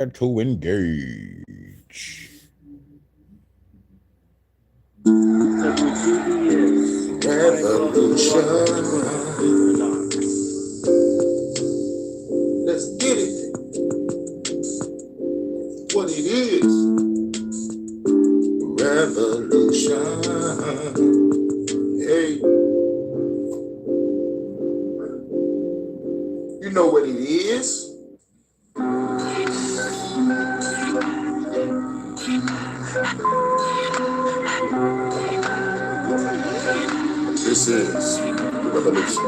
To engage. Revolution. Let's get it. What it is. Revolution. Hey. You know what it is? This is the revolution.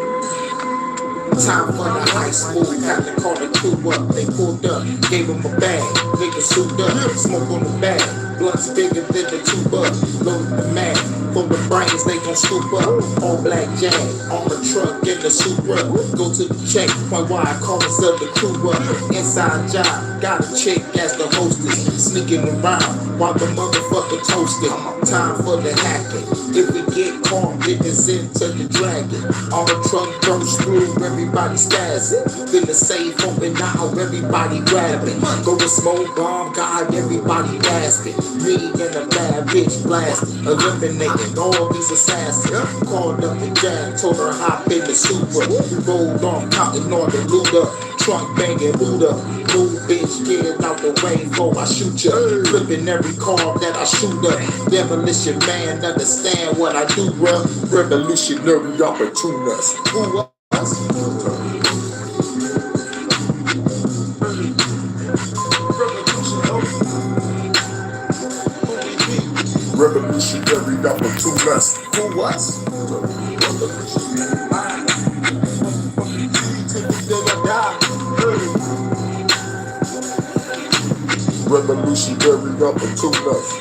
Time for the high school, got the corner crew up. They pulled up, gave them a bag. Niggas suit up, smoke on the bag. Blunts bigger than the tuba. Load the mag, for the brains they gon' scoop up. All black jag, on the truck in the Supra. Go to the check, point why I call myself the crew up. Inside job, got a chick as the hostess. Sneaking around while the motherfucker toasted. Time for the hacking. If we get caught, niggas into the dragon. All the truck goes through, everybody spazzing. Then the safe open now, everybody grabbing. Go to smoke bomb, God, everybody gasping. Me and a bad bitch blasting, eliminating all these assassins. Called up the jag, told her hop in the Supra. We rolled on, counting all the loot up. Trunk banging, boot up. Move, bitch, get out the way before I shoot ya. Flipping every car that I shoot up. Demolition man, understand what I do, bruh. Revolutionary opportunists. Who us? Revolutionary opportunists. Who us? Revolutionary opportunists.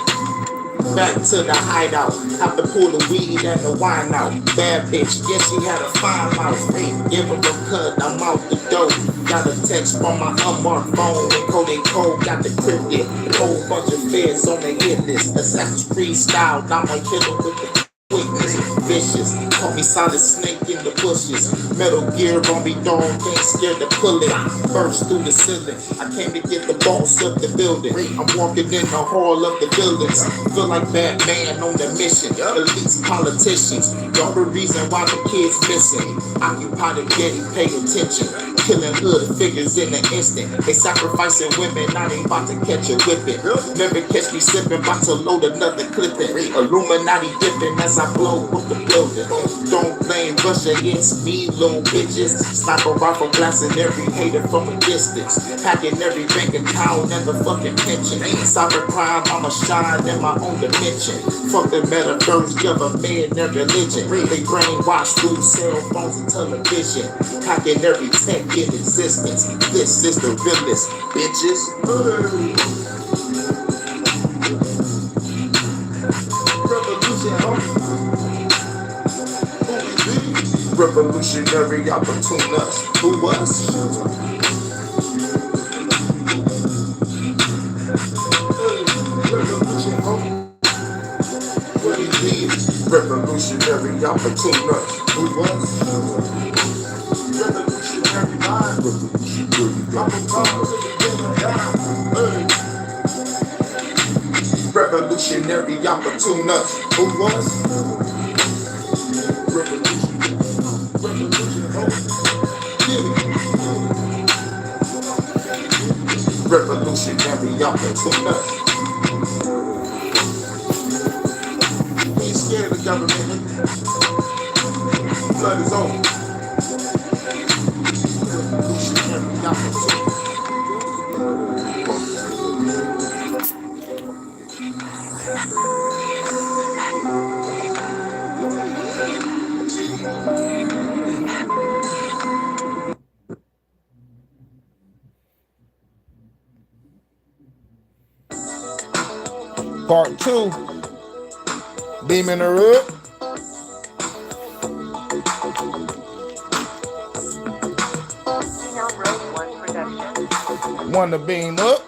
Back to the hideout, have to pull the weed and the wine out. Bad bitch, guess she had a fine mouth. Hey, give her a cut, I'm out the door. Got a text from my unmarked phone, and code got the cryptic. Whole bunch of feds on the hit list. Assassin's freestyle, now I kill her with the quickness. Vicious, call me solid snake in the bushes. Metal gear on me, dog, ain't scared to pull it. Burst through the ceiling, I came to get the boss of the building. I'm walking in the hall of the buildings. Feel like Batman on the mission. Elites, politicians, y'all the reason why the kids missing. Occupy the getty, pay attention. Killing hood figures in an instant. They sacrificing women, now they about to catch a whipping. Never catch me slipping, about to load another clipping. Illuminati dipping as I blow up the building. Don't blame Russia, it's me, little bitches. Sniper rifle blasting every hater from a distance. Packing every bank account and the fucking pension. Cybercrime, I'ma shine in my own dimension. Fuck the metaverse, government and religion. They brainwash through cell phones and television. Packing every tech in existence. This is the realest, bitches. Revolutionary opportunists. Who was? Revolutionary opportunists. Who was? Revolutionary mind. Revolutionary opportunists. Who was? Revolutionary opportunists. We ain't scared of the government. Blood is on. Revolutionary opportunists. Part 2. Beaming her up. One to beam up.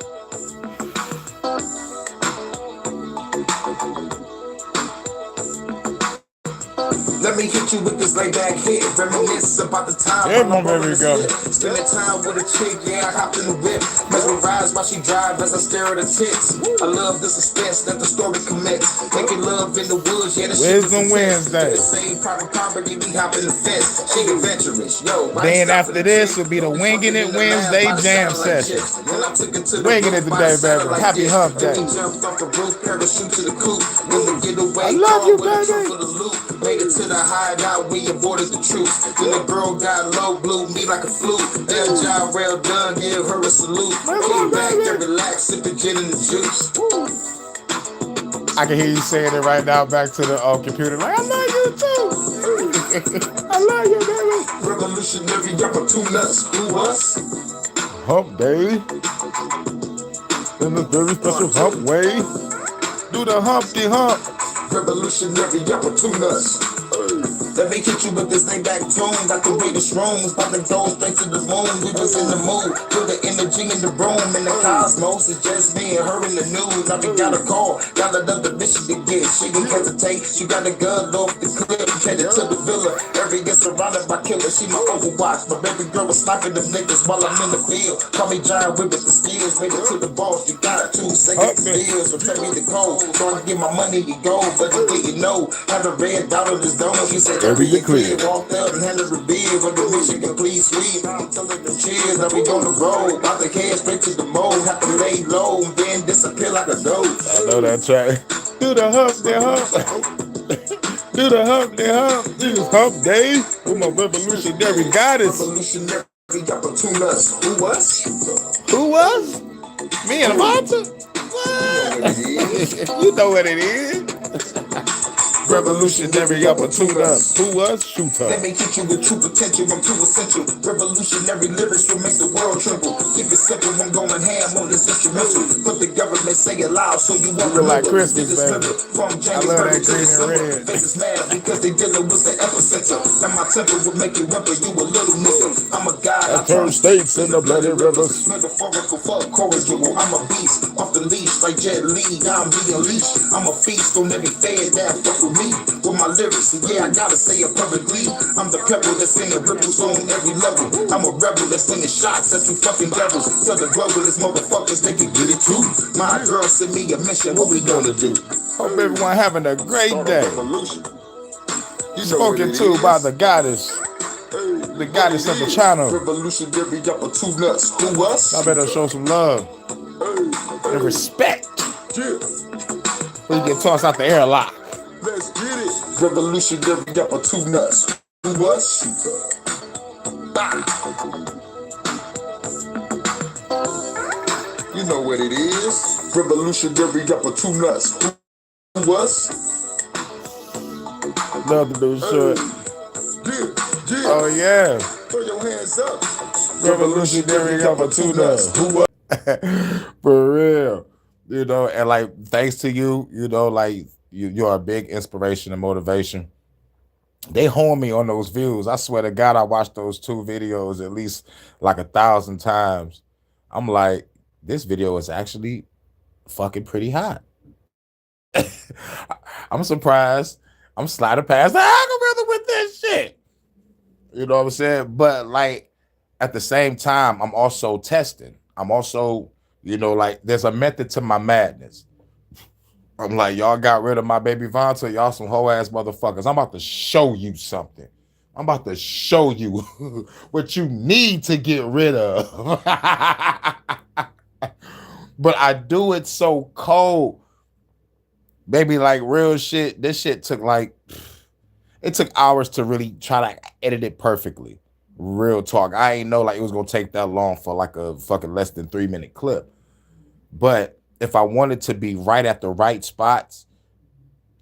Let me hit you with this laid back hit. Reminisce about the time There when I'm we go. Spending time with a chick, yeah, I hopped in the whip. Terrorize while she drive as I stare at her tits. I love the suspense that the story commits. Making love in the woods, yeah, the shit was Wisdom intense. Wednesday. The same private property, we hopping the fence. She adventurous, yo. Then after this will be the Winging It Wednesday jam session. Winging it today, baby. Happy hump day. I love you, baby. Made it to the hideout, we aborted the troops. Then the girl got low, blew me like a flute. That job well done, give her a salute. Kick back and relax, sipping gin and the juice. I can hear you saying it right now back to the computer. Like, I love you too. I love you, baby. Revolutionary rapper, two nuts. Who us? Hump day. In the very special hump way. Do the Humpty Hump. Revolutionary rapper, two nuts. Let me hit you with this thing back tune. Got the greatest rooms, about to go straight to the moon. We was in the mood, feel the energy in the room. In the cosmos, it's just me and her in the news. Now we got a call, got another mission to get. She didn't hesitate, she got a gun off the clip. Headed to the villa, every get surrounded by killers. She my overwatch, my baby girl was sniping them niggas while I'm in the field. Call me Giant Whip with the skills, made it to the boss. You got 2 seconds to deal, so tell me the code. So I can get my money to go, but you didn't know. Had a red dot on his donut, he said, every clear. Walked up and handed the beer, but the mission complete sweet. I'm telling them cheers, now we on the road. About to head straight to the mold, have to lay low and then disappear like a dope. I know that track. Do the hump, the hump. Do the hump, the hump. Do the hump day with my revolutionary goddess. Revolutionary rapper, two nuts. Who was? Who was? Me and Avanta? What? You know what it is. Revolutionary opportunist. Who was? Shooter. Let me hit you with true potential. I'm too essential. Revolutionary lyrics will make the world tremble. Keep it simple. I'm going ham on this instrumental. But the government say it loud, so you won't like Christmas, baby. From I love that January to green and December. red. Faces mad because they dealing with the epicenter. And my temper will make you whimper. You a little nigga. I'm a god. I turn states into bloody rivers. Metaphorical fuck corrigible. I'm a beast off the leash like Jet Li. I'm being leashed. I'm a feast on every fad that fuck with me. With my lyrics, yeah, I gotta say it publicly. I'm the pebble that's singing ripples on every level. I'm a rebel that's singing shots at you fucking devils. Tell the globalist motherfuckers they can get it too. My girl sent me a mission, what we gonna do? Hope everyone having a great day. You spoken to by the goddess of the channel. Revolutionary rapper, two nuts. Who us? I better show some love and respect. We get tossed out the airlock. Let's get it. Revolutionary rapper, two nuts. Who was? You know what it is. Revolutionary rapper, two nuts. Who was? Love to do shit. Yeah. Oh yeah. Throw your hands up. Revolutionary rapper, two nuts. Who was? For real. You know, and like thanks to you, you know, like you're a big inspiration and motivation. They hone me on those views. I swear to God, I watched those 2 videos at least like 1,000 times. I'm like, this video is actually fucking pretty hot. I'm surprised. I'm sliding past the algorithm with this shit. You know what I'm saying? But like at the same time, I'm also testing. I'm also, you know, like there's a method to my madness. I'm like, y'all got rid of my baby Vonta. Y'all some hoe ass motherfuckers. I'm about to show you something. I'm about to show you what you need to get rid of. But I do it so cold. Baby, like real shit. This shit took like, it took hours to really try to edit it perfectly. Real talk. I ain't know like it was gonna take that long for like a fucking less than 3-minute clip. But if I wanted to be right at the right spots,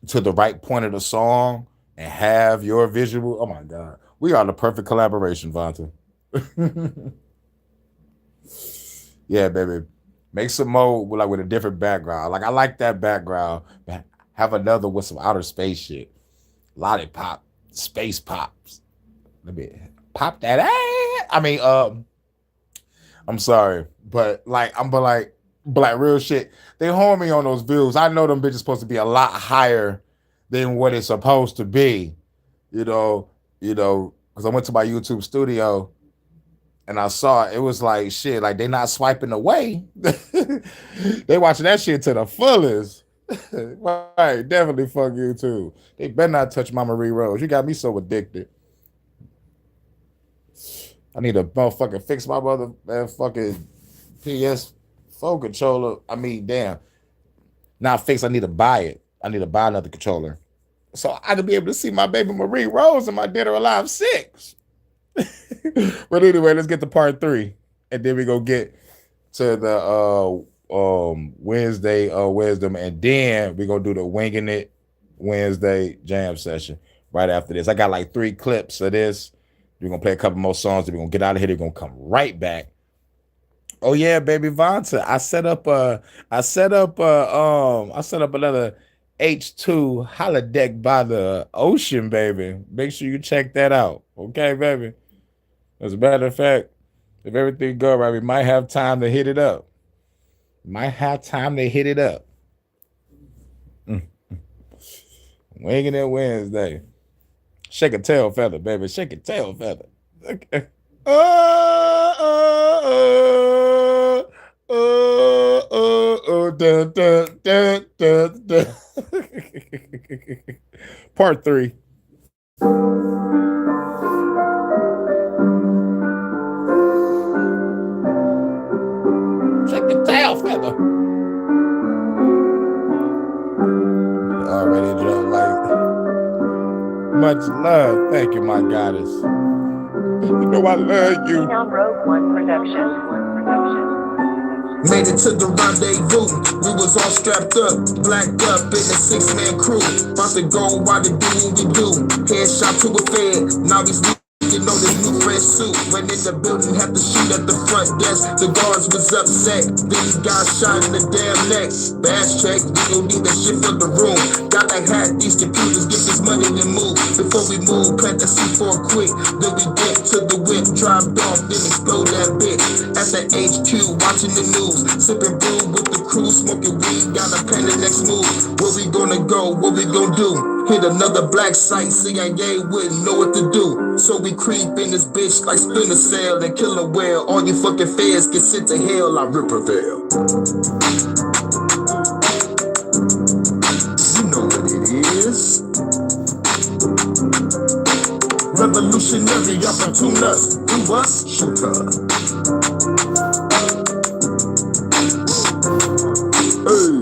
to the right point of the song, and have your visual, oh my God. We are the perfect collaboration, Vonta. Yeah, baby. Make some more with a different background. Like I like that background. Have another with some outer space shit. Lollipop, space pops. Let me pop that ass. I mean, I'm sorry, but like Black real shit. They hone me on those views. I know them bitches supposed to be a lot higher than what it's supposed to be. You know, because I went to my YouTube studio and I saw it was like shit, like they not swiping away. They watching that shit to the fullest. Right, definitely fuck you too. They better not touch my Marie Rose. You got me so addicted. I need to motherfucking fix my fucking PS4 controller. I mean, damn. Not fix, I need to buy it. I need to buy another controller. So I could be able to see my baby Marie Rose in my Dead or Alive 6. But anyway, let's get to part 3. And then we go get to the Wednesday wisdom. And then we're gonna do the Winging It Wednesday jam session right after this. I got like 3 clips of this. We're gonna play a couple more songs, and we're gonna get out of here. We're gonna come right back. Oh yeah, baby Vonta. I set up another H2 holodeck by the ocean, baby. Make sure you check that out. Okay, baby. As a matter of fact, if everything go right, we might have time to hit it up. Winging It Wednesday. Shake a tail feather, baby. Shake a tail feather. Okay. Dun, dun, dun, dun, dun. Part 3. Shake the tail feather. Already drunk like much love. Thank you, my goddess. You know I love you. Rogue One Production. Made it to the rendezvous. We was all strapped up, blacked up in a 6-man crew. About to go while the do we do. Headshot to a fed. Now we sleeping on this new fresh suit. Went in the building, had to shoot at the front desk. The guards was upset. These guys shot in the damn neck. Bass check, we don't need that shit for the room. Gotta hack these computers, get this money and move. Before we move, plant the C4 quick. Then we get to the whip, dropped off, then explode that bitch. At the HQ, watching the news, sipping brew with the crew, smoking weed. Gotta plan the next move. Where we gonna go? What we gonna do? Hit another black site, CIA wouldn't know what to do. So we creep in this bitch like Splinter Cell and kill a whale. All you fucking feds get sent to hell like Ripperville. You know what it is. Revolutionary opportunist. Who us? Shooter. Hey.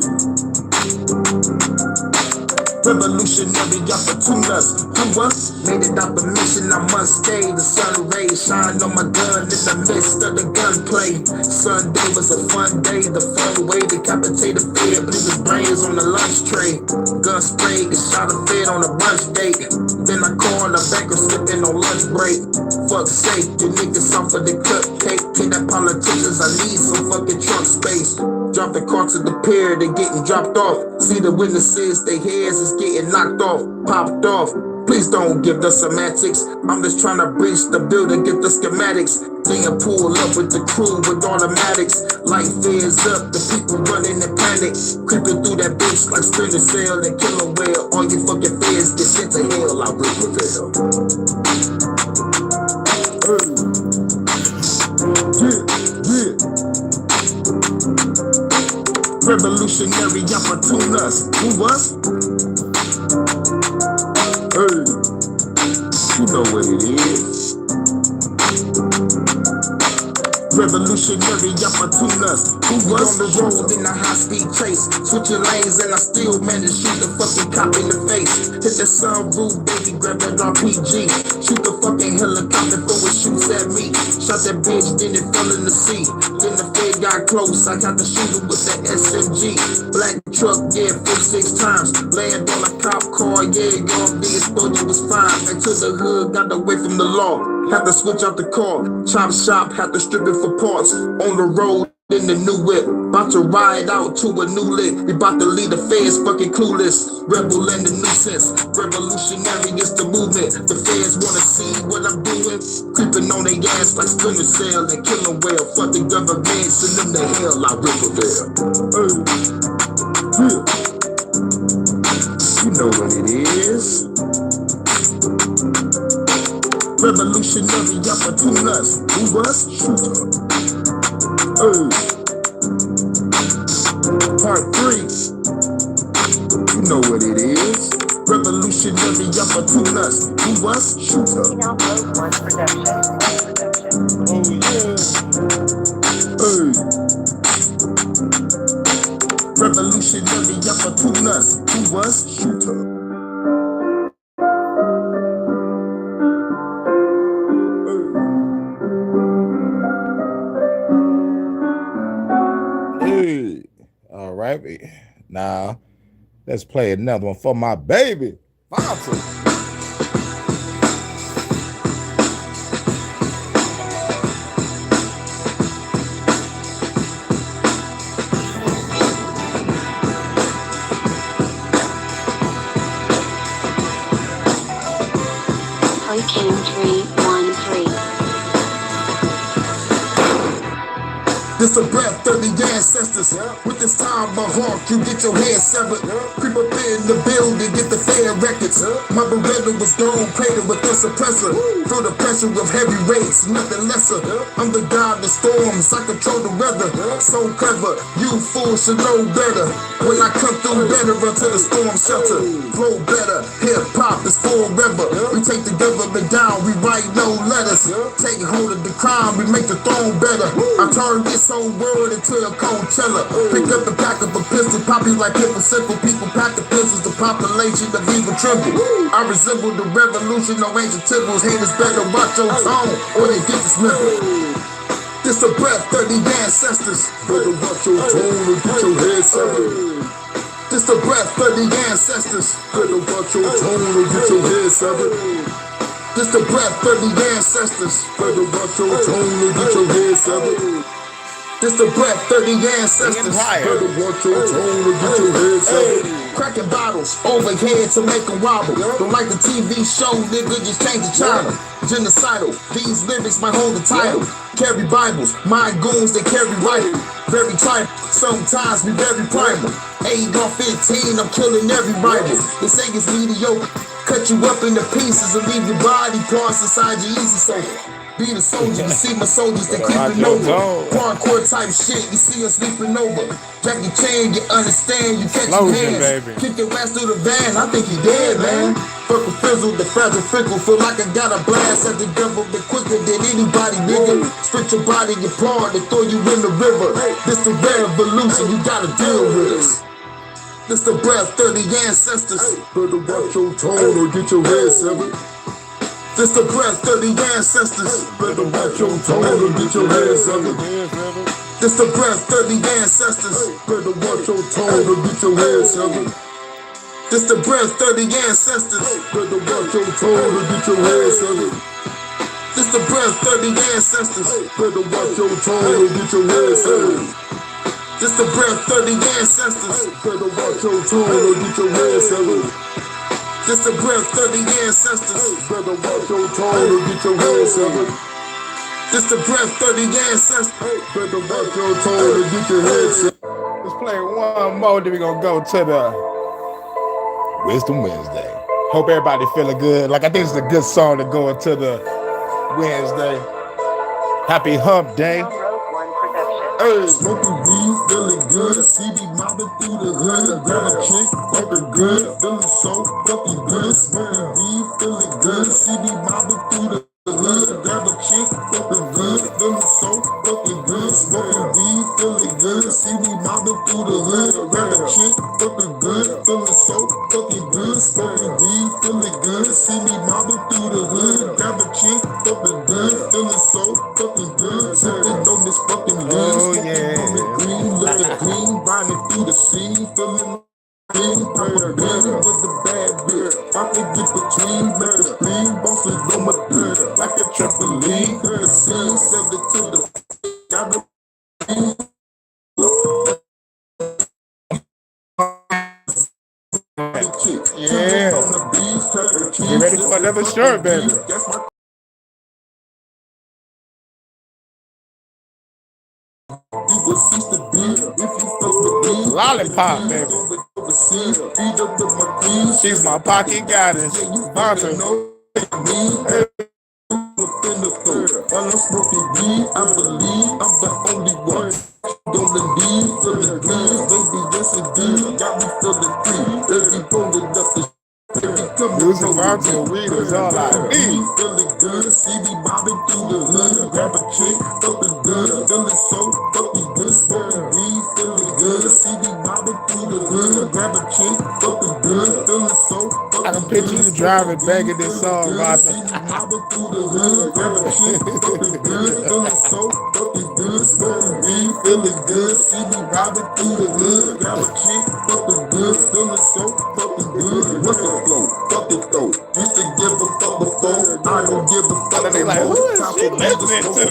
Revolutionary opportunist. Who us? Made it out the mission, I must stay. The sun rays shine on my gun in the midst of the gunplay. Sunday was a fun day, the fun way to decapitate a fed, blew his brains on the lunch tray. Gun spray, get shot a fed on a brunch date. Then I call the banker slipping on lunch break. Fuck sake, the niggas off of the cupcake. Kidnap politicians, I need some fucking trunk space. Drop the car to the pier, they getting dropped off. See the witnesses, their heads is getting knocked off, popped off. Please don't give the semantics. I'm just trying to breach the building, get the schematics. Then pull up with the crew with automatics. Light fears up, the people running in panic. Creeping through that bitch like Splinter Cell and kill a whale. All you fucking feds get sent to hell like Ripperville. Yeah. Revolutionary opportunist. Who us? Hey, you know what it is. Revolutionary opportunist. Who was on the road in a high-speed chase? Switching lanes and I still managed to shoot the fucking cop in the face. Hit the sunroof, baby, grab that RPG. Shoot the fucking helicopter before it shoots at me. Shot that bitch, then it fell in the sea. Then the fed got close, I got the shooter with the SMG. Black truck, yeah, 4-6 times. Land on a cop car, yeah, the explosion was fine. Back to the hood, got away from the law. Had to switch out the car, chop shop, had to strip it for parts. On the road in the new whip, about to ride out to a new lick. We about to lead the feds fucking clueless. Rebel and the nuisance, revolutionary is the movement. The feds wanna see what I'm doing. Creeping on their ass like Splinter Cell and killing well. Fuck the government, send them to hell like Ripperville. Hey. Yeah. You know what it is. Revolutionary opportunist. Who was? Shooter. Part 3. You know what it is. Revolutionary opportunist. Who was? Shooter. Revolutionary opportunist. Who was? Shooter. All right, now let's play another one for my baby. Awesome. Hurricane 313. This a breath of the ancestors. With this time my hawk, you get your head severed. Creep up in the building, get the fair records. My Beretta was gone, crater with the suppressor. Through the pressure of heavy rates, nothing lesser. I'm the god of storms, I control the weather. So clever, you fools should know better. When I come through better until the storm shelter. Flow better, hip hop is forever. We take the government down, we write no letters. Take hold of the crime, we make the throne better. I turn this whole world into a Coachella. Pick up the pack of a pistol, poppy like hip and simple. People pack the pistols, the population of evil tremble. I resemble the revolution, no ancient temples. Haters better watch your tone, or they get dismembered. This a breath of the ancestors. Better watch your tone or get your head severed. This a breath of the ancestors. Better watch your tone or get your head severed. This the breath of the ancestors. Better watch your tone or get your head severed. This the breath of the ancestors. Better watch your tone or get your head severed. Cracking bottles overhead to make them wobble. Don't like the TV show, nigga, just change the channel. Genocidal, these lyrics might hold the title. Carry Bibles, my goons, they carry rifle. Very tribal, sometimes we very primal. 8 on 15, I'm killing every rival. They say it's mediocre, cut you up into pieces and leave your body parts inside your easy sofa. Be the soldier, you see my soldiers, they creeping over. Hardcore type shit, you see us sleeping over. Jackie Chan, you understand, you catch your hands. Kick your ass through the van, I think you dead, man. Fuck a fizzle, the fragile fickle. Feel like I got a blast at the devil, but quicker than anybody, nigga. Split your body apart and throw you in the river. This the revolution, you gotta deal with us. This the breath of the ancestors. Better watch your tone or get your head severed. This the breath of the ancestors. Better watch your tone or get your head severed. This the breath of the ancestors. Better watch your tone or get your head severed. This the breath of the ancestors. Better watch your tone or get your head severed. This the breath of the ancestors. Better watch your tone or get your head severed. This the breath of the ancestors. Better watch your tone or get your head severed. This the breath of the ancestors. Better watch your tone or get your head severed. This the breath of the ancestors. Better watch your tone or get your head severed. Let's play one more, then we're gonna go to the Wisdom Wednesday. Hope everybody feeling good. Like, I think it's a good song to go into the Wednesday. Happy Hump Day. Hey, smoking weed, feeling good. CD mobbing through the hood. Grab a chick, fucking good. Feeling so fucking good. Smoking weed, feeling good. CD mobbing through the hood. Grab a chick, fucking good. Feeling so fucking good. Smoking weed, feeling good. CD mobbing through the hood. Grab a chick, fucking good. Feeling so fucking good. Smoking weed, feeling good. CD mobbing through the hood. Grab a chick, fucking good. Feeling so fucking good. Sipping on this fucking hood. Oh, yeah. Green, looking green, riding through the sea, feeling green, popping green with the bad bitch. I can get between, make the spleen, bosses on my dick, like a trampoline. The scene, send it to the got the yeah. You ready for another shirt, baby? Lollipop, baby. She's my pocket goddess. Vonta. while I'm smoking weed. I believe I'm the only one. Gonna leave, feeling good, baby, yes indeed. Got me feeling free. Every rolling up the Music vibes and weed is all I need. Feeling good, see me bobbing through the hood. Grab a chick, feeling good, feeling so fucking good. Smoking weed, feeling good, see me bobbing through the hood. Grab a chick, feeling good, feeling so fucking good. I can picture you driving, banging this song, See me bobbing through the hood. Grab a chick, feeling good, feeling so fucking good. Smoking weed, feeling good, see me bobbing through the hood. Grab a chick, feeling good, feeling so fucking good. What's the flow? Fuck it though. Used to give a fuck before. I don't give a fuck. They like, who is she listening to?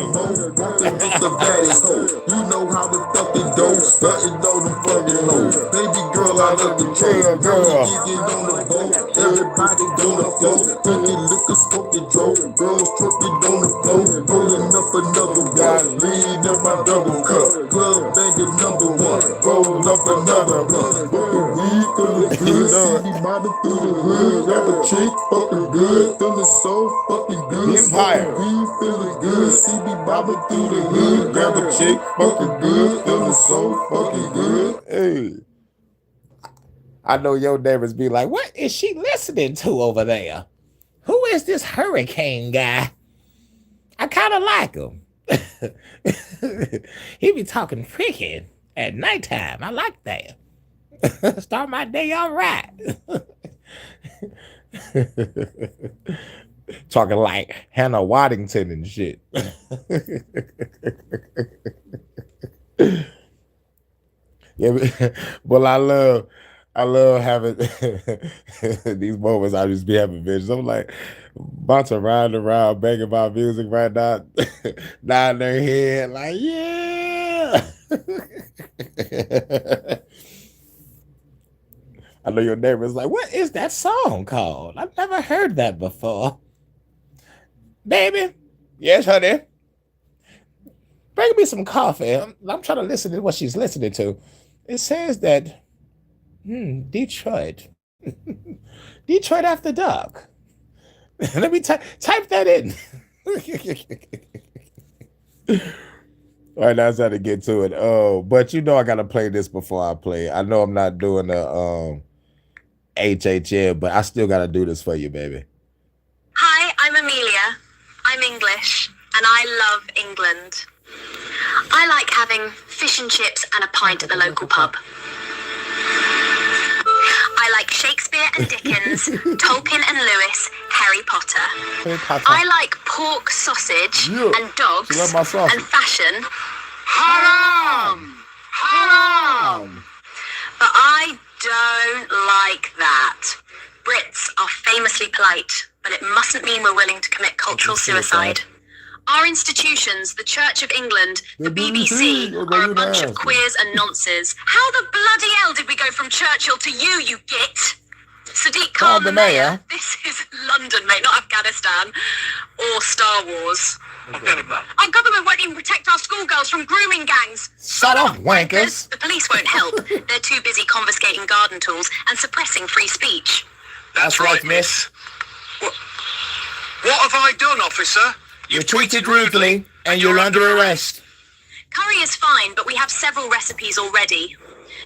It's the baddest hoe. You know how to fucking do. Stunting on the fucking low. Baby girl out of control. Girl getting on the boat. Everybody on the floor. Drinking liquor, smoking dope. Girls tripping on the floor. Rolling up another one. Lean in my double cup. Club banging number one. Roll up another one. Smoking weed, feeling good. See me mobbing through the hood. Grab a chick, fucking good. Feeling so fucking good. Empire. Smoking weed, feeling good. See me bobbing through the hood. Grab a chick, fucking good. Feeling so fucking good. Hey. I know your neighbors be like, what is she listening to over there? Who is this hurricane guy? I kind of like him. He be talking freaking at nighttime. I like that. Start my day all right. Talking like Hannah Waddington and shit. Yeah, but I love having these moments. I just be having visions. I'm like, about to ride around banging my music right now, nodding their head like, yeah. I know your neighbor's like, what is that song called? I've never heard that before. Baby, yes, honey. Bring me some coffee. I'm trying to listen to what she's listening to. It says that Detroit. Detroit After Dark. Let me type that in. All right, now it's time to get to it. Oh, but you know I gotta play this before I play it. I know I'm not doing the HHM, but I still gotta do this for you, baby. Hi, I'm Amelia. I'm English, and I love England. I like having fish and chips and a pint at the local pub. I like Shakespeare and Dickens, Tolkien and Lewis, Harry Potter. I like pork sausage and dogs and fashion. Haram! Haram! But I don't like that. Brits are famously polite, but it mustn't mean we're willing to commit cultural suicide. Our institutions, the Church of England, the BBC, are a bunch of queers and nonces. How the bloody hell did we go from Churchill to you git? Sadiq Khan, the mayor. This is London, mate, not Afghanistan. Or Star Wars. Our government won't even protect our schoolgirls from grooming gangs. Shut up, wankers. The police won't help. They're too busy confiscating garden tools and suppressing free speech. That's right, miss. What have I done, officer? You're treated rudely and you're under arrest. Curry is fine, but we have several recipes already.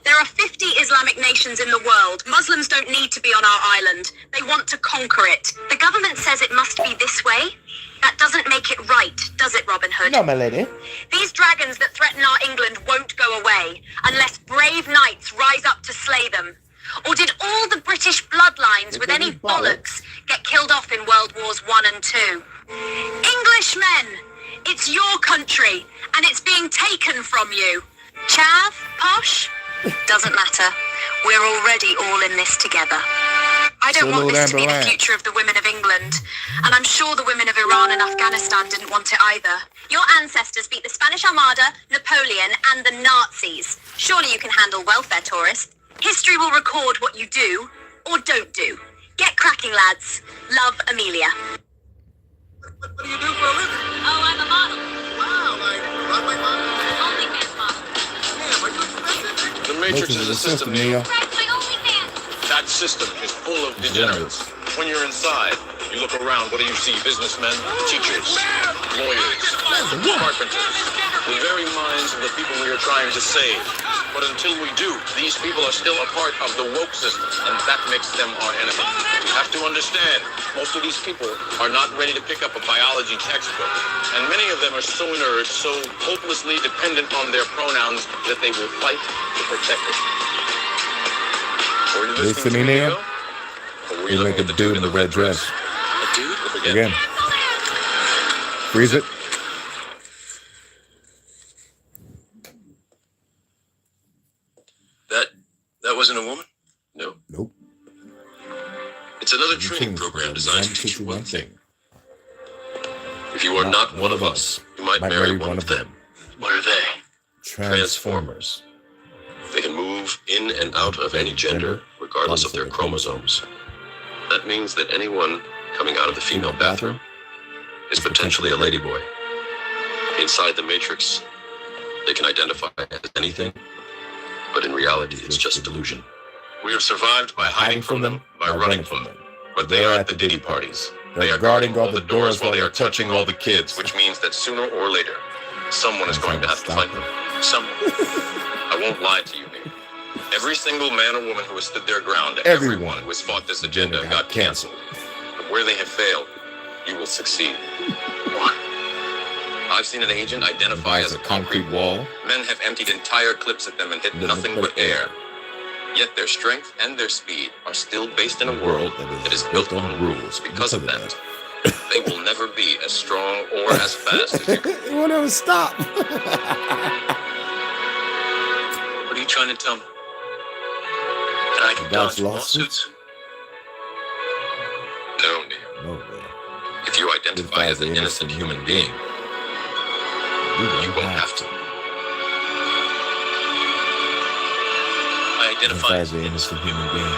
There are 50 Islamic nations in the world. Muslims don't need to be on our island. They want to conquer it. The government says it must be this way. That doesn't make it right, does it, Robin Hood? No, my lady. These dragons that threaten our England won't go away unless brave knights rise up to slay them. Or did all the British bloodlines with any bollocks get killed off in World Wars I and II? Englishmen, it's your country, and it's being taken from you. Chav, posh, doesn't matter. We're already all in this together. I don't want this to be the future of the women of England, and I'm sure the women of Iran and Afghanistan didn't want it either. Your ancestors beat the Spanish Armada, Napoleon, and the Nazis. Surely you can handle welfare tourists. History will record what you do or don't do. Get cracking, lads. Love, Amelia. What do you do for a living? Oh, I'm a model. Wow, like model? OnlyFans model. Yeah, but that's it. The Matrix is a system, Neo. That system is full of degenerates. When you're inside, you look around, what do you see? Businessmen, teachers, lawyers, carpenters, the very minds of the people we are trying to save. But until we do, these people are still a part of the woke system, and that makes them our enemy. You have to understand, most of these people are not ready to pick up a biology textbook, and many of them are so inert, so hopelessly dependent on their pronouns that they will fight to protect it. Were you listening in? Or were You you like looking a at the dude in the red dress. A dude? Again. Freeze it. That wasn't a woman? No. Nope. It's another training program designed to teach you one thing. If you are not one of us, you might marry one of them. What are they? Transformers. They can move in and out of any gender, regardless of their chromosomes. That means that anyone coming out of the female bathroom is potentially a ladyboy. Inside the Matrix, they can identify as anything, but in reality, it's just a delusion. We have survived by hiding from them, by running from them. But they are at the Diddy parties. They are guarding all the doors while they are touching all the kids, which means that sooner or later, someone is going to have to fight them. Someone. I won't lie to you, baby. Every single man or woman who has stood their ground, everyone who has fought this agenda got canceled. But where they have failed, you will succeed. One. I've seen an agent identify as a concrete wall. Men have emptied entire clips at them and hit nothing but air. Yet their strength and their speed are still based in a world that is built on rules. Because of that, they will never be as strong or as fast as you. It won't ever stop. What are you trying to tell me? That I can dodge lawsuits? No, Neil. No way. If you identify as an innocent human being, you won't have to. I identify as an innocent human being.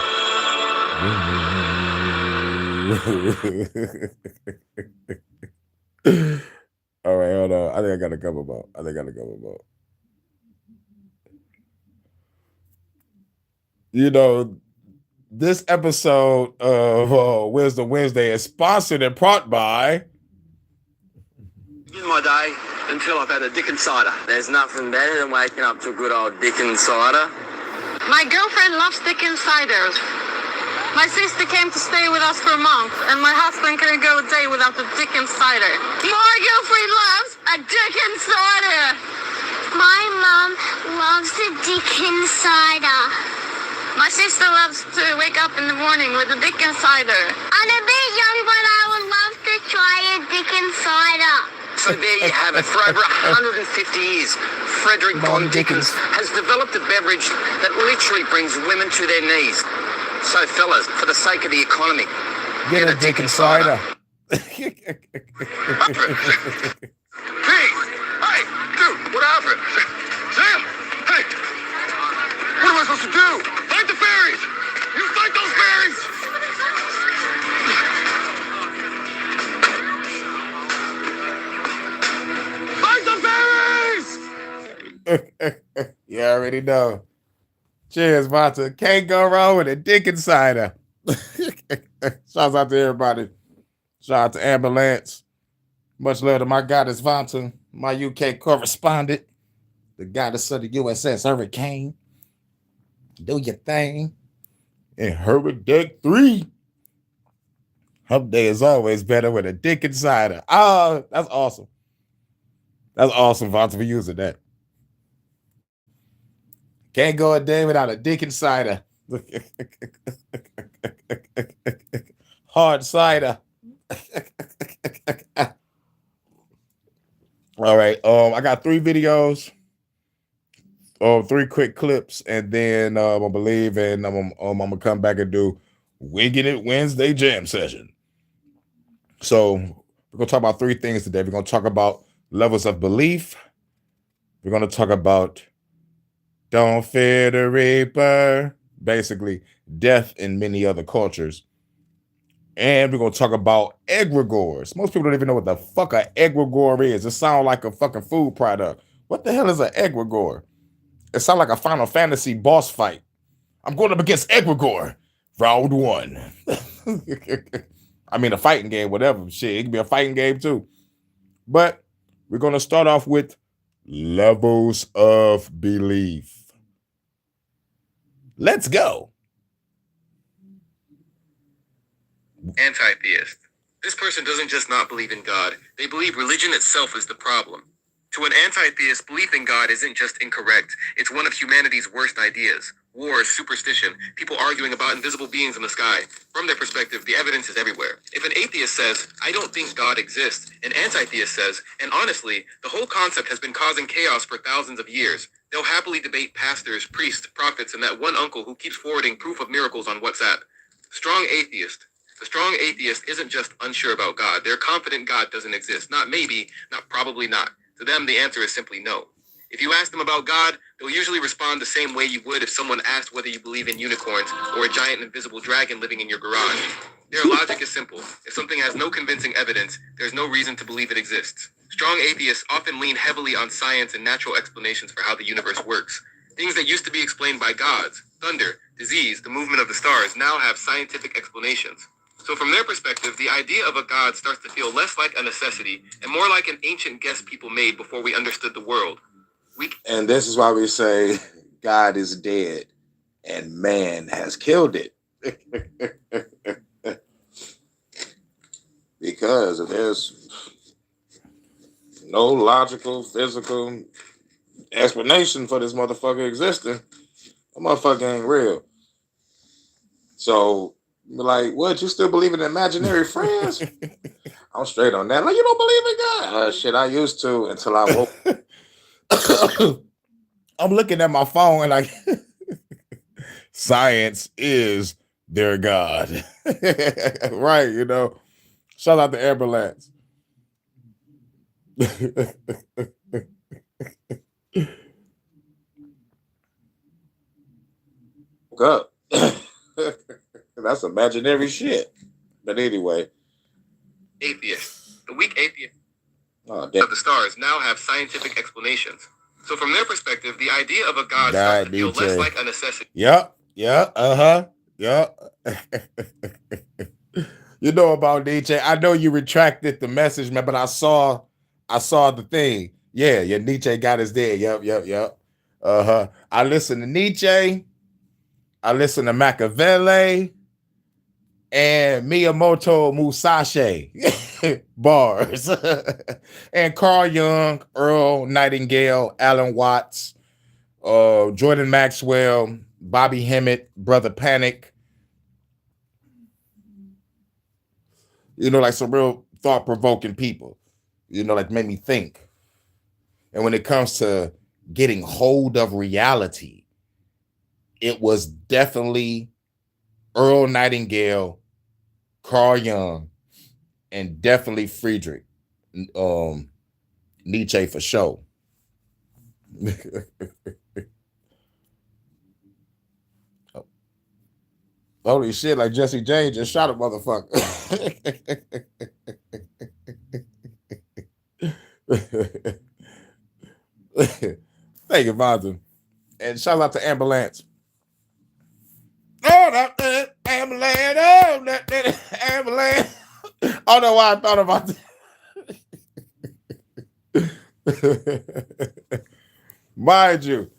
All right, hold on. I think I got a couple more. You know, this episode of Wisdom Wednesday is sponsored and brought by. In my day, until I've had a Dickens cider. There's nothing better than waking up to a good old Dickens cider. My girlfriend loves Dickens ciders. My sister came to stay with us for a month, and my husband couldn't go a day without the Dickens cider. My girlfriend loves a Dickens cider. My mom loves the Dickens cider. My sister loves to wake up in the morning with a Dickens cider. I'm a bit young, but I would love to try a Dickens cider. So there you have it. For over 150 years, Frederick Von Dickens has developed a beverage that literally brings women to their knees. So fellas, for the sake of the economy, Get a Dickens cider. Hey, dude, what happened? Sam, hey, what am I supposed to do? Fight the fairies! You fight those fairies! Fight the fairies! You already know. Cheers, Vanta. Can't go wrong with a Dickens cider. Shouts out to everybody. Shout out to Ambulance. Much love to my goddess Vanta, my UK correspondent, the goddess of the USS Hurricane. Do your thing. And Herbert Deck 3. Hump day is always better with a Dickens cider. Oh, that's awesome. That's awesome, Vanta, for using that. Can't go a day without a Dickens cider. Hard cider. All right. I got 3 videos. 3 quick clips, and then I believe, and I'm gonna come back and do Wigging It Wednesday jam session. So we're gonna talk about 3 things today. We're gonna talk about levels of belief. We're gonna talk about don't fear the reaper, basically death in many other cultures. And we're going to talk about egregores. Most people don't even know what the fuck an egregore is. It sounds like a fucking food product. What the hell is an egregore? It sounds like a Final Fantasy boss fight. I'm going up against egregore. Round 1. I mean, a fighting game, whatever. Shit, it could be a fighting game too. But we're going to start off with levels of belief. Let's go. Anti-theist. This person doesn't just not believe in God. They believe religion itself is the problem. To an anti-theist, belief in God isn't just incorrect. It's one of humanity's worst ideas. Wars, superstition, people arguing about invisible beings in the sky. From their perspective, the evidence is everywhere. If an atheist says, I don't think God exists, an anti-theist says, and honestly, the whole concept has been causing chaos for thousands of years. They'll happily debate pastors, priests, prophets, and that one uncle who keeps forwarding proof of miracles on WhatsApp. Strong atheist. The strong atheist isn't just unsure about God. They're confident God doesn't exist. Not maybe, not probably not. To them, the answer is simply no. If you ask them about God, they'll usually respond the same way you would if someone asked whether you believe in unicorns or a giant invisible dragon living in your garage. Their logic is simple. If something has no convincing evidence, there's no reason to believe it exists. Strong atheists often lean heavily on science and natural explanations for how the universe works. Things that used to be explained by gods, thunder, disease, the movement of the stars, now have scientific explanations. So from their perspective, the idea of a god starts to feel less like a necessity and more like an ancient guess people made before we understood the world. And this is why we say God is dead and man has killed it. Because there's no logical, physical explanation for this motherfucker existing. The motherfucker ain't real. So, what? You still believe in imaginary friends? I'm straight on that. Like, you don't believe in God? Shit, I used to until I woke. I'm looking at my phone and science is their God. Right, Shout out to Ambulance. Woke up. That's imaginary shit. But anyway. Atheist. The weak atheist of the stars now have scientific explanations. So from their perspective, the idea of a god starts to feel less like a necessity. Yep. You know about Nietzsche. I know you retracted the message, man, but I saw the thing. Yeah, Nietzsche got his dead. Yep. I listen to Nietzsche. I listen to Machiavelli and Miyamoto Musashi bars and Carl Jung, Earl Nightingale, Alan Watts, Jordan Maxwell, Bobby Hemmett, Brother Panic. Like some real thought-provoking people, made me think. And when it comes to getting hold of reality, it was definitely Earl Nightingale, Carl Jung, and definitely Friedrich Nietzsche for sure. Holy shit, like Jesse James just shot a motherfucker. Thank you, Vonda. And shout out to Ambulance. Oh, that Ambulance. Oh, that Ambulance. I don't know why I thought about that. Mind you,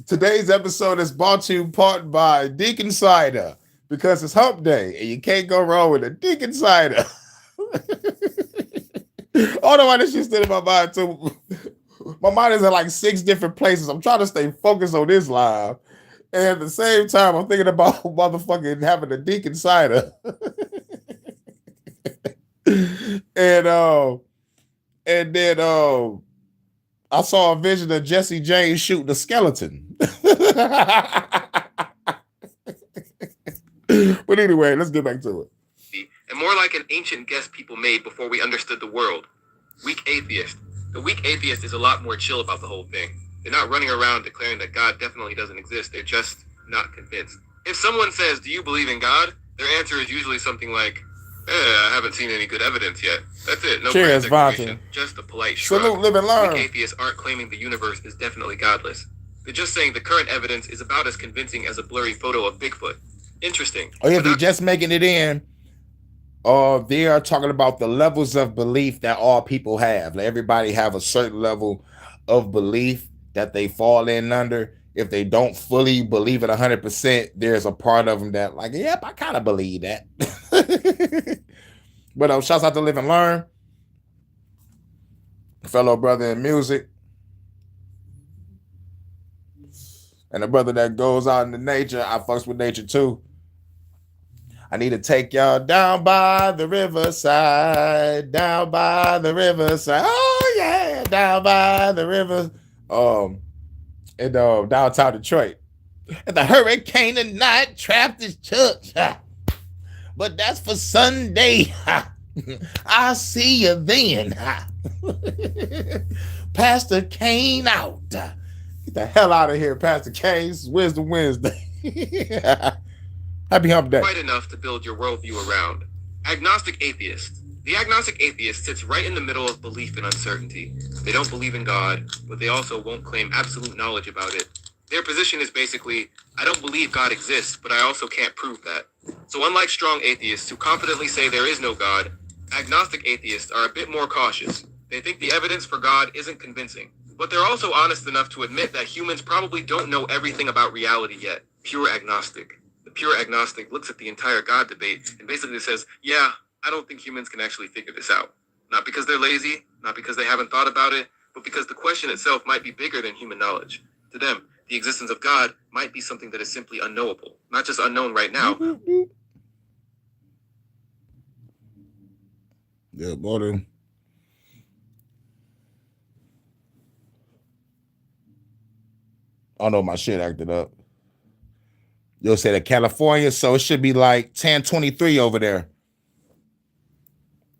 today's episode is brought to you part by Deacon Cider because it's hump day and you can't go wrong with a Deacon Cider. I don't know why this shit still in my mind too. My mind is in like 6 different places. I'm trying to stay focused on this live. And at the same time, I'm thinking about motherfucking having a Deacon Cider. And then I saw a vision of Jesse James shooting a skeleton. But anyway, let's get back to it. And more like an ancient guess people made before we understood the world. Weak atheist. The weak atheist is a lot more chill about the whole thing. They're not running around declaring that God definitely doesn't exist. They're just not convinced. If someone says, do you believe in God? Their answer is usually something like, I haven't seen any good evidence yet. That's it. No Cheers, Vontae. Just a polite shrug. Salute, live and learn. Weak atheists aren't claiming the universe is definitely godless. They're just saying the current evidence is about as convincing as a blurry photo of Bigfoot. Interesting. Oh, yeah, if you're just making it in, They are talking about the levels of belief that all people have. Like everybody have a certain level of belief that they fall in under. If they don't fully believe it 100%, there's a part of them that like, yep, I kind of believe that. But shouts out to Live and Learn, fellow brother in music, and a brother that goes out into nature. I fucks with nature too. I need to take y'all down by the riverside, down by the riverside. Oh yeah, down by the river. In downtown Detroit. And the hurricane tonight trapped his church. But that's for Sunday. I'll see you then. Pastor Kane out. Get the hell out of here, Pastor Kane. This is Wisdom Wednesday. Happy hump day. Quite enough to build your worldview around. Agnostic atheist. The agnostic atheist sits right in the middle of belief and uncertainty. They don't believe in God, but they also won't claim absolute knowledge about it. Their position is basically, I don't believe God exists, but I also can't prove that. So unlike strong atheists who confidently say there is no God, agnostic atheists are a bit more cautious. They think the evidence for God isn't convincing, but they're also honest enough to admit that humans probably don't know everything about reality yet. Pure agnostic. The pure agnostic looks at the entire God debate and basically says, yeah, I don't think humans can actually figure this out. Not because they're lazy, not because they haven't thought about it, but because the question itself might be bigger than human knowledge. To them, the existence of God might be something that is simply unknowable, not just unknown right now. Yeah, boy. I know my shit acted up. You'll say that California, so it should be like 10:23 over there.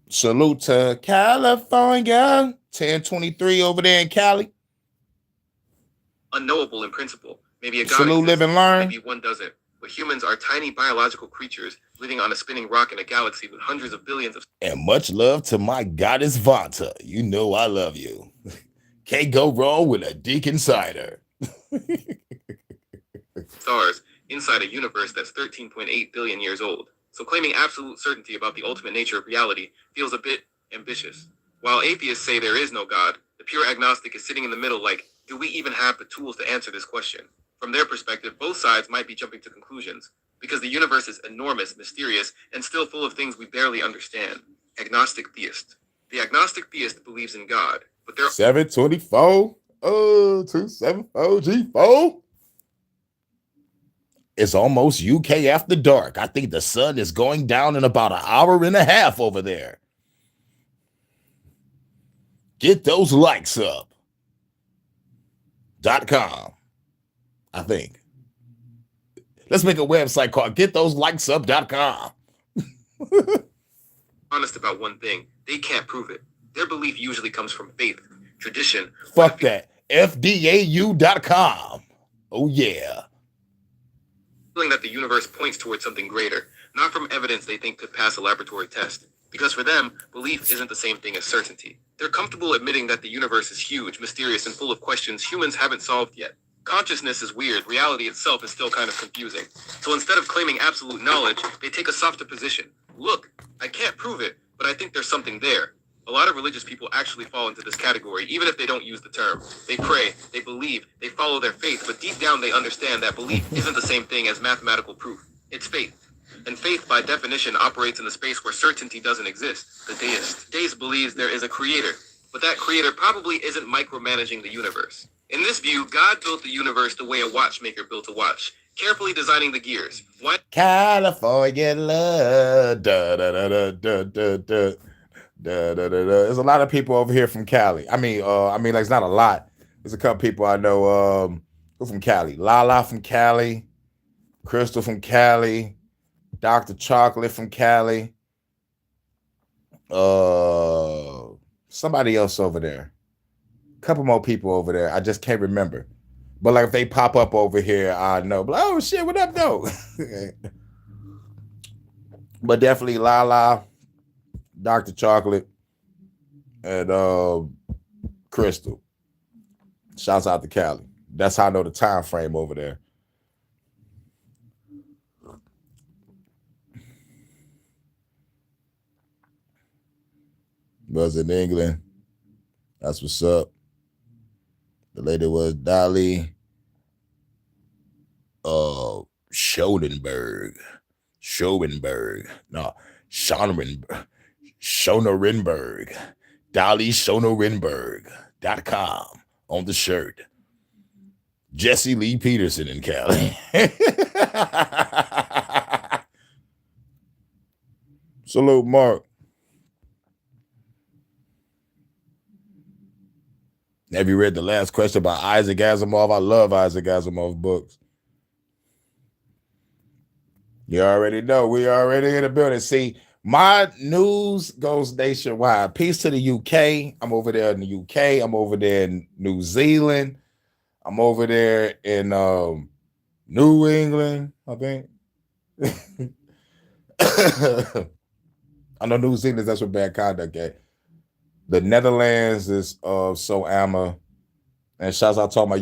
Salute to California, 10:23 over there in Cali. Unknowable in principle. Maybe a God Salute, exists, live and learn. maybe one doesn't. But humans are tiny biological creatures living on a spinning rock in a galaxy with hundreds of billions of... And much love to my goddess Vanta. You know I love you. Can't go wrong with a Deacon Cider. stars inside a universe that's 13.8 billion years old. So claiming absolute certainty about the ultimate nature of reality feels a bit ambitious. While atheists say there is no God, the pure agnostic is sitting in the middle like, do we even have the tools to answer this question? From their perspective, both sides might be jumping to conclusions, because the universe is enormous, mysterious, and still full of things we barely understand. Agnostic theist. The agnostic theist believes in God, but they're 724. 274 G4. It's almost UK after dark. I think the sun is going down in about an hour and a half over there. Get those likes up. .com. I think. Let's make a website called GetThoseLikesUp.com. honest about one thing. They can't prove it. Their belief usually comes from faith, tradition. Fuck that. FDAU.com. Oh, yeah. Feeling that the universe points towards something greater, not from evidence they think could pass a laboratory test. Because for them, belief isn't the same thing as certainty. They're comfortable admitting that the universe is huge, mysterious, and full of questions humans haven't solved yet. Consciousness is weird. Reality itself is still kind of confusing. So instead of claiming absolute knowledge, they take a softer position. Look, I can't prove it, but I think there's something there. A lot of religious people actually fall into this category, even if they don't use the term. They pray, they believe, they follow their faith, but deep down they understand that belief isn't the same thing as mathematical proof. It's faith. And faith, by definition, operates in the space where certainty doesn't exist. The deist. Deist believes there is a creator, but that creator probably isn't micromanaging the universe. In this view, God built the universe the way a watchmaker built a watch, carefully designing the gears. Why? California love. Da, da, da, da, da, da, da. Da, da, da, da. There's a lot of people over here from Cali. I mean, like it's not a lot. There's a couple people I know who from Cali. Lala from Cali, Crystal from Cali, Dr. Chocolate from Cali. Somebody else over there. A couple more people over there. I just can't remember. But like if they pop up over here, I know. But, oh shit, what up, though? But definitely Lala, Dr. Chocolate, and Crystal. Shouts out to Cali. That's how I know the time frame over there. Was in England. That's what's up. The lady was Dolly Schoenberg. No, Schoenberg. Dolly Schoenberg.com on the shirt. Jesse Lee Peterson in Cali. Salute, Mark. Have you read the last question about Isaac Asimov? I love Isaac Asimov's books. You already know. We already in the building. See, my news goes nationwide. Peace to the UK. I'm over there in the UK. I'm over there in New Zealand. I'm over there in New England, I think. I know New Zealand, that's what bad conduct at. The Netherlands is So Amma. And shouts out to all my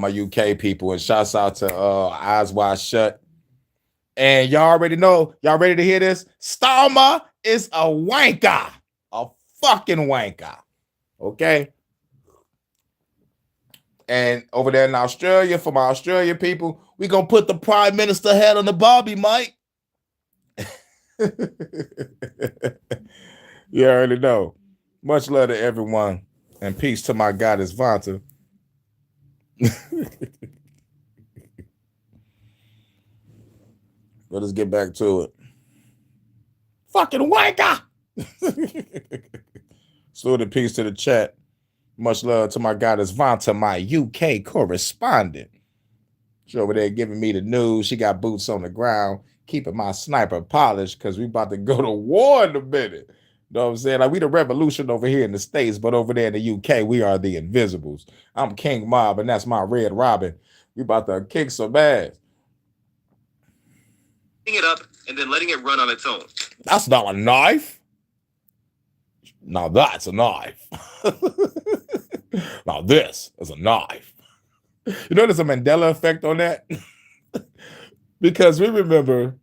UK people. And shouts out to Eyes Wide Shut. And y'all already know, y'all ready to hear this? Starmer is a wanker. A fucking wanker. Okay? And over there in Australia, for my Australia people, we gonna put the Prime Minister head on the Barbie, Mike. You already know. Much love to everyone. And peace to my goddess Vanta. Let us get back to it. Fucking wanker! Salute and peace to the chat. Much love to my goddess Vanta, my UK correspondent. She's over there giving me the news. She got boots on the ground, keeping my sniper polished because we about to go to war in a minute. You know what I'm saying? Like, we the revolution over here in the States, but over there in the UK, we are the Invisibles. I'm King Mob, and that's my Red Robin. We about to kick some ass. It up and then letting it run on its own. That's not a knife. Now that's a knife. Now this is a knife. You know there's a Mandela effect on that? Because we remember,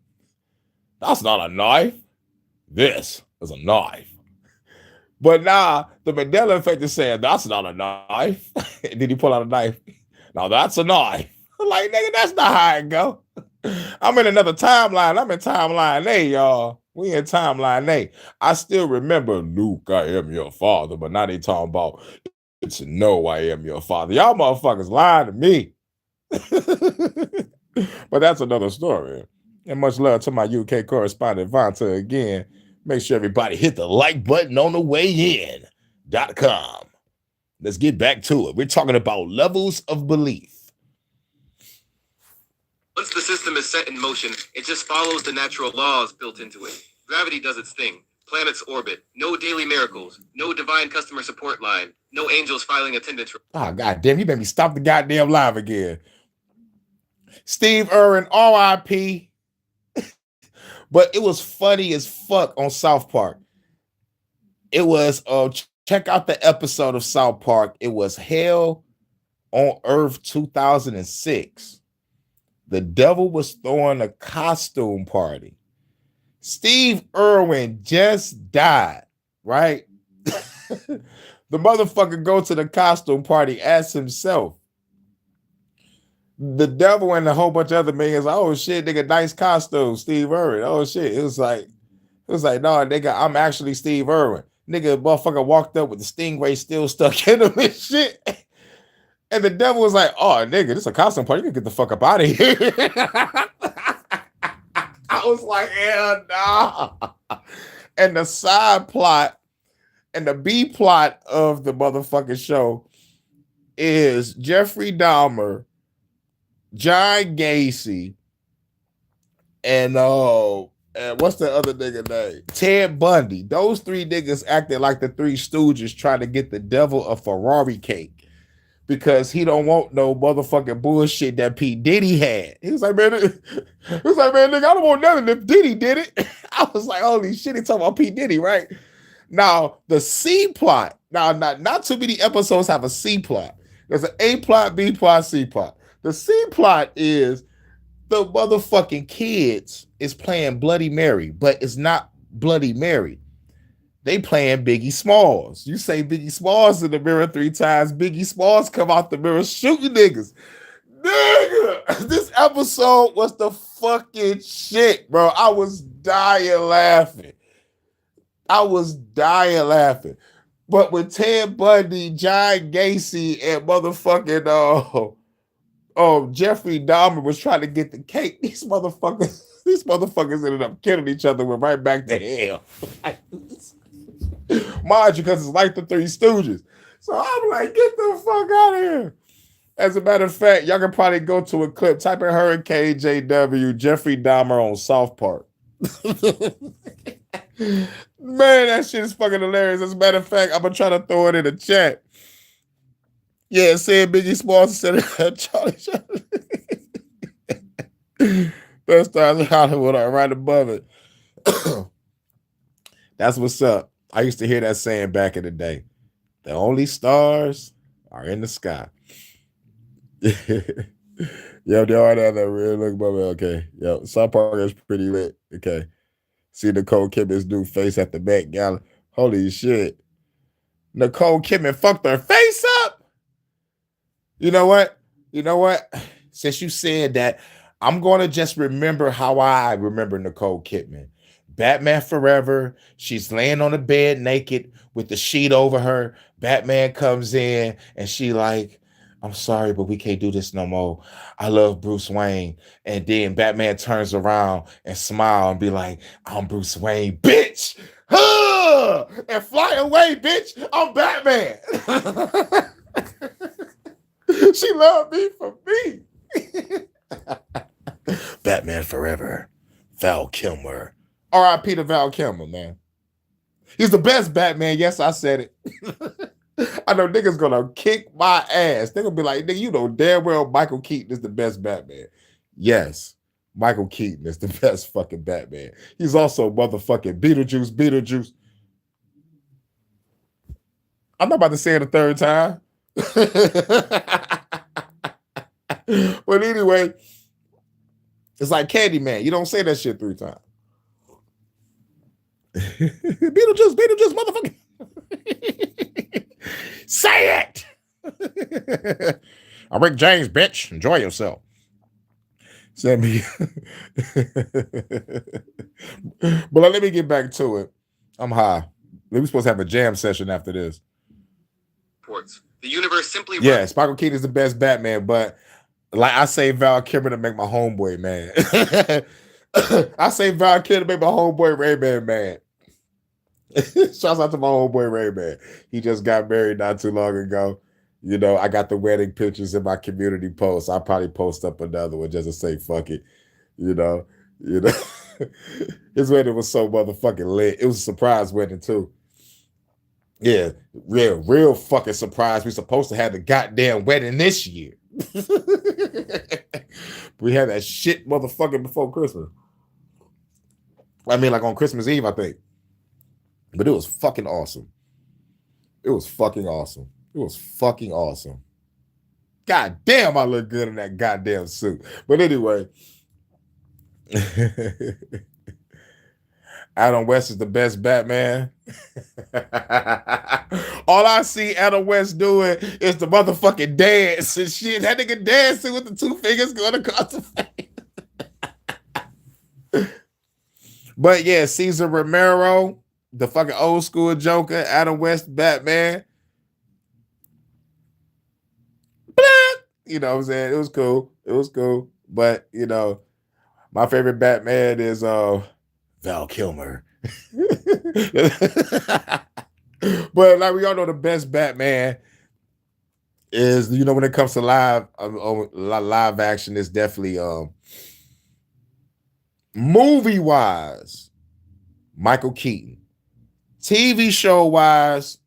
that's not a knife. This is a knife. But now the Mandela effect is saying, that's not a knife. And then he pull out a knife. Now that's a knife. Like, nigga, that's not how it go. I'm in another timeline. I'm in timeline A, y'all. We in timeline A. I still remember, Luke, I am your father, but now they talking about, it's no, I am your father. Y'all motherfuckers lying to me. But that's another story. And much love to my UK correspondent, Vanta, again. Make sure everybody hit the like button on the way in.com. Let's get back to it. We're talking about levels of belief. Once the system is set in motion, it just follows the natural laws built into it. Gravity does its thing. Planets orbit. No daily miracles. No divine customer support line. No angels filing attendance. Oh, goddamn, you made me stop the goddamn live again. Steve Irwin, R.I.P. But it was funny as fuck on South Park. It was, check out the episode of South Park. It was Hell on Earth 2006. The devil was throwing a costume party. Steve Irwin just died, right? The motherfucker go to the costume party as himself. The devil and a whole bunch of other millions, oh shit, nigga, nice costume, Steve Irwin. Oh shit. It was like, no, nigga, I'm actually Steve Irwin. Nigga, motherfucker walked up with the stingray still stuck in him and shit. And the devil was like, oh, nigga, this is a costume party. You can get the fuck up out of here. I was like, hell no. And the side plot and the B plot of the motherfucking show is Jeffrey Dahmer, John Gacy, and what's the other nigga name? Ted Bundy. Those three niggas acted like the Three Stooges trying to get the devil a Ferrari cake. Because he don't want no motherfucking bullshit that P. Diddy had. He was like, man, nigga, I don't want nothing if Diddy did it. I was like, holy shit, he talking about P. Diddy, right? Now, the C plot, not too many episodes have a C plot. There's an A plot, B plot, C plot. The C plot is the motherfucking kids is playing Bloody Mary, but it's not Bloody Mary. they playing Biggie Smalls. You say Biggie Smalls in the mirror 3 times, Biggie Smalls come out the mirror shooting niggas. Nigga, this episode was the fucking shit, bro. I was dying laughing. But with Ted Bundy, John Gacy, and motherfucking Jeffrey Dahmer was trying to get the cake, these motherfuckers ended up killing each other, went right back to hell. Mind you, because it's like the Three Stooges. So I'm like, get the fuck out of here. As a matter of fact, y'all can probably go to a clip, type in Hurricane JW, Jeffrey Dahmer on South Park. Man, that shit is fucking hilarious. As a matter of fact, I'm gonna try to throw it in the chat. Yeah, saying Biggie Smalls said Charlie. Best stars in Hollywood are right above it. That's what's up. I used to hear that saying back in the day. The only stars are in the sky. Yo, they already have that real look, but okay. Yo, South Park is pretty lit. Okay. See Nicole Kidman's new face at the Met Gala. Holy shit. Nicole Kidman fucked her face up. You know what? Since you said that, I'm going to just remember how I remember Nicole Kidman. Batman Forever. She's laying on the bed naked with the sheet over her. Batman comes in and she like, I'm sorry, but we can't do this no more. I love Bruce Wayne. And then Batman turns around and smile and be like, I'm Bruce Wayne, bitch. And fly away, bitch. I'm Batman. She loved me for me. Batman Forever. Val Kilmer. R.I.P. to Val Kilmer, man. He's the best Batman. Yes, I said it. I know niggas gonna kick my ass. They're gonna be like, nigga, you know damn well Michael Keaton is the best Batman. Yes, Michael Keaton is the best fucking Batman. He's also motherfucking Beetlejuice. I'm not about to say it a third time. But anyway, it's like Candyman. You don't say that shit 3 times. Beetlejuice, motherfucker. Say it. I'm Rick James, bitch. Enjoy yourself. Send me. But let me get back to it. I'm high. We're supposed to have a jam session after this. The universe simply. Yes, Michael Keaton is the best Batman, but like I say, Val Kilmer to make my homeboy mad. I say Val Kilmer to make my homeboy Rayman mad. Shouts out to my homeboy Rayman. He just got married not too long ago. You know, I got the wedding pictures in my community post. I'll probably post up another one just to say fuck it. You know. His wedding was so motherfucking lit. It was a surprise wedding too. Yeah, real fucking surprise. We're supposed to have the goddamn wedding this year. We had that shit motherfucking before Christmas. I mean, like on Christmas Eve, I think. But it was fucking awesome. It was fucking awesome. God damn, I look good in that goddamn suit. But anyway, Adam West is the best Batman. All I see Adam West doing is the motherfucking dance and shit. That nigga dancing with the 2 fingers going across the face. But yeah, Cesar Romero, the fucking old school Joker, Adam West Batman. You know what I'm saying? It was cool. But, you know, my favorite Batman is Val Kilmer. But like we all know, the best Batman is, you know, when it comes to live action, it's definitely movie wise Michael Keaton, TV show wise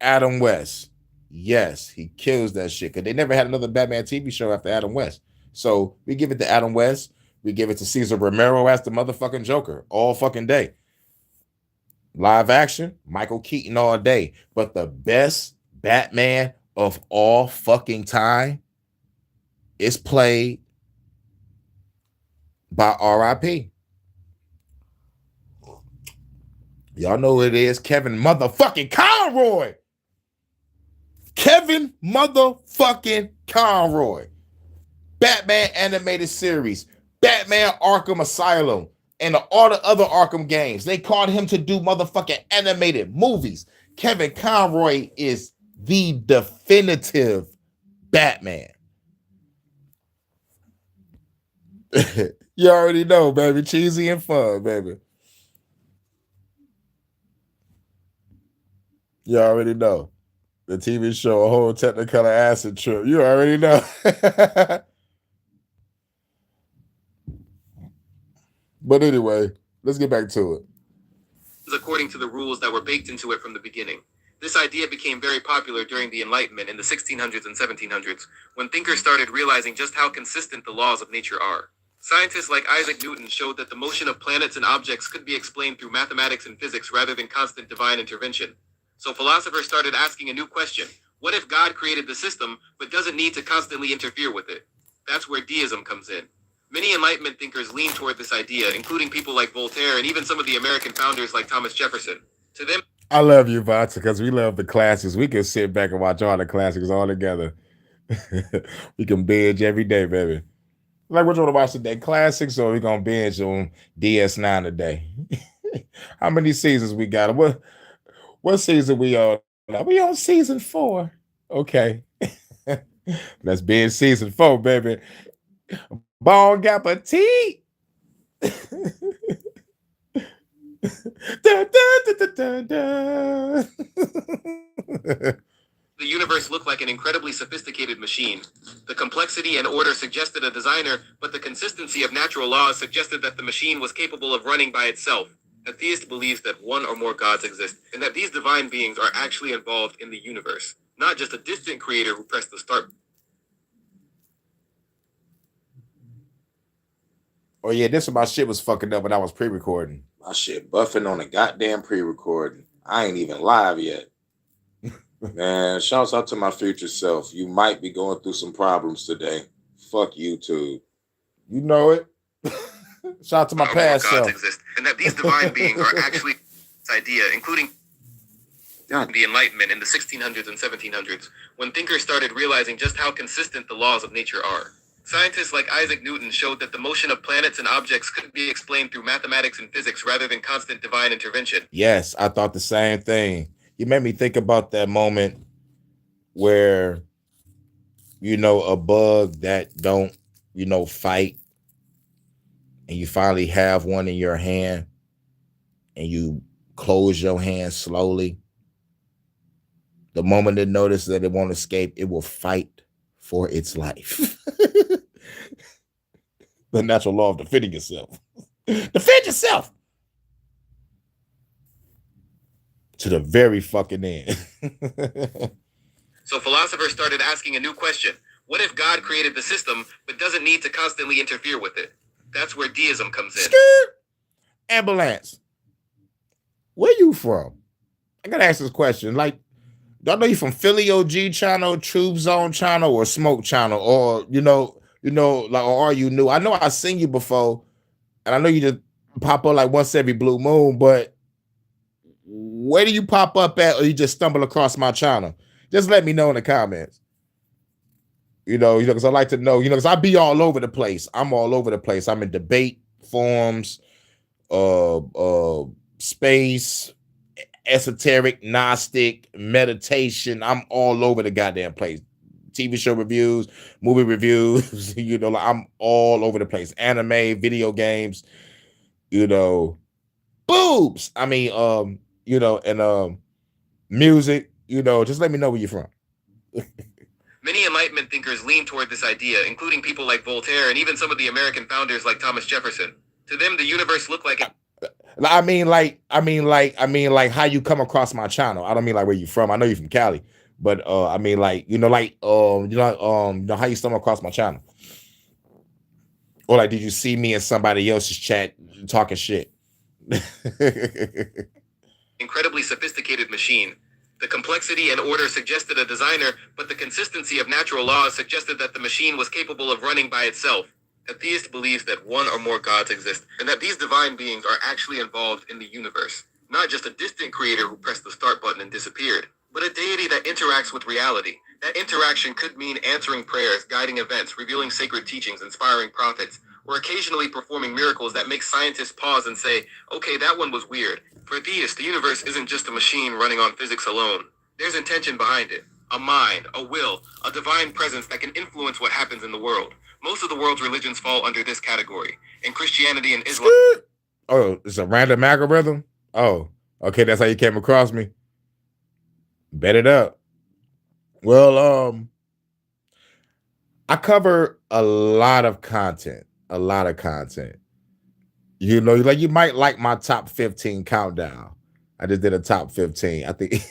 Adam West. Yes, he kills that shit because they never had another Batman TV show after Adam West. So we give it to Adam West. We give it to Cesar Romero as the motherfucking Joker all fucking day. Live action, Michael Keaton all day. But the best Batman of all fucking time is played by R.I.P. Y'all know who it is. Kevin motherfucking Conroy. Kevin motherfucking Conroy. Batman animated series. Batman Arkham Asylum. And all the other Arkham games. They called him to do motherfucking animated movies. Kevin Conroy is the definitive Batman. You already know, baby. Cheesy and fun, baby. You already know. The TV show, A Whole Technicolor Acid Trip. You already know. But anyway, let's get back to it. According to the rules that were baked into it from the beginning. This idea became very popular during the Enlightenment in the 1600s and 1700s, when thinkers started realizing just how consistent the laws of nature are. Scientists like Isaac Newton showed that the motion of planets and objects could be explained through mathematics and physics rather than constant divine intervention. So philosophers started asking a new question. What if God created the system, but doesn't need to constantly interfere with it? That's where deism comes in. Many Enlightenment thinkers lean toward this idea, including people like Voltaire and even some of the American founders like Thomas Jefferson. To them, I love you, Vata, because we love the classics. We can sit back and watch all the classics all together. We can binge every day, baby. Like, we're going to watch today classics, or we're going to binge on DS9 today. How many seasons we got? What season we on? We on season 4. Okay. Let's binge season 4, baby. Bon appetit. The universe looked like an incredibly sophisticated machine. The complexity and order suggested a designer, but the consistency of natural laws suggested that the machine was capable of running by itself. A theist believes that one or more gods exist, and that these divine beings are actually involved in the universe, not just a distant creator who pressed the start. Oh yeah, this is my shit was fucking up when I was pre-recording. My shit buffing on a goddamn pre-recording. I ain't even live yet. Man, shouts out to my future self. You might be going through some problems today. Fuck YouTube. You know it. Shout out to my past self. Exist, and that these divine beings are actually this idea, including the Enlightenment in the 1600s and 1700s, when thinkers started realizing just how consistent the laws of nature are. Scientists like Isaac Newton showed that the motion of planets and objects could be explained through mathematics and physics rather than constant divine intervention. Yes, I thought the same thing. You made me think about that moment where, a bug that don't, fight, and you finally have one in your hand and you close your hand slowly. The moment it notices that it won't escape, it will fight for its life. The natural law of defending yourself. Defend yourself to the very fucking end. So philosophers started asking a new question. What if God created the system but doesn't need to constantly interfere with it? That's where deism comes in. Ambulance. Where you from? I gotta ask this question. Like, do I know you from Philly OG channel, Troop Zone channel, or Smoke channel, or like, or are you new? I know I've seen you before, and I know you just pop up like once every blue moon, but where do you pop up at, or you just stumble across my channel? Just let me know in the comments. Because I like to know, because I be all over the place. I'm all over the place. I'm in debate forums, space, esoteric, Gnostic, meditation. I'm all over the goddamn place. TV show reviews, movie reviews, like I'm all over the place. Anime, video games, boobs. I mean, and music, just let me know where you're from. Many Enlightenment thinkers lean toward this idea, including people like Voltaire and even some of the American founders like Thomas Jefferson. To them, the universe looked like I mean, like how you come across my channel. I don't mean like where you from. I know you're from Cali, but I mean like how you stumble across my channel, or like did you see me in somebody else's chat talking shit? Incredibly sophisticated machine. The complexity and order suggested a designer, but the consistency of natural laws suggested that the machine was capable of running by itself. A theist believes that one or more gods exist, and that these divine beings are actually involved in the universe, Not just a distant creator who pressed the start button and disappeared, but a deity that interacts with reality. That interaction could mean answering prayers, guiding events, revealing sacred teachings, inspiring prophets, or occasionally performing miracles that make scientists pause and say, okay, that one was weird. For theists, the universe isn't just a machine running on physics alone. There's intention behind it. A mind, a will, a divine presence that can influence what happens in the world. Most of the world's religions fall under this category. In Christianity and Islam... Oh, it's a random algorithm? Oh, okay, that's how you came across me. Bet it up. Well, I cover a lot of content. You know, like you might like my top 15 countdown. I just did a top 15. I think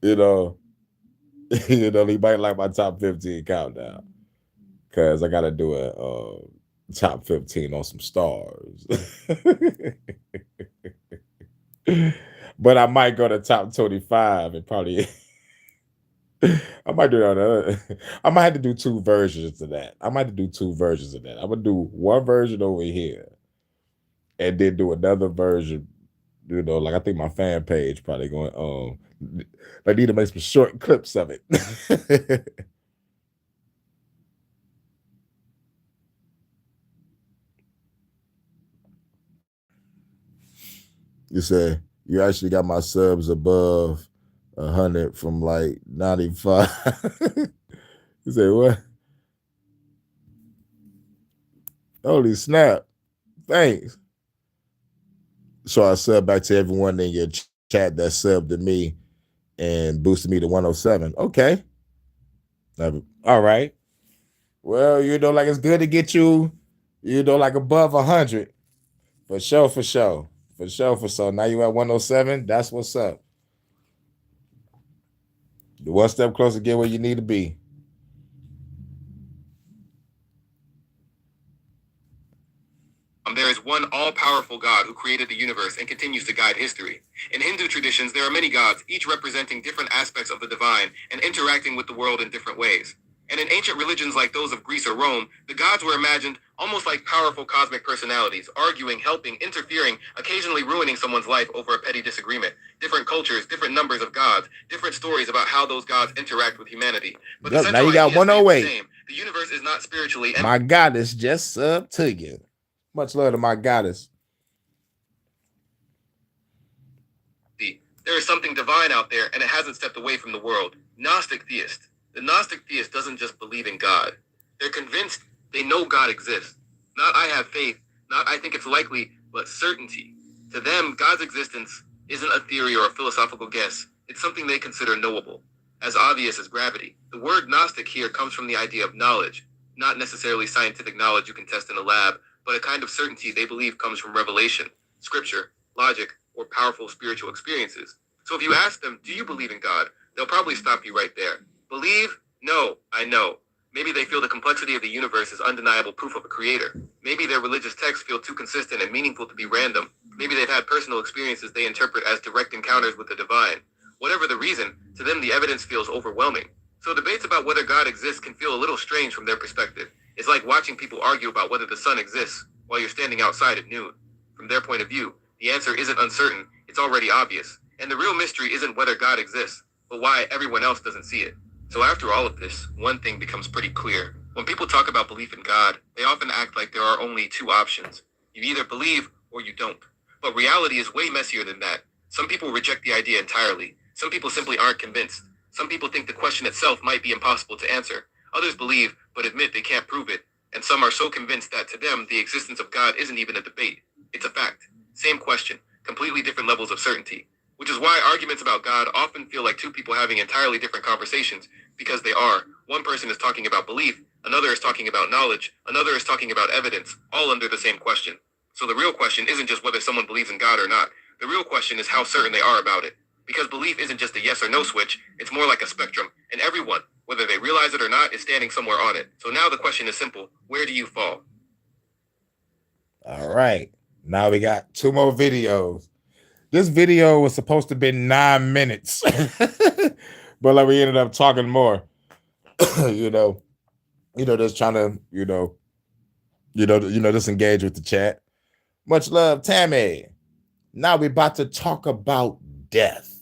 you know, you might like my top 15 countdown. Cause I gotta do a top 15 on some stars. But I might go to top 25 and probably I might do that. I might have to do two versions of that. I'm gonna do one version over here and then do another version. You know, like I think my fan page probably going, I need to make some short clips of it. You say you actually got my subs above 100 from like 95. You say what? Holy snap. Thanks. So I sub back to everyone in your chat that subbed to me and boosted me to 107. Okay. All right. Well, you know, like it's good to get you, you know, like above 100. For sure. Now you at 107. That's what's up. One step closer to get where you need to be. There is one all-powerful God who created the universe and continues to guide history. In Hindu traditions, there are many gods, each representing different aspects of the divine and interacting with the world in different ways. And in ancient religions like those of Greece or Rome, the gods were imagined almost like powerful cosmic personalities, arguing, helping, interfering, occasionally ruining someone's life over a petty disagreement. Different cultures, different numbers of gods, different stories about how those gods interact with humanity. But the now you got 108. The universe is not spiritually... My goddess just subbed to you. Much love to my goddess. There is something divine out there, and it hasn't stepped away from the world. Gnostic theist. The Gnostic theist doesn't just believe in God. They're convinced they know God exists. Not I have faith, not I think it's likely, but certainty. To them, God's existence isn't a theory or a philosophical guess. It's something they consider knowable, as obvious as gravity. The word Gnostic here comes from the idea of knowledge, not necessarily scientific knowledge you can test in a lab, but a kind of certainty they believe comes from revelation, scripture, logic, or powerful spiritual experiences. So if you ask them, do you believe in God? They'll probably stop you right there. Believe? No, I know. Maybe they feel the complexity of the universe is undeniable proof of a creator. Maybe their religious texts feel too consistent and meaningful to be random. Maybe they've had personal experiences they interpret as direct encounters with the divine. Whatever the reason, to them the evidence feels overwhelming. So debates about whether God exists can feel a little strange from their perspective. It's like watching people argue about whether the sun exists while you're standing outside at noon. From their point of view, the answer isn't uncertain, it's already obvious. And the real mystery isn't whether God exists, but why everyone else doesn't see it. So after all of this, one thing becomes pretty clear. When people talk about belief in God, they often act like there are only two options. You either believe or you don't. But reality is way messier than that. Some people reject the idea entirely. Some people simply aren't convinced. Some people think the question itself might be impossible to answer. Others believe, but admit they can't prove it. And some are so convinced that to them, the existence of God isn't even a debate. It's a fact. Same question, completely different levels of certainty. Which is why arguments about God often feel like two people having entirely different conversations, because they are. One person is talking about belief, another is talking about knowledge, another is talking about evidence, all under the same question. So the real question isn't just whether someone believes in God or not. The real question is how certain they are about it. Because belief isn't just a yes or no switch, it's more like a spectrum, and everyone, whether they realize it or not, is standing somewhere on it. So now the question is simple, where do you fall? All right, now we got two more videos. This video was supposed to be 9 minutes, but like we ended up talking more, you know, just trying to, just engage with the chat. Much love, Tammy. Now we're about to talk about death.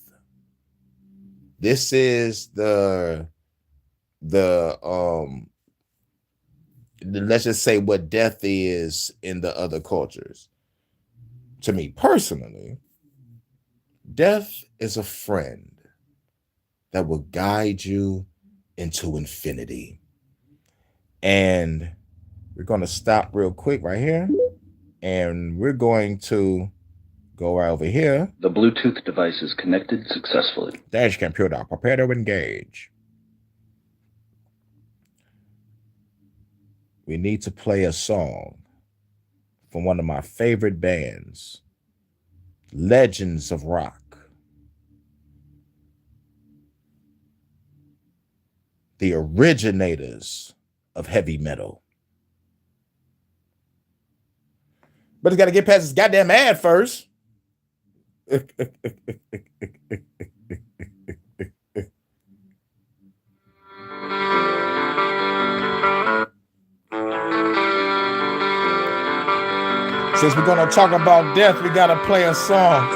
This is the let's just say what death is in the other cultures. To me personally, death is a friend that will guide you into infinity. And we're going to stop real quick right here. And we're going to go right over here. The Bluetooth device is connected successfully. Dash computer, prepare to engage. We need to play a song from one of my favorite bands, Legends of Rock. The originators of heavy metal. But it's got to get past this goddamn ad first. Since we're going to talk about death, we got to play a song.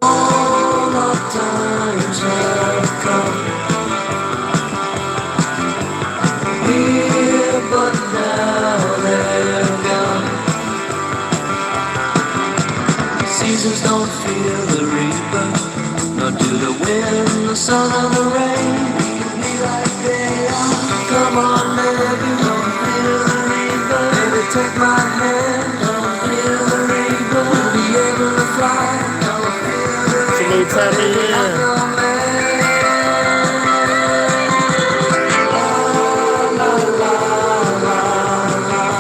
All of times have come here, but now they're gone. Seasons don't feel the reaper, nor do the wind, the sun, or the rain. Be like they are. Come on, baby, don't feel the reaper. Baby, take my hand, don't feel the reaper. We'll be able to fly. Turn me in.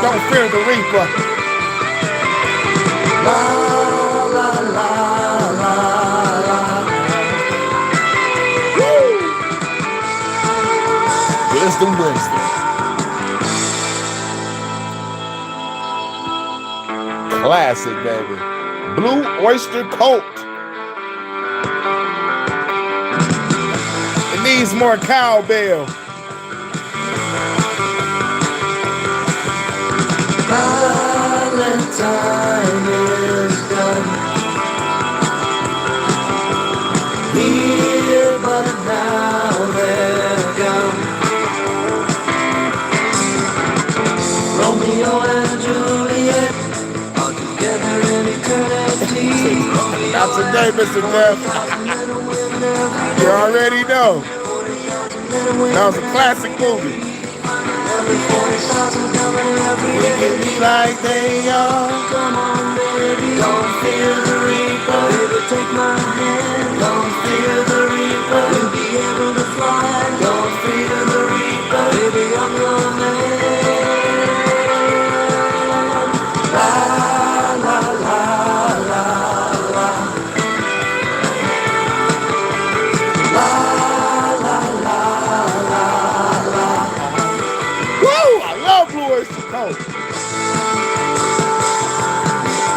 Don't fear the reaper. La, la, la, la, la. Woo! Wisdom Wednesday. Classic, baby. Blue Oyster Cult. Needs more cowbell. Valentine is done. Here, but now they're gone. Romeo and Juliet are together in eternity. Not today, Mr. Jeff. You already know. That was a classic movie. We can be like they are. Come on, baby. Don't fear the reaper. Baby, take my hand. Don't fear the reaper. We'll be able to fly. Don't fear the reaper. Baby, I'm your man. La, la, la, la, la.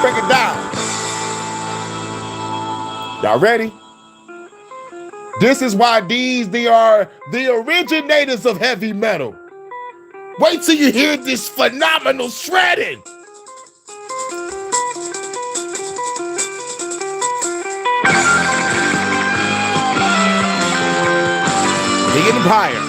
Break it down. Y'all ready? This is why they are the originators of heavy metal. Wait till you hear this phenomenal shredding. The Empire.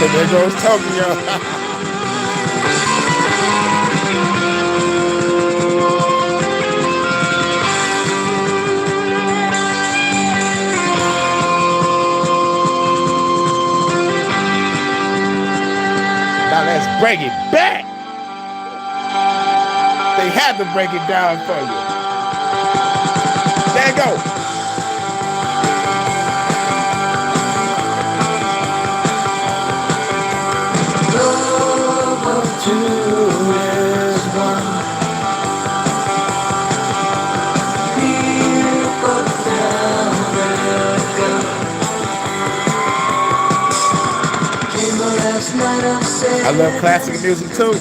There goes Tokyo. Now let's break it back. They had to break it down for you. There you go. Two is one. Here, but now they're gone. I love classic music too.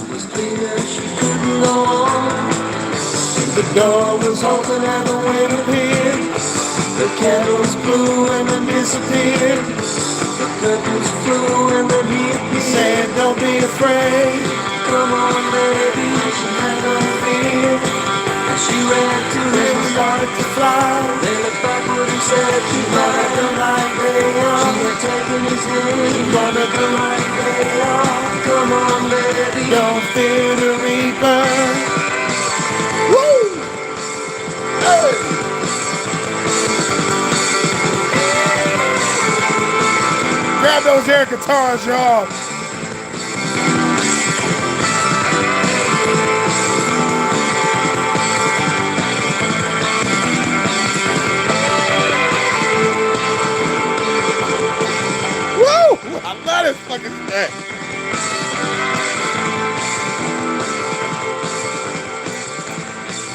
The door was open and the wind appeared. The candles blew and then disappeared. The curtains flew and then he said, don't be afraid. Come on, baby, she had no fear. And she ran to him, started to fly. They looked backward and said, she's gonna do like they are. She had taken his hand, she's gonna do like they are. Come on, baby, don't fear the reaper. Woo! Hey! Grab those air guitars, y'all. Woo! I love this fucking shit.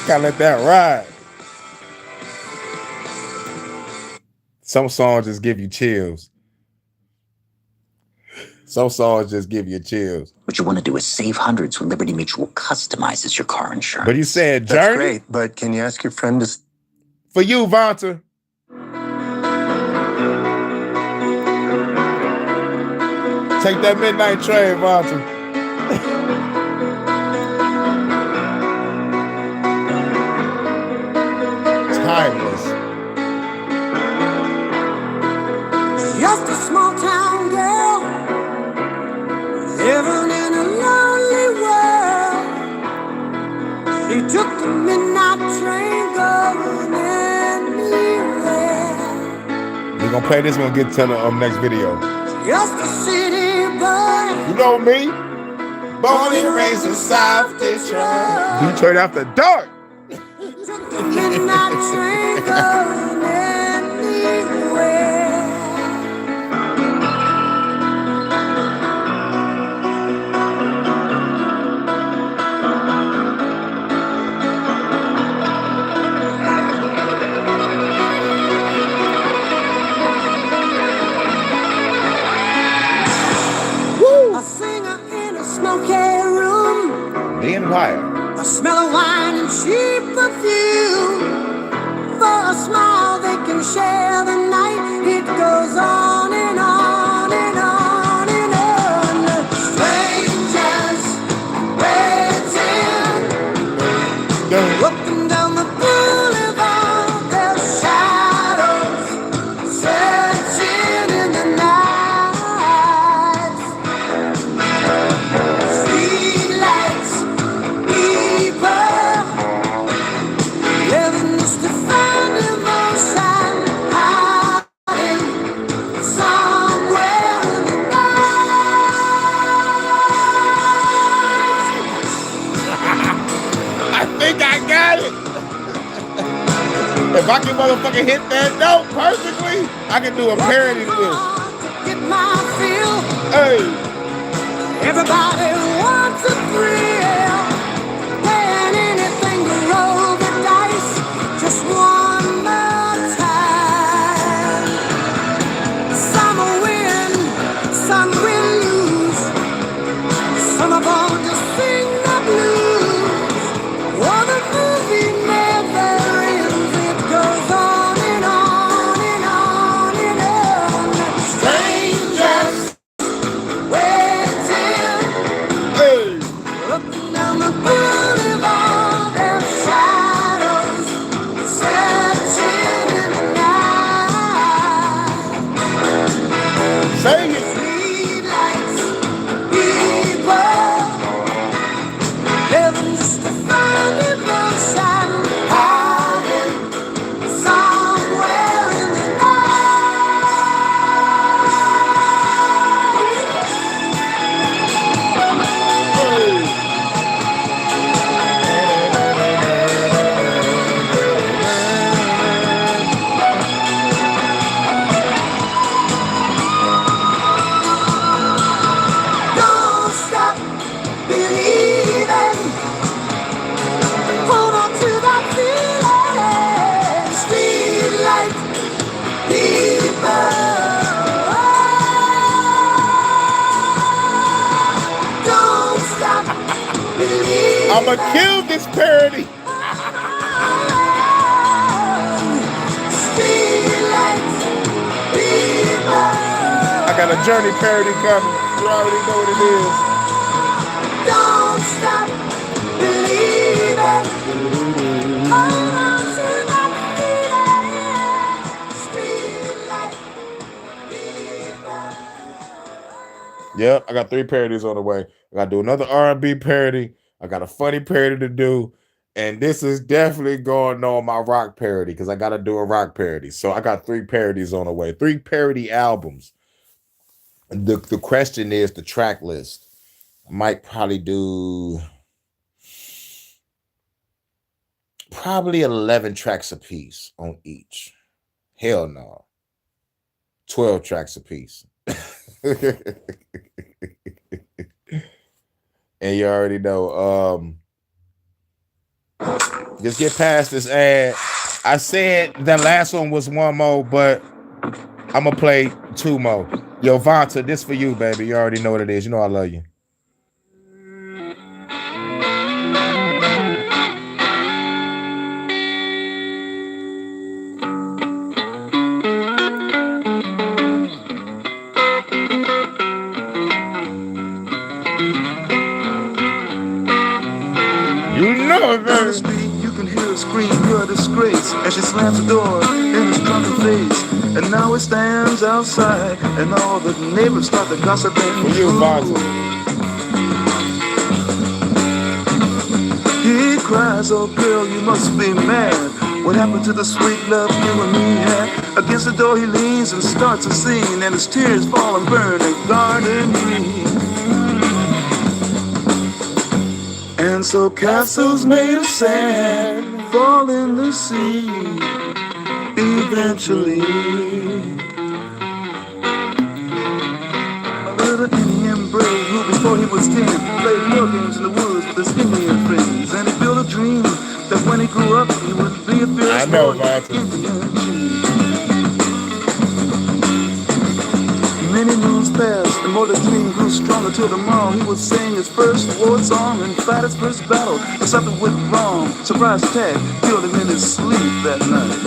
Gotta let that ride. Some songs just give you chills. Some songs just give you chills. What you want to do is save hundreds when Liberty Mutual customizes your car insurance. But you said Journey? That's great, but can you ask your friend to... For you, Vonta. Take that midnight train, Vonta. Timeless. Just a small town girl, living in a lonely world. She took the midnight train going anywhere. We're gonna play this one, get to the next video. Just a city boy, You know me? born and raised in South Detroit. Detroit after dark. Took the midnight train going anywhere. A singer in a smoky room. The Empire. A smell of wine and cheap perfume. For a smile they can share the night. It goes on and on and on and on. Strangers waiting. Up and down the boulevard, their shadows searching in the night. Streetlights, people living just to find emotion, hiding somewhere in the night. I think I got it. If I can motherfucking hit that note perfectly, I can do a parody to this. Get my feel. Hey, Everybody wants a thrill. Paying anything to roll the dice. Just one more time. Some will win, some will lose. Some of them just sing the blues. Oh, the movie never ends. It goes on and on and on and on. Strangers waiting. hey. Up and I'ma kill this parody. I got a Journey parody coming. You already know what it is. Don't stop believing. Yep, I got 3 parodies on the way. I got to do another R&B parody. I got a funny parody to do. And this is definitely going on my rock parody because I got to do a rock parody. So I got 3 parodies on the way. 3 parody albums. The question is the track list. I might probably do probably 11 tracks a piece on each. Hell no. 12 tracks a piece. And you already know. Just get past this ad. I said the last one was 1 more, but I'm gonna play 2 more. Yo, Vonta, this for you, baby. You already know what it is. You know I love you. Down the street, you can hear her scream, you're a disgrace. And she slams the door in his drunken face. And now it stands outside, and all the neighbors start to gossip. He cries, oh girl, you must be mad. What happened to the sweet love you and me had? Against the door he leans and starts a scene, and his tears fall and burn and garden green. And so castles made of sand fall in the sea eventually. A little Indian brave who before he was 10 played war games in the woods with his Indian friends. And he built a dream that when he grew up he would be a fierce Indian chief. Many moons passed, and more the dream grew stronger till tomorrow. He would sing his first war song and fight his first battle. But something went wrong. Surprise attack killed him in his sleep that night.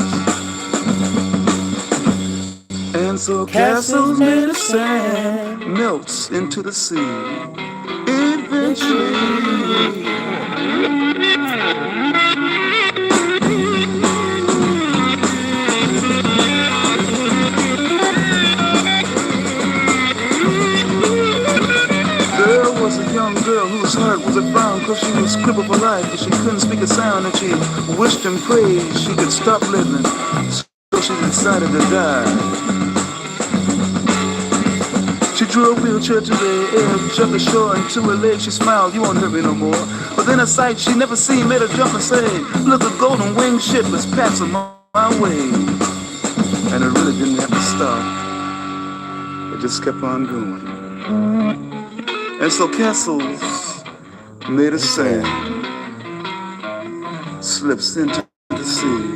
And so castles made of sand melts into the sea eventually. Girl whose heart was a frown cause she was crippled for life and she couldn't speak a sound, and she wished and prayed she could stop living, so she decided to die. She drew a wheelchair to the edge of the shore, and to her legs she smiled, you won't hurt me no more. But then a sight she never seen made her jump and say, look, a golden winged ship is passing my way. And it really didn't have to stop, it just kept on going. And so castles made of sand slips into the sea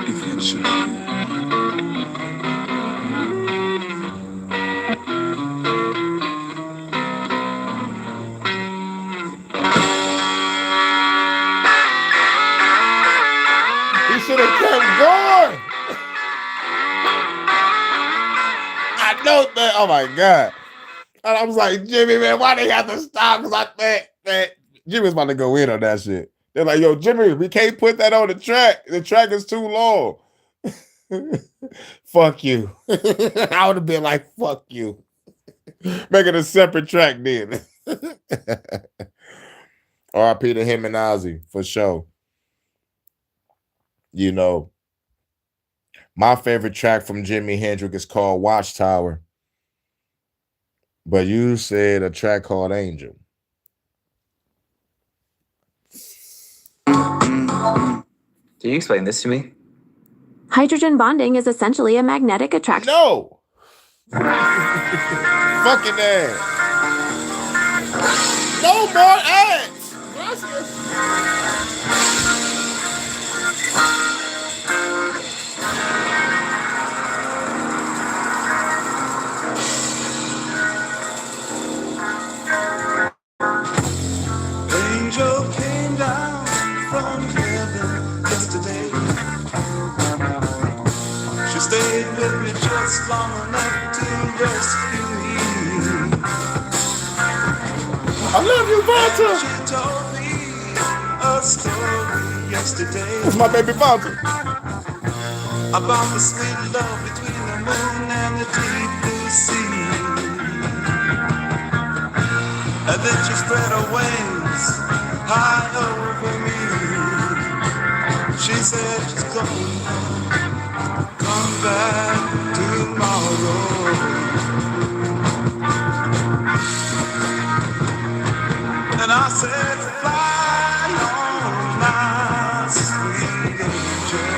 eventually. He should have kept going. I know that. Oh my God. And I was like, Jimmy, man, why they have to stop? Because I think that Jimmy's about to go in on that shit. They're like, yo, Jimmy, we can't put that on the track. The track is too long. Fuck you. I would have been like, fuck you. Make it a separate track then. R.I.P. to him and Ozzy, for sure. You know, my favorite track from Jimi Hendrix is called Watchtower. But you said a track called Angel. Can you explain this to me? Hydrogen bonding is essentially a magnetic attraction. No! Fucking ass. No more ads! Gracias. stayed with me just long enough to rescue me. I love you, Vonta. She told me a story yesterday. That's my baby Vonta. About the sweet love between the moon and the deep blue sea. And then she spread her wings high over me. She said she's gonna come back tomorrow. And I said, fly on, my sweet angel.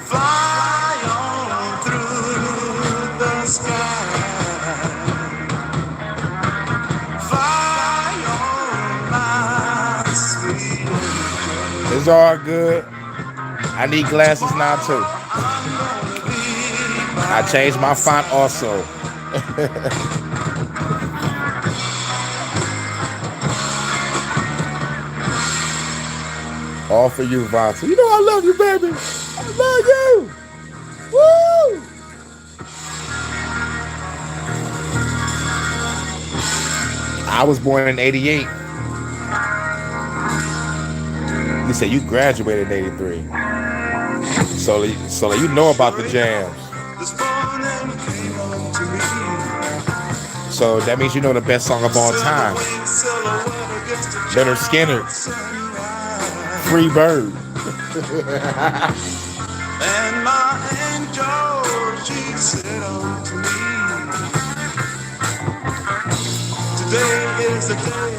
Fly on through the sky. Fly on, my sweet angel. It's all good. I need glasses now too. I changed my font also. All for you, Vonta. You know I love you, baby. I love you. Woo! I was born in 88. You said you graduated in 83. So you know about the jams. So that means you know the best song of all time. Leonard Skinner. Free Bird. And my angel, she said unto me, today is the day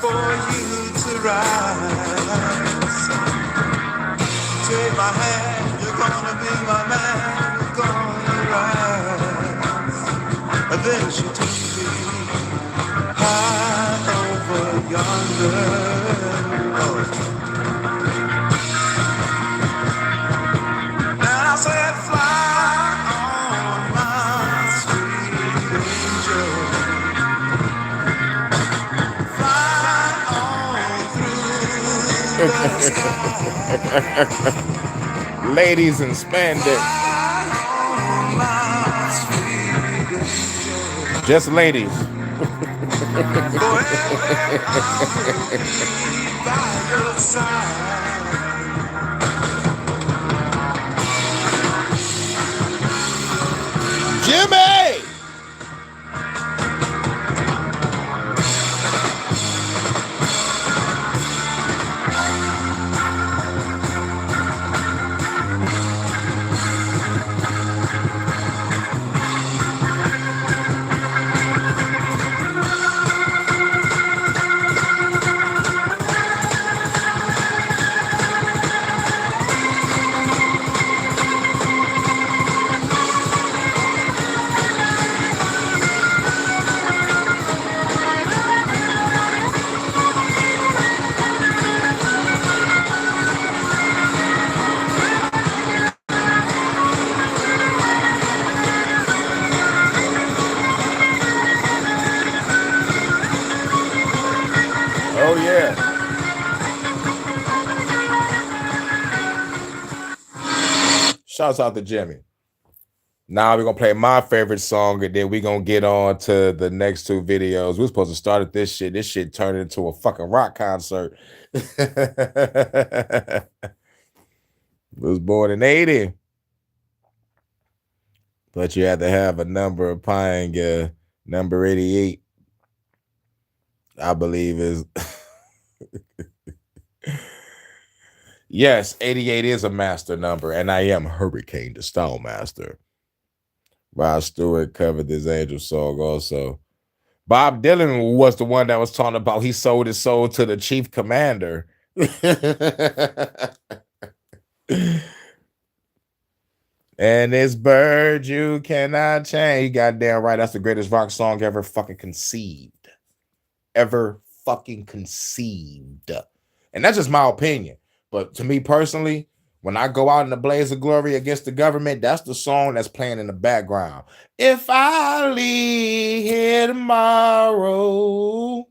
for you to rise. Take my hand, you're gonna be my man, you're gonna rise. And then she took me high over yonder. I said, fly on, my sweet angel. Fly on through the sky. Ladies in spandex. Just ladies. By your side. Jimmy! Oh, yeah. Shouts out to Jimmy. Now we're going to play my favorite song, and then we're going to get on to the next two videos. We're supposed to start at this shit. This shit turned into a fucking rock concert. Was born in 80. But you had to have a number of pine, number 88. I believe is... Yes, 88 is a master number, and I am Hurricane the Style Master. Rod Stewart covered this Angel song also. Bob Dylan was the one that was talking about he sold his soul to the chief commander. And this bird you cannot change. Goddamn right, that's the greatest rock song ever fucking conceived. Ever fucking conceived. And that's just my opinion. But to me personally, when I go out in the blaze of glory against the government, that's the song that's playing in the background. If I leave here tomorrow,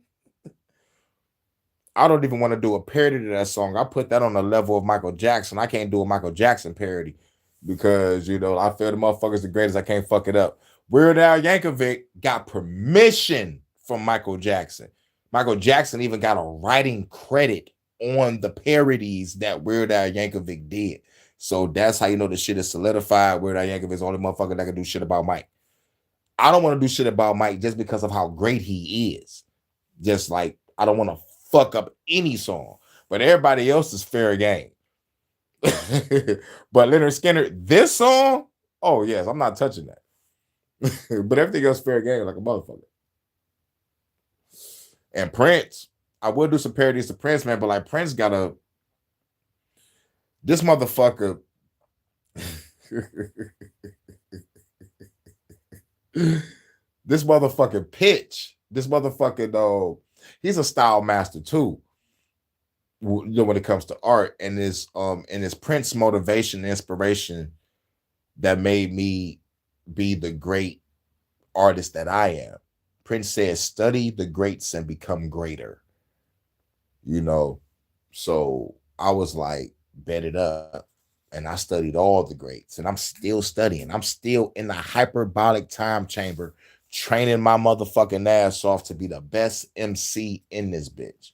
I don't even want to do a parody to that song. I put that on the level of Michael Jackson. I can't do a Michael Jackson parody because, you know, I feel the motherfucker's the greatest. I can't fuck it up. Weird Al Yankovic got permission from Michael Jackson. Michael Jackson even got a writing credit on the parodies that Weird Al Yankovic did. So that's how you know the shit is solidified. Weird Al Yankovic is the only motherfucker that can do shit about Mike. I don't want to do shit about Mike just because of how great he is. Just like I don't want to fuck up any song, but everybody else is fair game. But Leonard Skinner, this song, oh yes, I'm not touching that. But everything else fair game like a motherfucker. And Prince, I will do some parodies to Prince, man, but like Prince got this motherfucker. This motherfucking pitch, this motherfucking though, he's a style master too. You know, when it comes to art, and this Prince motivation, inspiration that made me be the great artist that I am. Prince says, "Study the greats and become greater." You know, so I was like, bet it up. And I studied all the greats, and I'm still studying. I'm still in the hyperbolic time chamber, training my motherfucking ass off to be the best MC in this bitch.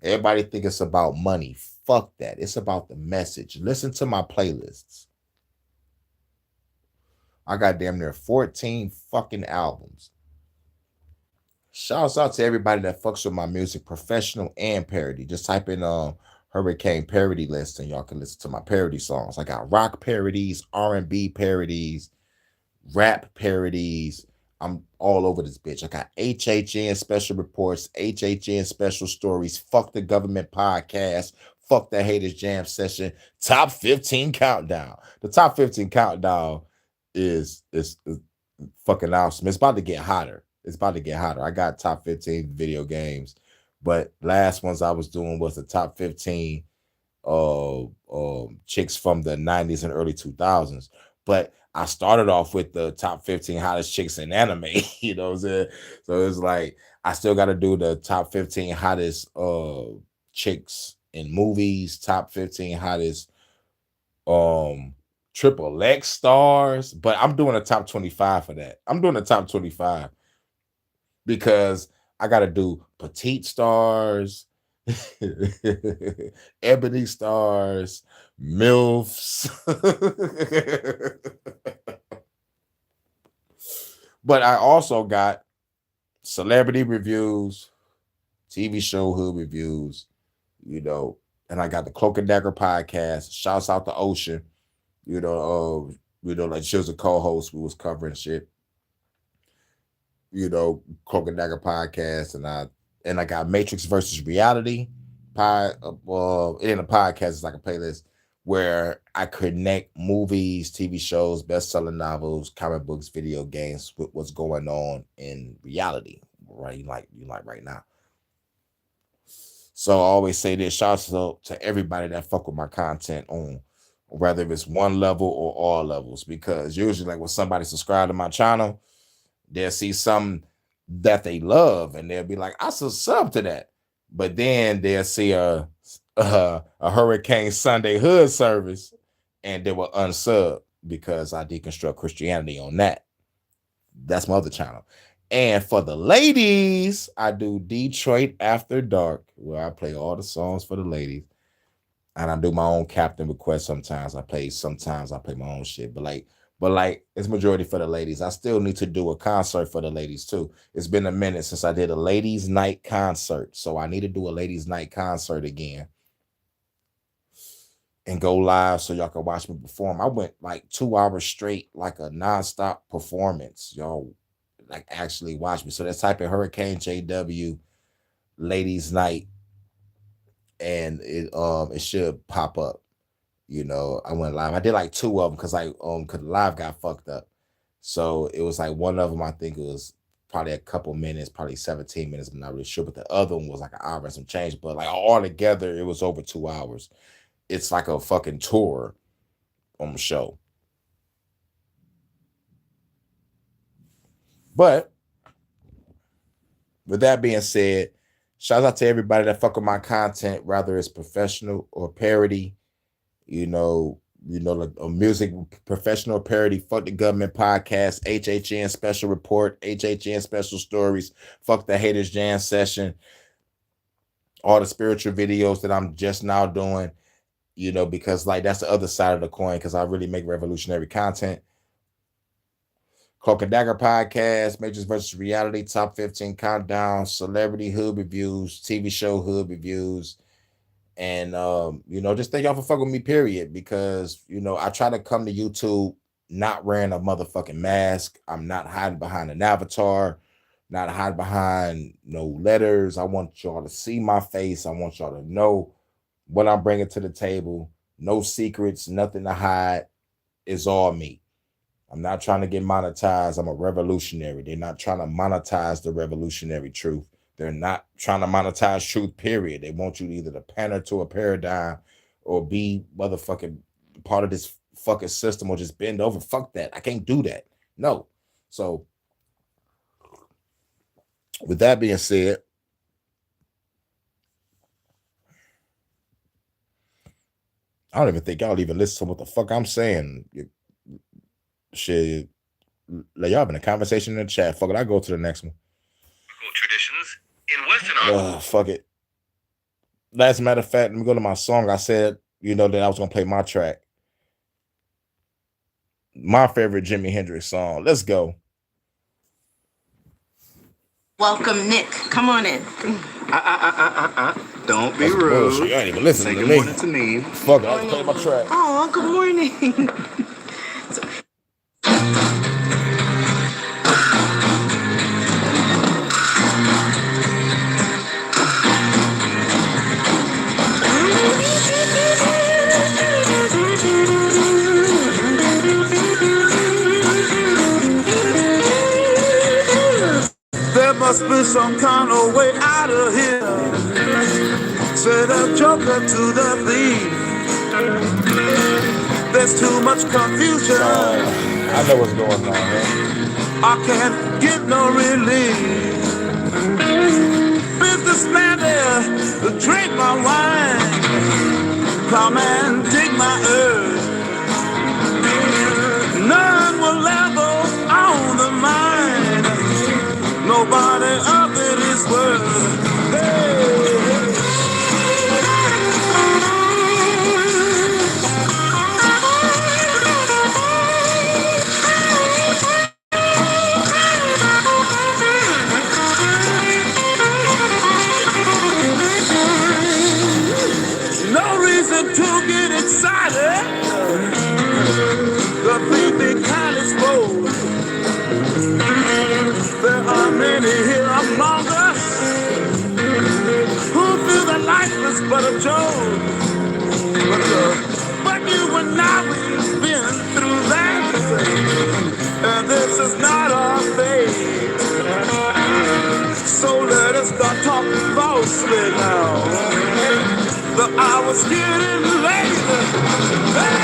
Everybody think it's about money. Fuck that. It's about the message. Listen to my playlists. I got damn near 14 fucking albums. Shouts out to everybody that fucks with my music, professional and parody. Just type in Hurricane parody list and y'all can listen to my parody songs. I got rock parodies, R&B parodies, rap parodies. I'm all over this bitch. I got HHN special reports, HHN special stories, fuck the government podcast, fuck the haters jam session, top 15 countdown. The top 15 countdown is fucking awesome. It's about to get hotter. It's about to get hotter. I got top 15 video games. But last ones I was doing was the top 15 chicks from the 90s and early 2000s. But I started off with the top 15 hottest chicks in anime, you know what I'm saying? So it's like I still got to do the top 15 hottest chicks in movies, top 15 hottest triple X stars, but I'm doing a top 25 for that. I'm doing a top 25 because I got to do petite stars, ebony stars, MILFs. But I also got celebrity reviews, TV show hood reviews, you know, and I got the Cloak and Dagger podcast. Shouts out to Ocean, like she was a co-host. We was covering shit. You know, Cloak and Dagger podcast, and I got Matrix versus Reality. In a podcast is like a playlist where I connect movies, TV shows, best-selling novels, comic books, video games with what's going on in reality, right? You like right now. So I always say this, shouts out to everybody that fuck with my content on whether it's one level or all levels, because usually like when somebody subscribe to my channel, they'll see something that they love and they'll be like, I should sub to that. But then they'll see a Hurricane Sunday Hood service and they will unsub because I deconstruct Christianity on that. That's my other channel. And for the ladies, I do Detroit After Dark, where I play all the songs for the ladies. And I do my own captain request sometimes. I play my own shit. But like it's majority for the ladies. I still need to do a concert for the ladies too. It's been a minute since I did a ladies' night concert. So I need to do a ladies' night concert again. And go live so y'all can watch me perform. I went like 2 hours straight, like a nonstop performance. Y'all like actually watch me. So let's type in Hurricane JW Ladies Night and it should pop up. You know, I went live. I did like 2 of them because the live got fucked up. So it was like one of them, I think it was probably a couple minutes, probably 17 minutes. I'm not really sure. But the other one was like an hour and some change. But like all together, it was over 2 hours. It's like a fucking tour on the show. But with that being said, Shout out to everybody that fuck with my content, whether it's professional or parody. Like a music professional parody, Fuck the Government podcast, HHN Special Report, HHN Special Stories, Fuck the Haters Jam Session, all the spiritual videos that I'm just now doing, because like that's the other side of the coin, because I really make revolutionary content. Cloak and Dagger podcast, Majors versus Reality, Top 15 Countdown, Celebrity Hood Reviews, TV Show Hood Reviews. And just thank y'all for fucking with me, period. Because I try to come to YouTube not wearing a motherfucking mask. I'm not hiding behind an avatar, not hiding behind no letters. I want y'all to see my face. I want y'all to know what I'm bringing to the table. No secrets, nothing to hide. It's all me. I'm not trying to get monetized. I'm a revolutionary. They're not trying to monetize the revolutionary truth. They're not trying to monetize truth, period. They want you either to pander to a paradigm or be motherfucking part of this fucking system or just bend over. Fuck that. I can't do that. No. So, with that being said, I don't even think y'all even listen to what the fuck I'm saying. Shit. Let y'all have in a conversation in the chat. Fuck it. I'll go to the next one. Traditions in Western fuck it. As a matter of fact, let me go to my song. I said, that I was gonna play my track. My favorite Jimi Hendrix song. Let's go. Welcome, Nick. Come on in. Don't be rude. You ain't even listening to me. To me. Fuck it, I'll play my track. Oh, good morning. Must be some kind of way out of here. Said a joker to the thief. There's too much confusion. I know what's going on, man. I can't get no relief. Businessman there, drink my wine. Come and take my earth. None will ever own the mind. Nobody of it is worth. No reason to get excited. The people kind of spoke. There are many here among us who feel that life is but a joke. But you and I, we've been through that, and this is not our fate. So let us start talking falsely now. The hour's getting late. Hey!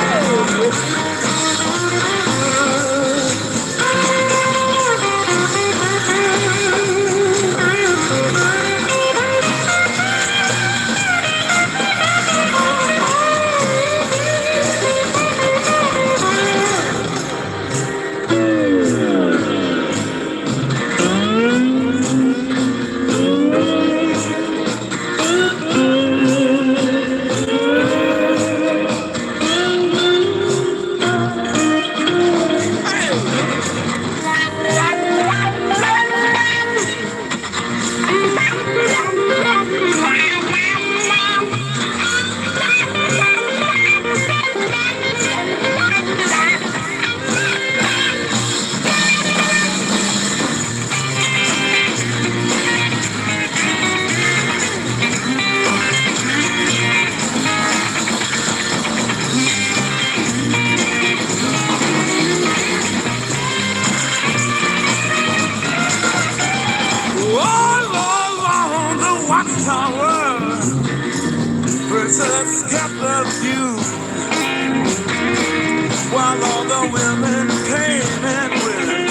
Princess kept the view while all the women came in with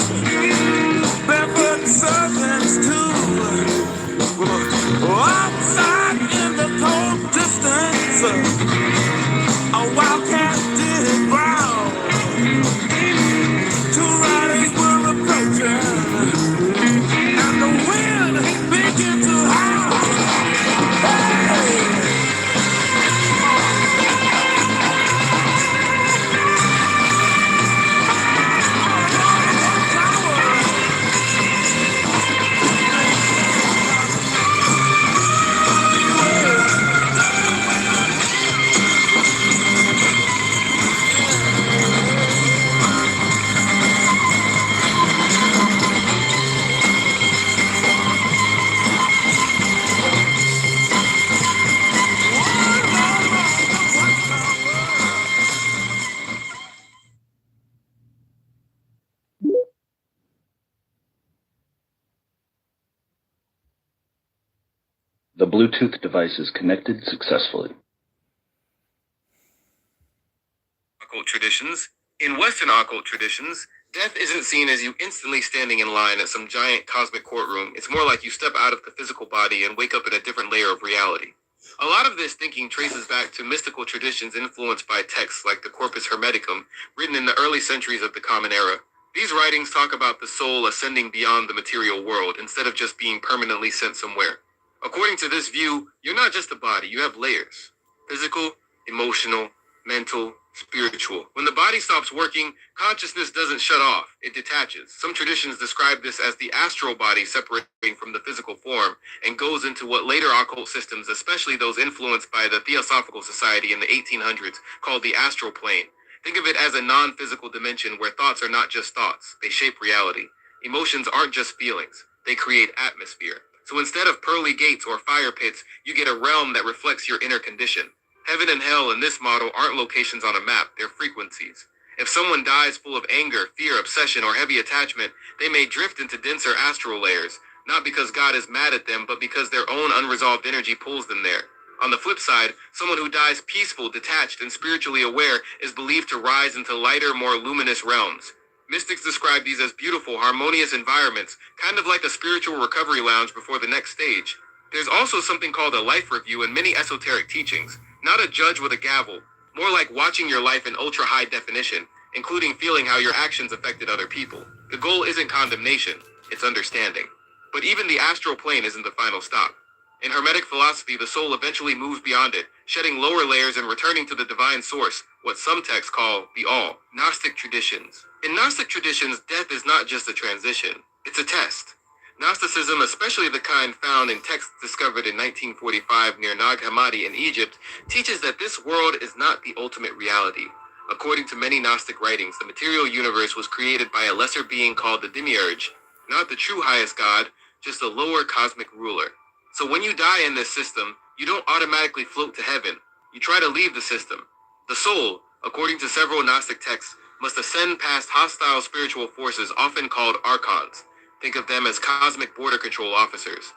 barefoot servants too. dancer, a wildcat did it brown. Two riders were approaching, and the wind began to howl. Hey! The Bluetooth device is connected successfully. Occult traditions. In Western occult traditions, death isn't seen as you instantly standing in line at some giant cosmic courtroom. It's more like you step out of the physical body and wake up in a different layer of reality. A lot of this thinking traces back to mystical traditions influenced by texts like the Corpus Hermeticum, written in the early centuries of the Common Era. These writings talk about the soul ascending beyond the material world instead of just being permanently sent somewhere. According to this view, you're not just a body, you have layers. Physical, emotional, mental, spiritual. When the body stops working, consciousness doesn't shut off, it detaches. Some traditions describe this as the astral body separating from the physical form and goes into what later occult systems, especially those influenced by the Theosophical Society in the 1800s, called the astral plane. Think of it as a non-physical dimension where thoughts are not just thoughts, they shape reality. Emotions aren't just feelings, they create atmosphere. So instead of pearly gates or fire pits, you get a realm that reflects your inner condition. Heaven and hell in this model aren't locations on a map, they're frequencies. If someone dies full of anger, fear, obsession, or heavy attachment, they may drift into denser astral layers, not because God is mad at them, but because their own unresolved energy pulls them there. On the flip side, someone who dies peaceful, detached, and spiritually aware is believed to rise into lighter, more luminous realms. Mystics describe these as beautiful, harmonious environments, kind of like a spiritual recovery lounge before the next stage. There's also something called a life review in many esoteric teachings, not a judge with a gavel, more like watching your life in ultra-high definition, including feeling how your actions affected other people. The goal isn't condemnation, it's understanding. But even the astral plane isn't the final stop. In Hermetic philosophy, the soul eventually moves beyond it, shedding lower layers and returning to the divine source, what some texts call the all. Gnostic traditions. In Gnostic traditions, death is not just a transition, it's a test. Gnosticism, especially the kind found in texts discovered in 1945 near Nag Hammadi in Egypt, teaches that this world is not the ultimate reality. According to many Gnostic writings, the material universe was created by a lesser being called the Demiurge, not the true highest god, just a lower cosmic ruler. So when you die in this system, you don't automatically float to heaven. You try to leave the system. The soul, according to several Gnostic texts, must ascend past hostile spiritual forces often called archons. Think of them as cosmic border control officers.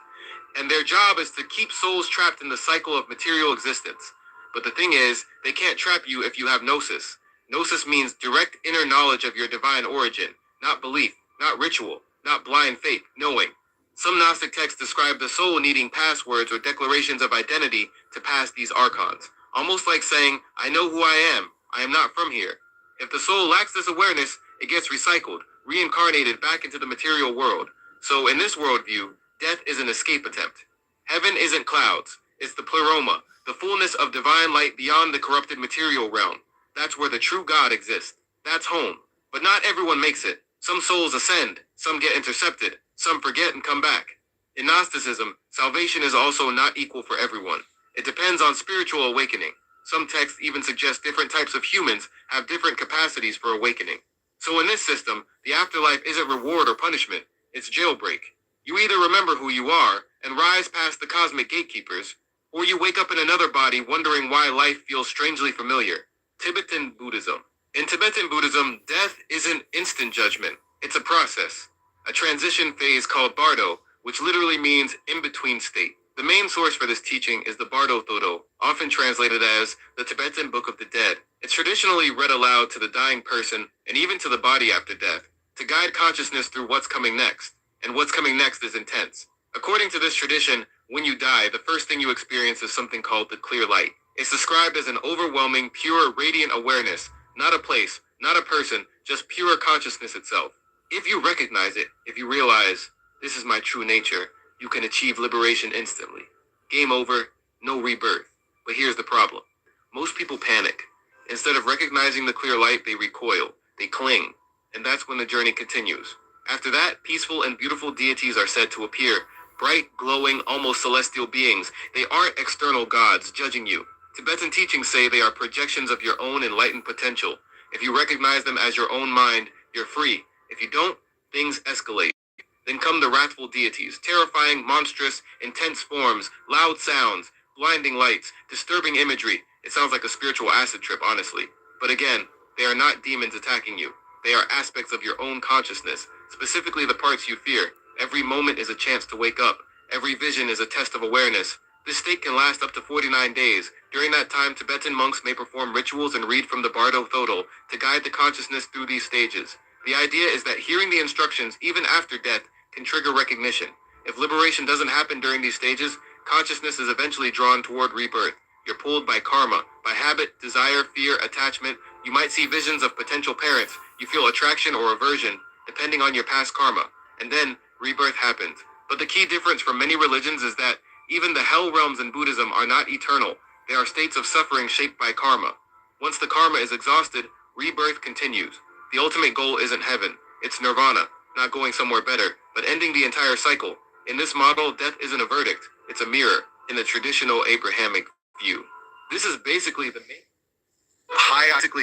And their job is to keep souls trapped in the cycle of material existence. But the thing is, they can't trap you if you have gnosis. Gnosis means direct inner knowledge of your divine origin, not belief, not ritual, not blind faith, knowing. Some Gnostic texts describe the soul needing passwords or declarations of identity to pass these archons, almost like saying, I know who I am not from here. If the soul lacks this awareness, it gets recycled, reincarnated back into the material world. So in this worldview, death is an escape attempt. Heaven isn't clouds, it's the pleroma, the fullness of divine light beyond the corrupted material realm. That's where the true God exists. That's home. But not everyone makes it. Some souls ascend, some get intercepted, some forget and come back. In Gnosticism, salvation is also not equal for everyone. It depends on spiritual awakening. Some texts even suggest different types of humans have different capacities for awakening. So in this system, the afterlife isn't reward or punishment, it's jailbreak. You either remember who you are and rise past the cosmic gatekeepers, or you wake up in another body wondering why life feels strangely familiar. Tibetan Buddhism. In Tibetan Buddhism, death isn't instant judgment, it's a process. A transition phase called Bardo, which literally means in-between state. The main source for this teaching is the Bardo Thodo, often translated as the Tibetan Book of the Dead. It's traditionally read aloud to the dying person and even to the body after death, to guide consciousness through what's coming next. And what's coming next is intense. According to this tradition, when you die, the first thing you experience is something called the clear light. It's described as an overwhelming, pure, radiant awareness, not a place, not a person, just pure consciousness itself. If you recognize it, if you realize, this is my true nature, you can achieve liberation instantly. Game over, no rebirth. But here's the problem. Most people panic. Instead of recognizing the clear light, they recoil, they cling, and that's when the journey continues. After that, peaceful and beautiful deities are said to appear, bright, glowing, almost celestial beings. They aren't external gods judging you. Tibetan teachings say they are projections of your own enlightened potential. If you recognize them as your own mind, you're free. If you don't, things escalate. Then come the wrathful deities, terrifying, monstrous, intense forms, loud sounds, blinding lights, disturbing imagery. It sounds like a spiritual acid trip, honestly. But again, they are not demons attacking you. They are aspects of your own consciousness, specifically the parts you fear. Every moment is a chance to wake up. Every vision is a test of awareness. This state can last up to 49 days. During that time, Tibetan monks may perform rituals and read from the Bardo Thodol to guide the consciousness through these stages. The idea is that hearing the instructions, even after death, can trigger recognition. If liberation doesn't happen during these stages, consciousness is eventually drawn toward rebirth. You're pulled by karma, by habit, desire, fear, attachment. You might see visions of potential parents. You feel attraction or aversion, depending on your past karma. And then, rebirth happens. But the key difference from many religions is that even the hell realms in Buddhism are not eternal. They are states of suffering shaped by karma. Once the karma is exhausted, rebirth continues. The ultimate goal isn't heaven. It's nirvana, not going somewhere better, but ending the entire cycle. In this model, death isn't a verdict. It's a mirror, in the traditional Abrahamic view. This is basically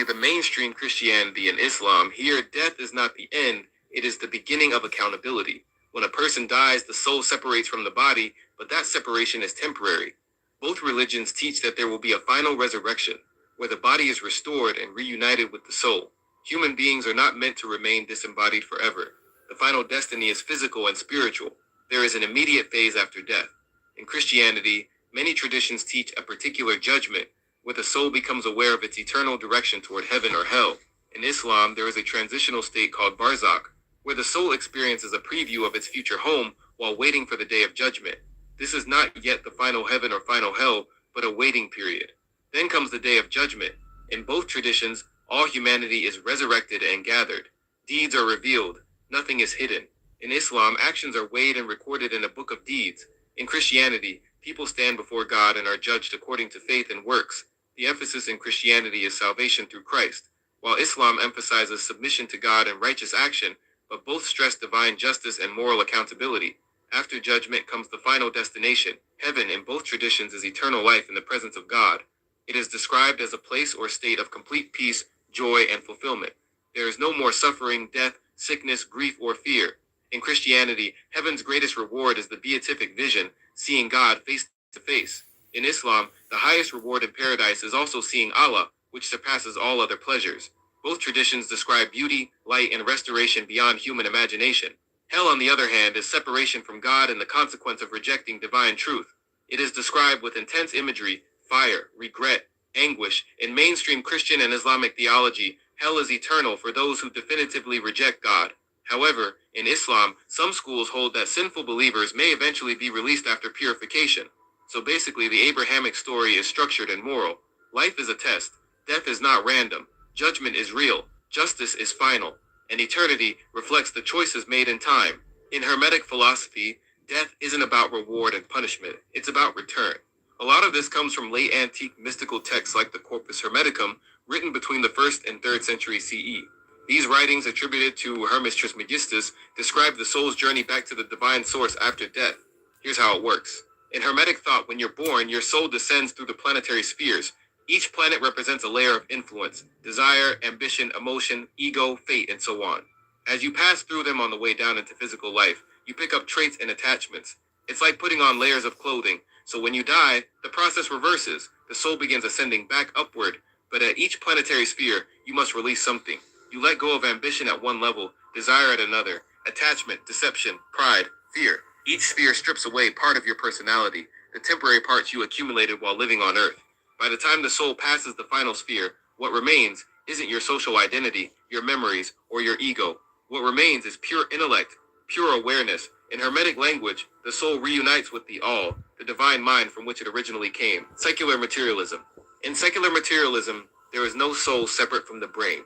the mainstream Christianity and Islam. Here, death is not the end. It is the beginning of accountability. When a person dies, the soul separates from the body, but that separation is temporary. Both religions teach that there will be a final resurrection, where the body is restored and reunited with the soul. Human beings are not meant to remain disembodied forever. The final destiny is physical and spiritual. There is an immediate phase after death. In Christianity, many traditions teach a particular judgment, where the soul becomes aware of its eternal direction toward heaven or hell. In Islam, there is a transitional state called barzakh, where the soul experiences a preview of its future home while waiting for the day of judgment. This is not yet the final heaven or final hell, but a waiting period. Then comes the day of judgment. In both traditions, all humanity is resurrected and gathered. Deeds are revealed. Nothing is hidden. In Islam, actions are weighed and recorded in a book of deeds. In Christianity, people stand before God and are judged according to faith and works. The emphasis in Christianity is salvation through Christ, while Islam emphasizes submission to God and righteous action, but both stress divine justice and moral accountability. After judgment comes the final destination. Heaven in both traditions is eternal life in the presence of God. It is described as a place or state of complete peace, joy, and fulfillment. There is no more suffering, death, sickness, grief, or fear. In Christianity, heaven's greatest reward is the beatific vision, seeing God face to face. In Islam, the highest reward in paradise is also seeing Allah, which surpasses all other pleasures. Both traditions describe beauty, light, and restoration beyond human imagination. Hell, on the other hand, is separation from God and the consequence of rejecting divine truth. It is described with intense imagery, fire, regret, anguish. In mainstream Christian and Islamic theology, hell is eternal for those who definitively reject God. However, in Islam, some schools hold that sinful believers may eventually be released after purification. So basically, the Abrahamic story is structured and moral. Life is a test. Death is not random. Judgment is real. Justice is final. And eternity reflects the choices made in time. In Hermetic philosophy, death isn't about reward and punishment. It's about return. A lot of this comes from late antique mystical texts like the Corpus Hermeticum, written between the 1st and 3rd century CE. These writings, attributed to Hermes Trismegistus, describe the soul's journey back to the divine source after death. Here's how it works. In Hermetic thought, when you're born, your soul descends through the planetary spheres. Each planet represents a layer of influence, desire, ambition, emotion, ego, fate, and so on. As you pass through them on the way down into physical life, you pick up traits and attachments. It's like putting on layers of clothing. So when you die, the process reverses. The soul begins ascending back upward, but at each planetary sphere, you must release something. You let go of ambition at one level, desire at another, attachment, deception, pride, fear. Each sphere strips away part of your personality, the temporary parts you accumulated while living on Earth. By the time the soul passes the final sphere, what remains isn't your social identity, your memories, or your ego. What remains is pure intellect, pure awareness, In Hermetic language, the soul reunites with the all, the divine mind from which it originally came. Secular materialism. In secular materialism, there is no soul separate from the brain.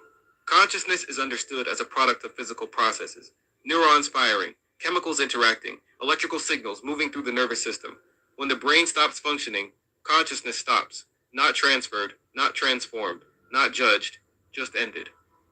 Consciousness is understood as a product of physical processes. Neurons firing, chemicals interacting, electrical signals moving through the nervous system. When the brain stops functioning, consciousness stops. Not transferred, not transformed, not judged, just ended.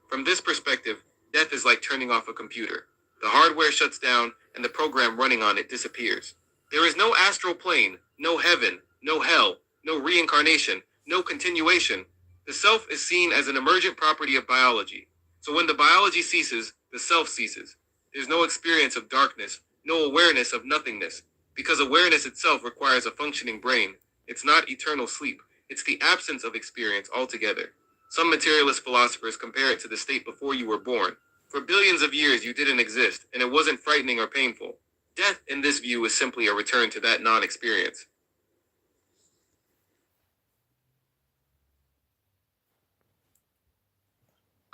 From this perspective, death is like turning off a computer. The hardware shuts down and the program running on it disappears. There is no astral plane, no heaven, no hell, no reincarnation, no continuation. The self is seen as an emergent property of biology. So when the biology ceases, the self ceases. There's no experience of darkness, no awareness of nothingness, because awareness itself requires a functioning brain. It's not eternal sleep. It's the absence of experience altogether. Some materialist philosophers compare it to the state before you were born. For billions of years you didn't exist, and it wasn't frightening or painful. Death, in this view, is simply a return to that non-experience.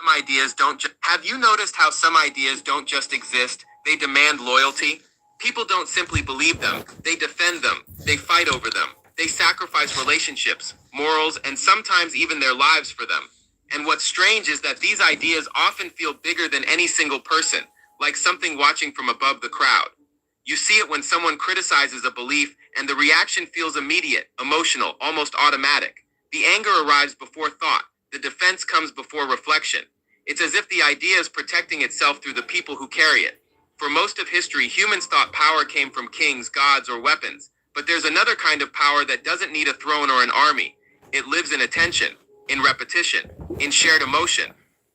Some ideas don't have you noticed how some ideas don't just exist? They demand loyalty. People don't simply believe them. They defend them. They fight over them. They sacrifice relationships, morals, and sometimes even their lives for them. And what's strange is that these ideas often feel bigger than any single person, like something watching from above the crowd. You see it when someone criticizes a belief, and the reaction feels immediate, emotional, almost automatic. The anger arrives before thought. The defense comes before reflection. It's as if the idea is protecting itself through the people who carry it. For most of history, humans thought power came from kings, gods, or weapons. But there's another kind of power that doesn't need a throne or an army. It lives in attention, in repetition, in shared emotion.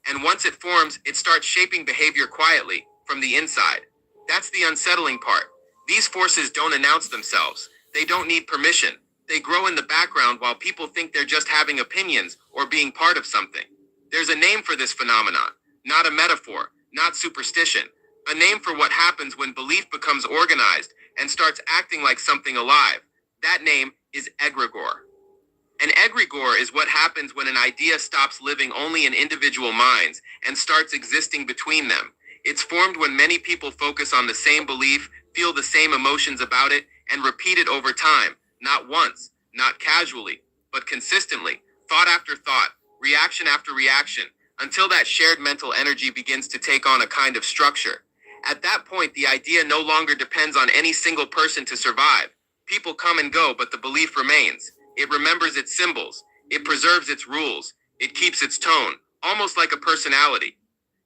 And once it forms, it starts shaping behavior quietly, from the inside. That's the unsettling part. These forces don't announce themselves. They don't need permission. They grow in the background while people think they're just having opinions or being part of something. There's a name for this phenomenon, not a metaphor, not superstition. A name for what happens when belief becomes organized and starts acting like something alive. That name is egregore. An egregore is what happens when an idea stops living only in individual minds and starts existing between them. It's formed when many people focus on the same belief, feel the same emotions about it, and repeat it over time, not once, not casually, but consistently, thought after thought, reaction after reaction, until that shared mental energy begins to take on a kind of structure. At that point, the idea no longer depends on any single person to survive. People come and go, but the belief remains. It remembers its symbols. It preserves its rules. It keeps its tone, almost like a personality.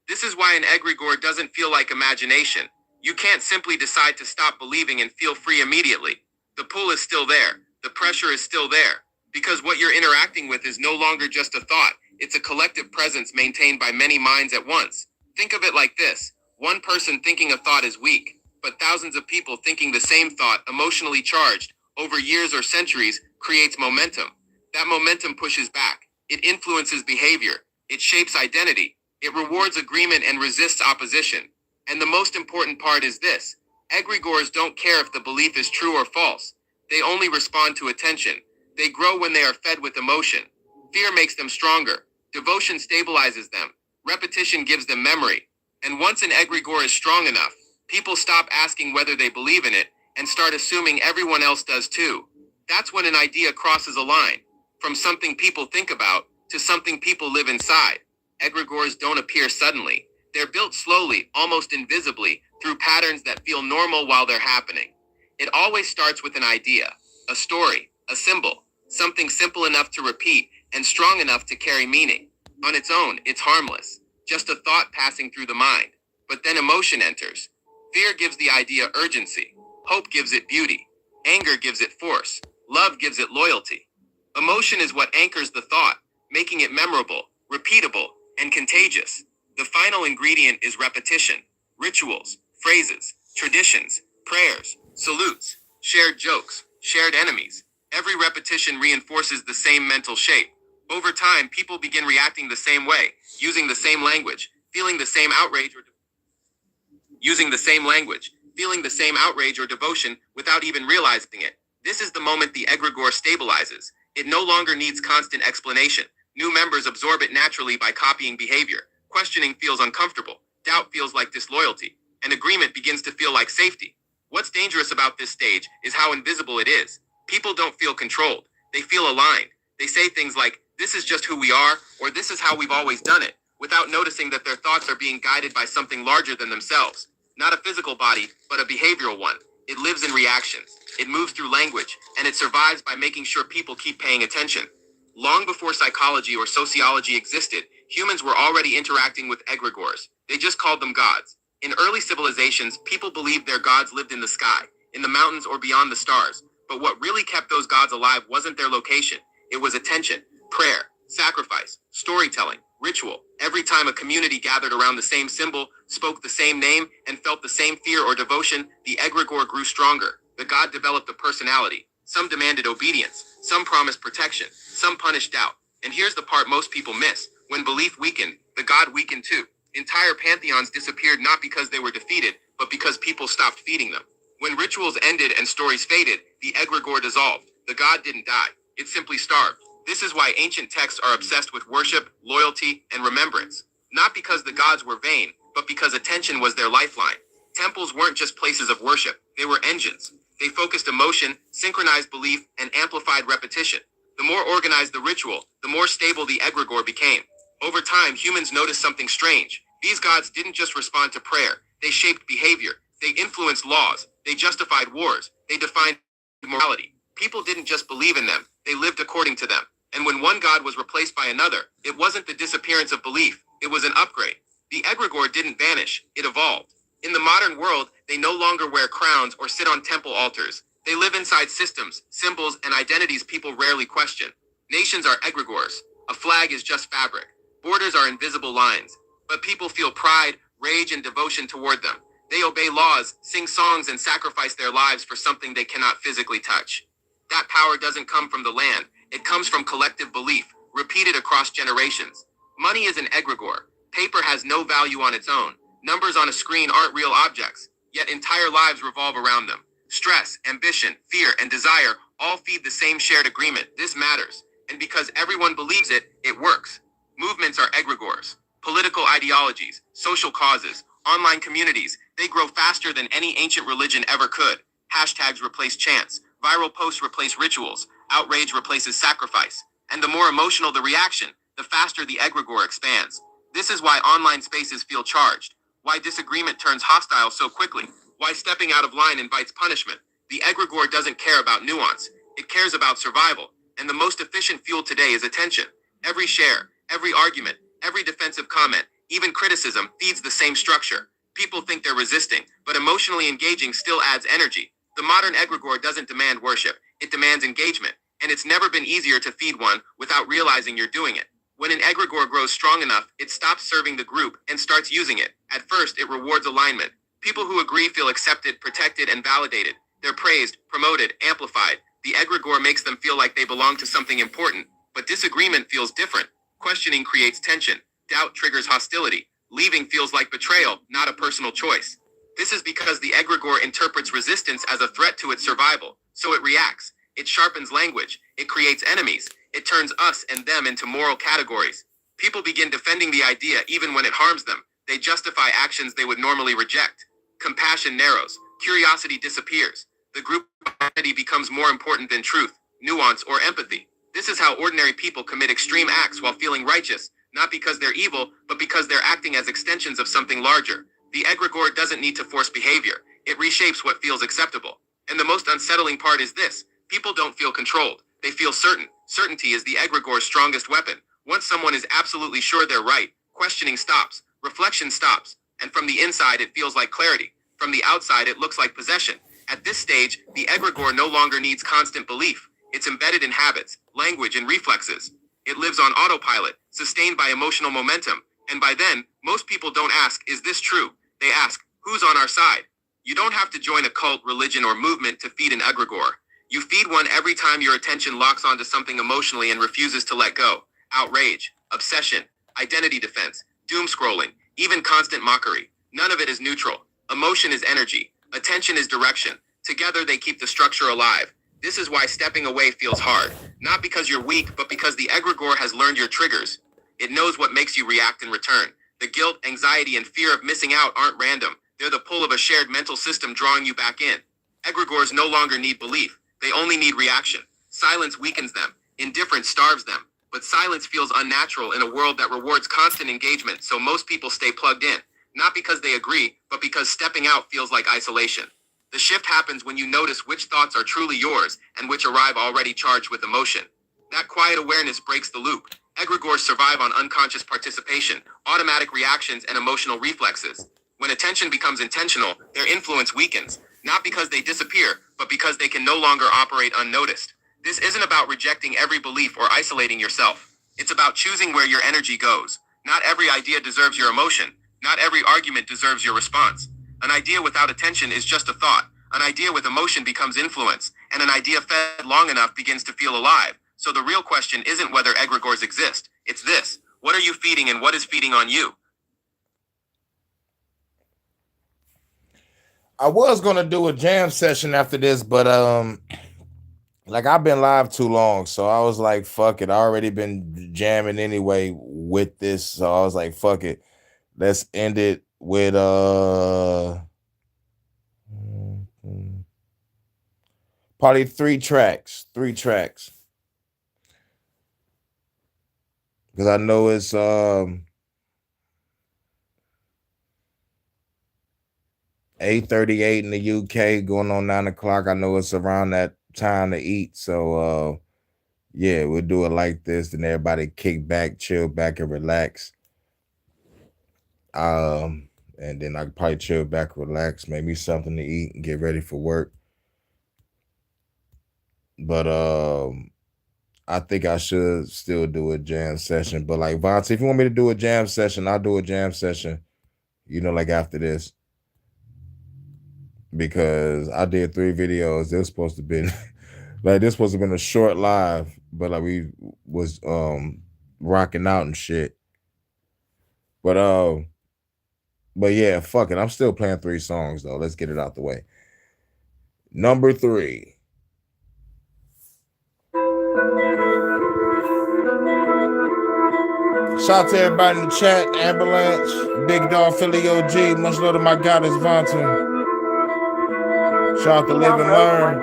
This is why an egregore doesn't feel like imagination. You can't simply decide to stop believing and feel free immediately. The pull is still there. The pressure is still there. Because what you're interacting with is no longer just a thought. It's a collective presence maintained by many minds at once. Think of it like this. One person thinking a thought is weak, but thousands of people thinking the same thought, emotionally charged, over years or centuries, creates momentum. That momentum pushes back. It influences behavior. It shapes identity. It rewards agreement and resists opposition. And the most important part is this. Egregores don't care if the belief is true or false. They only respond to attention. They grow when they are fed with emotion. Fear makes them stronger. Devotion stabilizes them. Repetition gives them memory. And once an egregore is strong enough, people stop asking whether they believe in it and start assuming everyone else does too. That's when an idea crosses a line, from something people think about to something people live inside. Egregores don't appear suddenly. They're built slowly, almost invisibly, through patterns that feel normal while they're happening. It always starts with an idea, a story, a symbol, something simple enough to repeat and strong enough to carry meaning. On its own, it's harmless, just a thought passing through the mind. But then emotion enters. Fear gives the idea urgency. Hope gives it beauty. Anger gives it force. Love gives it loyalty. Emotion is what anchors the thought, making it memorable, repeatable, and contagious. The final ingredient is repetition. Rituals, phrases, traditions, prayers, salutes, shared jokes, shared enemies. Every repetition reinforces the same mental shape. Over time, people begin reacting the same way, using the same language, feeling the same outrage or devotion without even realizing it. This is the moment the egregore stabilizes. It no longer needs constant explanation. New members absorb it naturally by copying behavior. Questioning feels uncomfortable. Doubt feels like disloyalty. And agreement begins to feel like safety. What's dangerous about this stage is how invisible it is. People don't feel controlled. They feel aligned. They say things like, this is just who we are, or this is how we've always done it, without noticing that their thoughts are being guided by something larger than themselves. Not a physical body, but a behavioral one. It lives in reactions. It moves through language, and it survives by making sure people keep paying attention. Long before psychology or sociology existed, humans were already interacting with egregores. They just called them gods. In early civilizations, people believed their gods lived in the sky, in the mountains or beyond the stars. But what really kept those gods alive wasn't their location. It was attention, prayer, sacrifice, storytelling, ritual. Every time a community gathered around the same symbol, spoke the same name, and felt the same fear or devotion, the egregore grew stronger. The god developed a personality. Some demanded obedience, some promised protection, some punished doubt. And here's the part most people miss. When belief weakened, the god weakened too. Entire pantheons disappeared not because they were defeated, but because people stopped feeding them. When rituals ended and stories faded, the egregore dissolved. The god didn't die. It simply starved. This is why ancient texts are obsessed with worship, loyalty, and remembrance. Not because the gods were vain, but because attention was their lifeline. Temples weren't just places of worship. They were engines. They focused emotion, synchronized belief, and amplified repetition. The more organized the ritual, the more stable the egregore became. Over time, humans noticed something strange. These gods didn't just respond to prayer. They shaped behavior. They influenced laws. They justified wars. They defined morality. People didn't just believe in them. They lived according to them. And when one god was replaced by another, it wasn't the disappearance of belief. It was an upgrade. The egregore didn't vanish. It evolved. In the modern world, they no longer wear crowns or sit on temple altars. They live inside systems, symbols, and identities people rarely question. Nations are egregores. A flag is just fabric. Borders are invisible lines. But people feel pride, rage, and devotion toward them. They obey laws, sing songs, and sacrifice their lives for something they cannot physically touch. That power doesn't come from the land. It comes from collective belief, repeated across generations. Money is an egregore. Paper has no value on its own. Numbers on a screen aren't real objects, yet entire lives revolve around them. Stress, ambition, fear, and desire all feed the same shared agreement. This matters. And because everyone believes it, it works. Movements are egregores. Political ideologies, social causes, online communities, they grow faster than any ancient religion ever could. Hashtags replace chants. Viral posts replace rituals. Outrage replaces sacrifice. And the more emotional the reaction, the faster the egregore expands. This is why online spaces feel charged. Why disagreement turns hostile so quickly. Why stepping out of line invites punishment. The egregore doesn't care about nuance. It cares about survival. And the most efficient fuel today is attention. Every share, every argument, every defensive comment, even criticism feeds the same structure. People think they're resisting, but emotionally engaging still adds energy. The modern egregore doesn't demand worship. It demands engagement. And it's never been easier to feed one without realizing you're doing it. When an egregore grows strong enough, it stops serving the group and starts using it. At first, it rewards alignment. People who agree feel accepted, protected, and validated. They're praised, promoted, amplified. The egregore makes them feel like they belong to something important. But disagreement feels different. Questioning creates tension. Doubt triggers hostility. Leaving feels like betrayal, not a personal choice. This is because the egregore interprets resistance as a threat to its survival. So it reacts. It sharpens language. It creates enemies. It turns us and them into moral categories. People begin defending the idea even when it harms them. They justify actions they would normally reject. Compassion narrows. Curiosity disappears. The group identity becomes more important than truth, nuance, or empathy. This is how ordinary people commit extreme acts while feeling righteous, not because they're evil, but because they're acting as extensions of something larger. The egregore doesn't need to force behavior. It reshapes what feels acceptable. And the most unsettling part is this. People don't feel controlled. They feel certain. Certainty is the egregore's strongest weapon. Once someone is absolutely sure they're right, questioning stops, reflection stops, and from the inside it feels like clarity. From the outside it looks like possession. At this stage, the egregore no longer needs constant belief. It's embedded in habits, language, and reflexes. It lives on autopilot, sustained by emotional momentum. And by then, most people don't ask, is this true? They ask, who's on our side? You don't have to join a cult, religion, or movement to feed an egregore. You feed one every time your attention locks onto something emotionally and refuses to let go. Outrage, obsession, identity defense, doom scrolling, even constant mockery. None of it is neutral. Emotion is energy. Attention is direction. Together they keep the structure alive. This is why stepping away feels hard. Not because you're weak, but because the egregore has learned your triggers. It knows what makes you react in return. The guilt, anxiety, and fear of missing out aren't random. They're the pull of a shared mental system drawing you back in. Egregores no longer need belief. They only need reaction. Silence weakens them. Indifference starves them. But silence feels unnatural in a world that rewards constant engagement, so most people stay plugged in. Not because they agree, but because stepping out feels like isolation. The shift happens when you notice which thoughts are truly yours and which arrive already charged with emotion. That quiet awareness breaks the loop. Egregores survive on unconscious participation, automatic reactions, and emotional reflexes. When attention becomes intentional, their influence weakens, not because they disappear, but because they can no longer operate unnoticed. This isn't about rejecting every belief or isolating yourself. It's about choosing where your energy goes. Not every idea deserves your emotion. Not every argument deserves your response. An idea without attention is just a thought. An idea with emotion becomes influence, and an idea fed long enough begins to feel alive. So the real question isn't whether egregores exist. It's this: what are you feeding and what is feeding on you? I was gonna do a jam session after this, but like I've been live too long, so I was like, fuck it. I already been jamming anyway with this, so I was like, fuck it. Let's end it with probably three tracks. Because I know it's 8:38 in the UK, going on 9 o'clock. I know it's around that time to eat. So yeah, we'll do it like this. Then everybody kick back, chill back, and relax. And then I could probably chill back, relax, maybe something to eat and get ready for work. But I think I should still do a jam session. But like Vontae, if you want me to do a jam session, I'll do a jam session, like after this. Because I did 3 videos. They're supposed to be like this supposed to have been a short live, but like we was rocking out and shit. But yeah, fuck it. I'm still playing 3 songs though. Let's get it out the way. Number 3. Shout out to everybody in the chat. Ambulance, Big Dog, Philly OG. Much love to my goddess Vontae. Shout out to Live and Learn.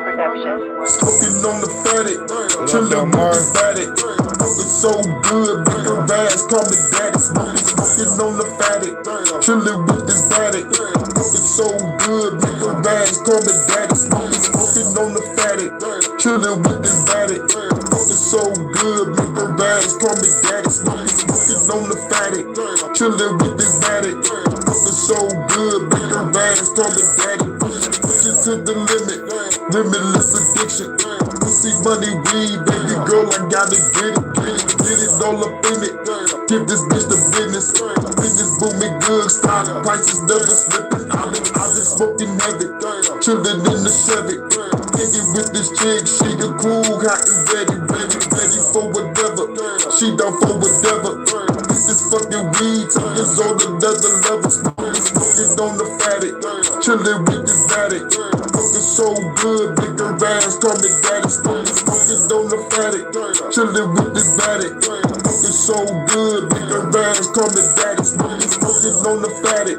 Smoking on the fatty, chillin' with the fatty. Looking so good, big and bass, call me daddy. Smoking on the fatty, chillin' with this fatty. Looking so good, big and bass, call me daddy. Smoking on the fatty, chillin' with this fatty. Looking so good, big and bass, call me daddy. Smoking on the fatty, chillin' with this fatty. Looking so good, big and bass, call me daddy. To the limit, limitless addiction. Pussy, money, weed, baby girl, I gotta get it all up in it. Give this bitch the business. Business booming good, stock prices never slipping. I've been smoking heavy, chillin' in the Chevy. Hanging with this chick, she a cool, hot and ready for whatever. She down for whatever. This fucking weed is on another level. Smoking on the fatty, chillin' with this fatty. Looking so good, bigger ass, call me daddy. Smoking on the fatty, chillin' with this fatty. Looking so good, bigger ass, call me daddy. Smoking on the fatty,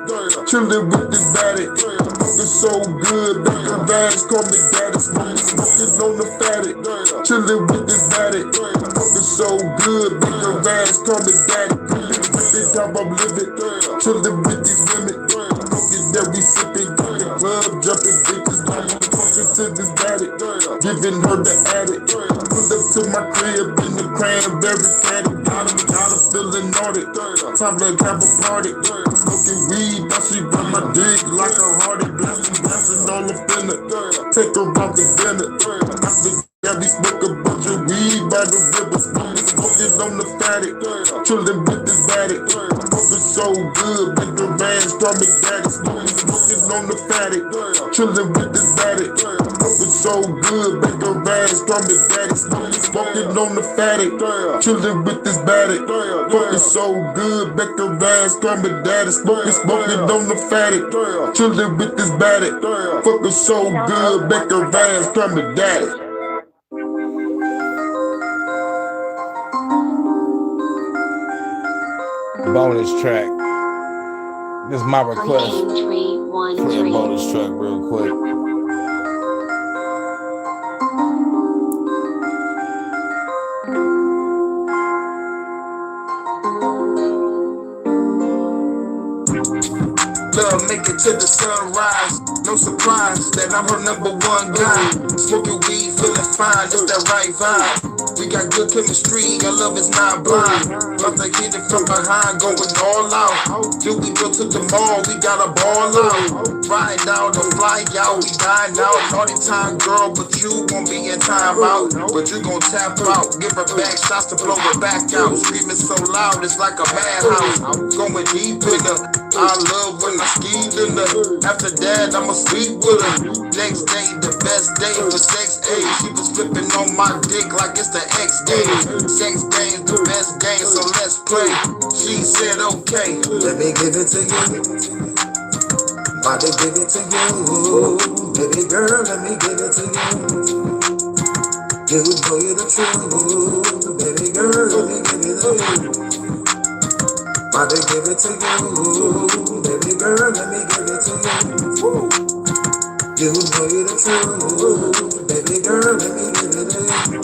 chillin' with this fatty. Looking so good, bigger ass, call me daddy. Smoking on the fatty, chillin' with this fatty. Looking so good, bigger ass, call me daddy. Think how I'm living, chillin' with these women. Looking that we sippin', the club jumping, bitches talking to this daddy, giving her the addict. Pulled up to my crib in the cranberry caddy. Got her feeling naughty. Time to have a party. Smoking weed, now she run my dick like a hardy. Blasting all up in it. Take her out to dinner. After we smoke a bunch of weed by the river. Smoking on the fatty, chillin' with this daddy. Smoking so good, with the bands, call me daddy. Smoking on the fatty, chillin' with this daddy. Smoking so good, with the bands, call me daddy. Smoking on the fatty, chillin' with this daddy. Smoking so good, with the bands, call me daddy. Smoking on the fatty, chillin' with this daddy. Fucking so good, with the bands, call me daddy. Bonus track. This is my request. Play a bonus track real quick. Love, make it to the sunrise. No surprise that I'm her #1 guy. Smoking weed, feeling fine, it's that right vibe. We got good chemistry, our love is not blind. Love to hit it from behind, going all out. Do we go to the mall, we got a ball out. Ride out or fly out, we dine out. Party time, girl, but you won't be in time out. But you gon' tap out, give her back shots to blow her back out. Screaming so loud, it's like a madhouse. Going deep in her, I love when I skied in her. After that, I'ma sleep with her. Next day, the best day for sex age. She was flipping on my dick like it's the X Games. Sex games, the best game, so let's play. She said, okay, let me give it to you. About to give it to you. Baby girl, let me give it to you. You know you're the truth. Baby girl, let me give it to you. About to give it to you. Baby girl, let me give it to you. You know you're the truth. Baby girl, let me give it to you.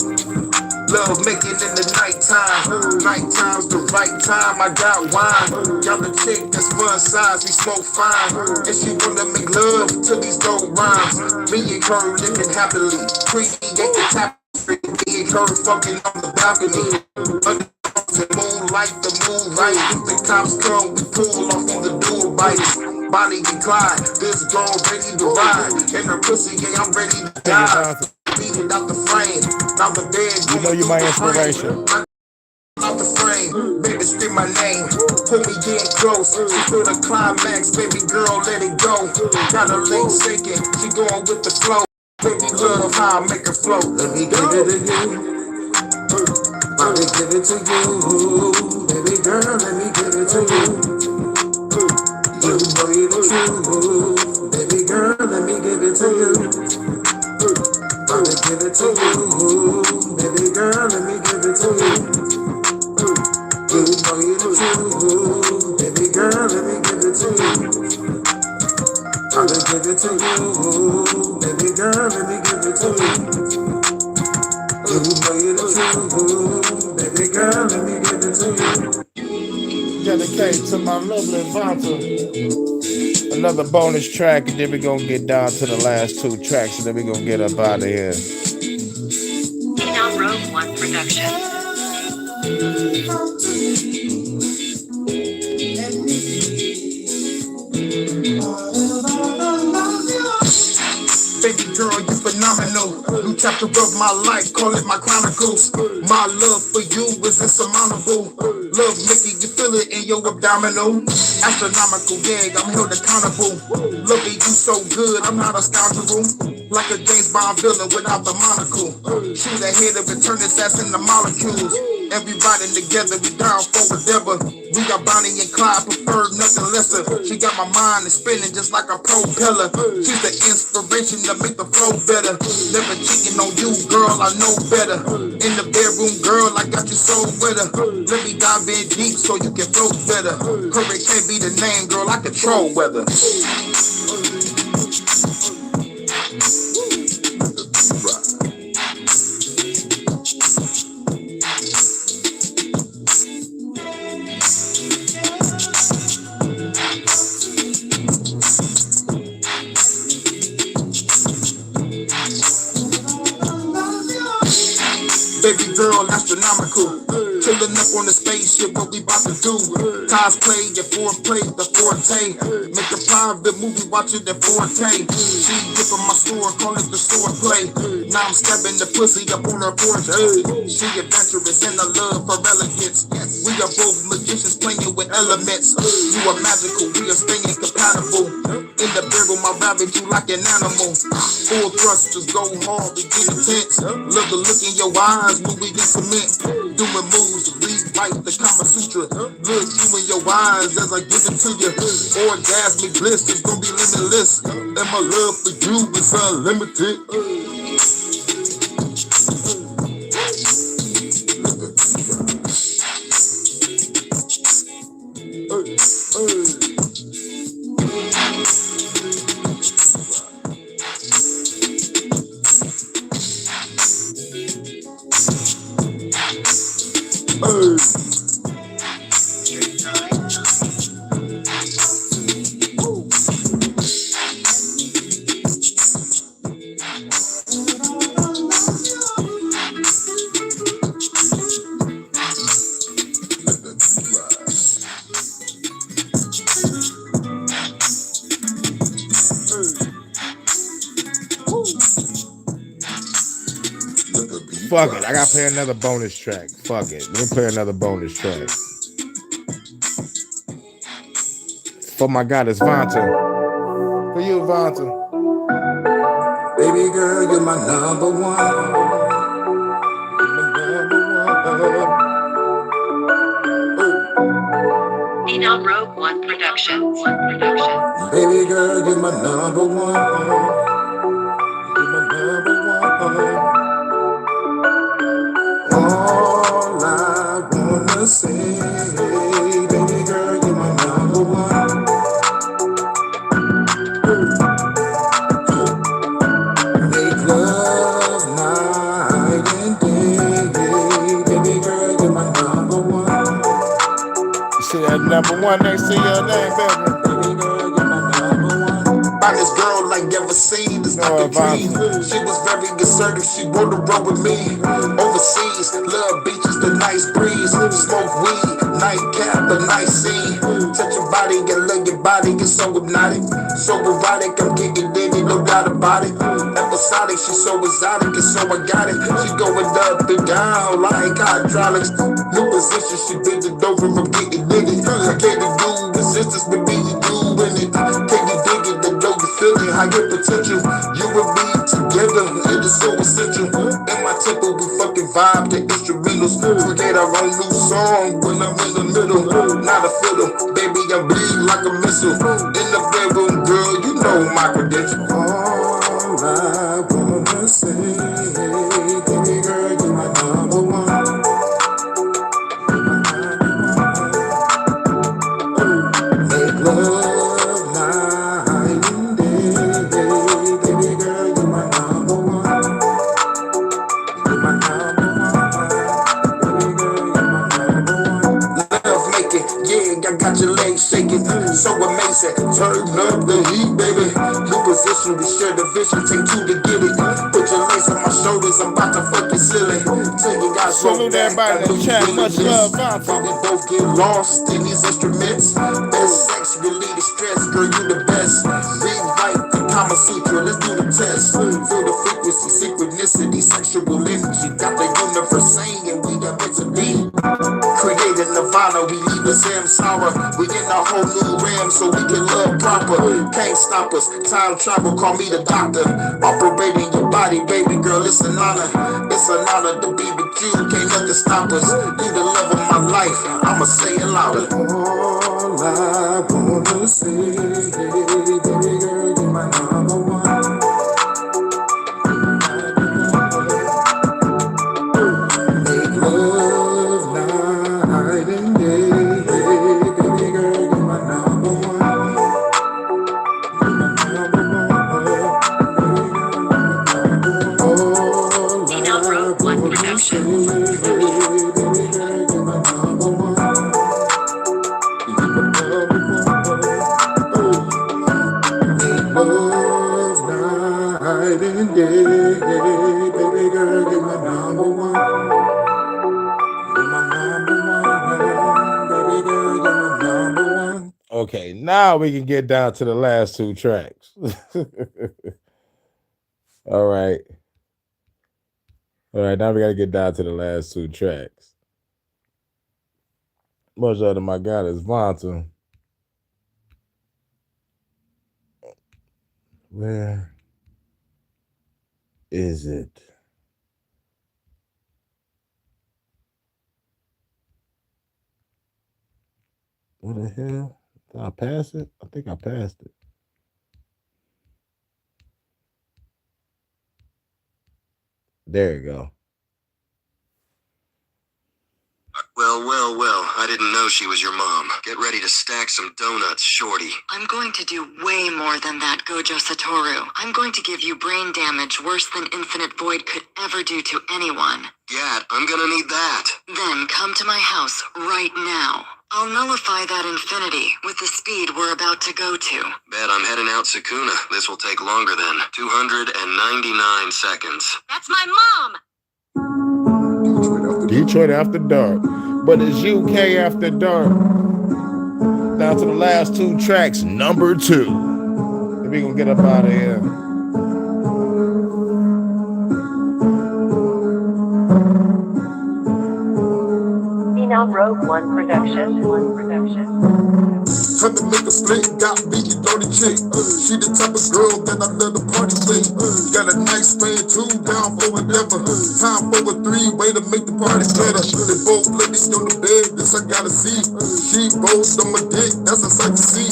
Love making in the nighttime. Nighttime's the right time. I got wine. Y'all the chick that's fun size. We smoke fine. And she wanna make love to these dope rhymes. Me and her living happily. Create the tapestry. Me and her fucking on the balcony. Under the moonlight, the moonlight. If the cops come, we pull off on the dual bikes. Bonnie and Clyde, this girl ready to ride. In her pussy, yeah, I'm ready to die. Beating out the frame, now the bed. You know you my inspiration. Out the frame, baby, scream my name. Pull me in close, she feel the climax. Baby girl, let it go. Got her legs shaking, she going with the flow. Baby, love how I make her flow. Let me give it to you. Let me give it to you. Baby girl, let me give it to you. You know you're the truth. Baby girl, let me give it to you. Let me give it to you. Baby girl, let me give it to you. You know you're the truth. Baby girl, let me give it to you. Let me give it to you. Baby girl, let me give it to you. You know you're the truth. Baby girl, let me give it to you. Dedicate to my lovely Vanta. Another bonus track, and then we're gonna get down to the last 2 tracks, and then we're gonna get up out of here. Now Rogue One Production. Baby girl, you phenomenal. New chapter of my life, call it my chronicles. My love for you is insurmountable. Love making you feel it in your abdominal. Astronomical, yeah, I'm held accountable. Loving you so good, I'm not a scoundrel. Like a James Bond villain without the monocle. Shoot ahead and return his ass in the molecules. Everybody together, we down for whatever. We got Bonnie and Clyde, prefer nothing lesser. She got my mind spinning just like a propeller. She's the inspiration to make the flow better. Never cheating on you, girl, I know better. In the bedroom, girl, I got you so wetter. Let me dive in deep so you can float better. Hurricane be the name, girl, I control weather. Baby girl, astronomical. Chillin' up on the spaceship, what we bout to do? Cosplay, your foreplay, the forte. Make a private movie, watch it in 4K. She dipping my store, call it the sword play. Now I'm stabbing the pussy up on her porch. Hey. She adventurous and I love her elegance. We are both magicians playing with elements. You are magical, we are staying compatible. In the bedroom, I ravage you like an animal. Full thrusters, go hard, we get intense. Love the look in your eyes when we get cement. Doing moves, rewrite the Kama Sutra. Look you in your eyes as I give it to you. Orgasmic bliss is gonna be limitless. And my love for you is unlimited. Fuck it. I gotta play another bonus track. Fuck it. Let me play another bonus track. For my God, it's Vonta. For you, Vonta. Baby girl, you're my number one. Nina Rogue One Productions. Baby girl, you're my number one. You're my number one. All I wanna say, baby girl, you're my number one. Make love night and day, baby girl, you're my number one. See that number one next to your name, baby. By this girl like ever seen, it's like a dream. She was very assertive, she wanna roll with me. Overseas, love beaches, the nice breeze. Smoke weed, nightcap, a nice scene. Touch your body and love your body, it's so hypnotic. So erotic, I'm getting litty, no doubt about it. Episodic, she's so exotic, and so I got it. She going up and down like hydraulics. New position, she bend it over, I'm getting litty. I can't do resistance, but me and you in it. Can you dig it? Feeling how your potential, you and me together, it is so essential. In my temple, we fucking vibe the instrumentals. Create our own new song when I'm in the middle. Not a fiddle, baby, I bleed like a missile. In the bedroom, girl, you know my credentials. All I wanna say, baby girl, you're my number one. Make love. So amazing, turn up the heat, baby. New position, we share the vision, take two to get it. Put your lace on my shoulders, I'm about to fucking silly. Tell you guys, salute everybody in the chat, much love, Vonta. We both get lost in these instruments. Best sex, relieve the stress, girl, you the best. Rewrite the Kama Sutra, let's do the test. Feel the frequency, synchronicity, sexual energy. Got the universe saying we are meant to be. Created Nirvana, we leave the samsara. We in a whole new realm so we can love proper. Can't stop us, time travel, call me the doctor. Operating your body, baby girl, it's an honor. It's an honor to be with you, can't nothing stop us. You the love of my life, I'ma say it louder. All I wanna say, baby girl, you're my number one. Make love night and day, baby girl, you're my number one. Nina Rogue One Productions. Okay, now we can get down to the last two tracks. All right. All right, now we got to get down to the last two tracks. Much other my God is Vonta. Where is it? What the hell? Did I pass it? I think I passed it. There you go. Well, I didn't know she was your mom. Get ready to stack some donuts, shorty. I'm going to do way more than that, Gojo Satoru. I'm going to give you brain damage worse than Infinite Void could ever do to anyone. Gat, I'm gonna need that. Then come to my house right now. I'll nullify that infinity with the speed we're about to go to. Bet I'm heading out Sukuna. This will take longer than 299 seconds. That's my mom! Detroit After Dark. But it's UK After Dark. Down to the last two tracks, number 2. Then we gonna get up out of here. now Rogue One Production. Time to make a split, got beaten on the chick. She the type of girl that I love to party with. Got a nice man too, down for whatever. Time for a three-way to make the party better. They both ladies on the bed, this I gotta see. She both on my dick, that's a sight to see.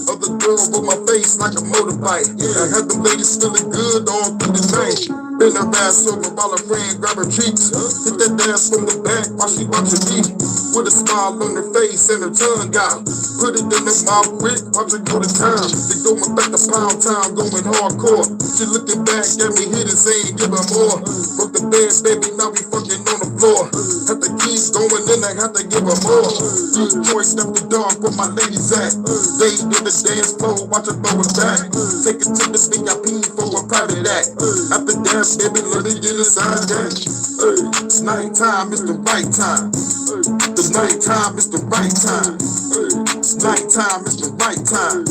Other girl with my face like a motorbike. I had them ladies feeling good all through the night. Bend her ass over while her friend grab her cheeks. Hit that dance from the back while she watching me. With a smile on her face and her tongue out. Put it in her mouth quick, watch her go to town. They going back to Pound Town, going hardcore. She looking back at me, hit it, saying give her more. Broke the bed, baby, now we fucking on the floor. Have to keep going in, I have to give her more. Detroit left the dark where my ladies at. They in the dance floor, watch her throw it back. Take it to the VIP for a private act. After that, baby, let it get inside that. It's nighttime, it's the right time. The nighttime is the right time. It's nighttime is the right time.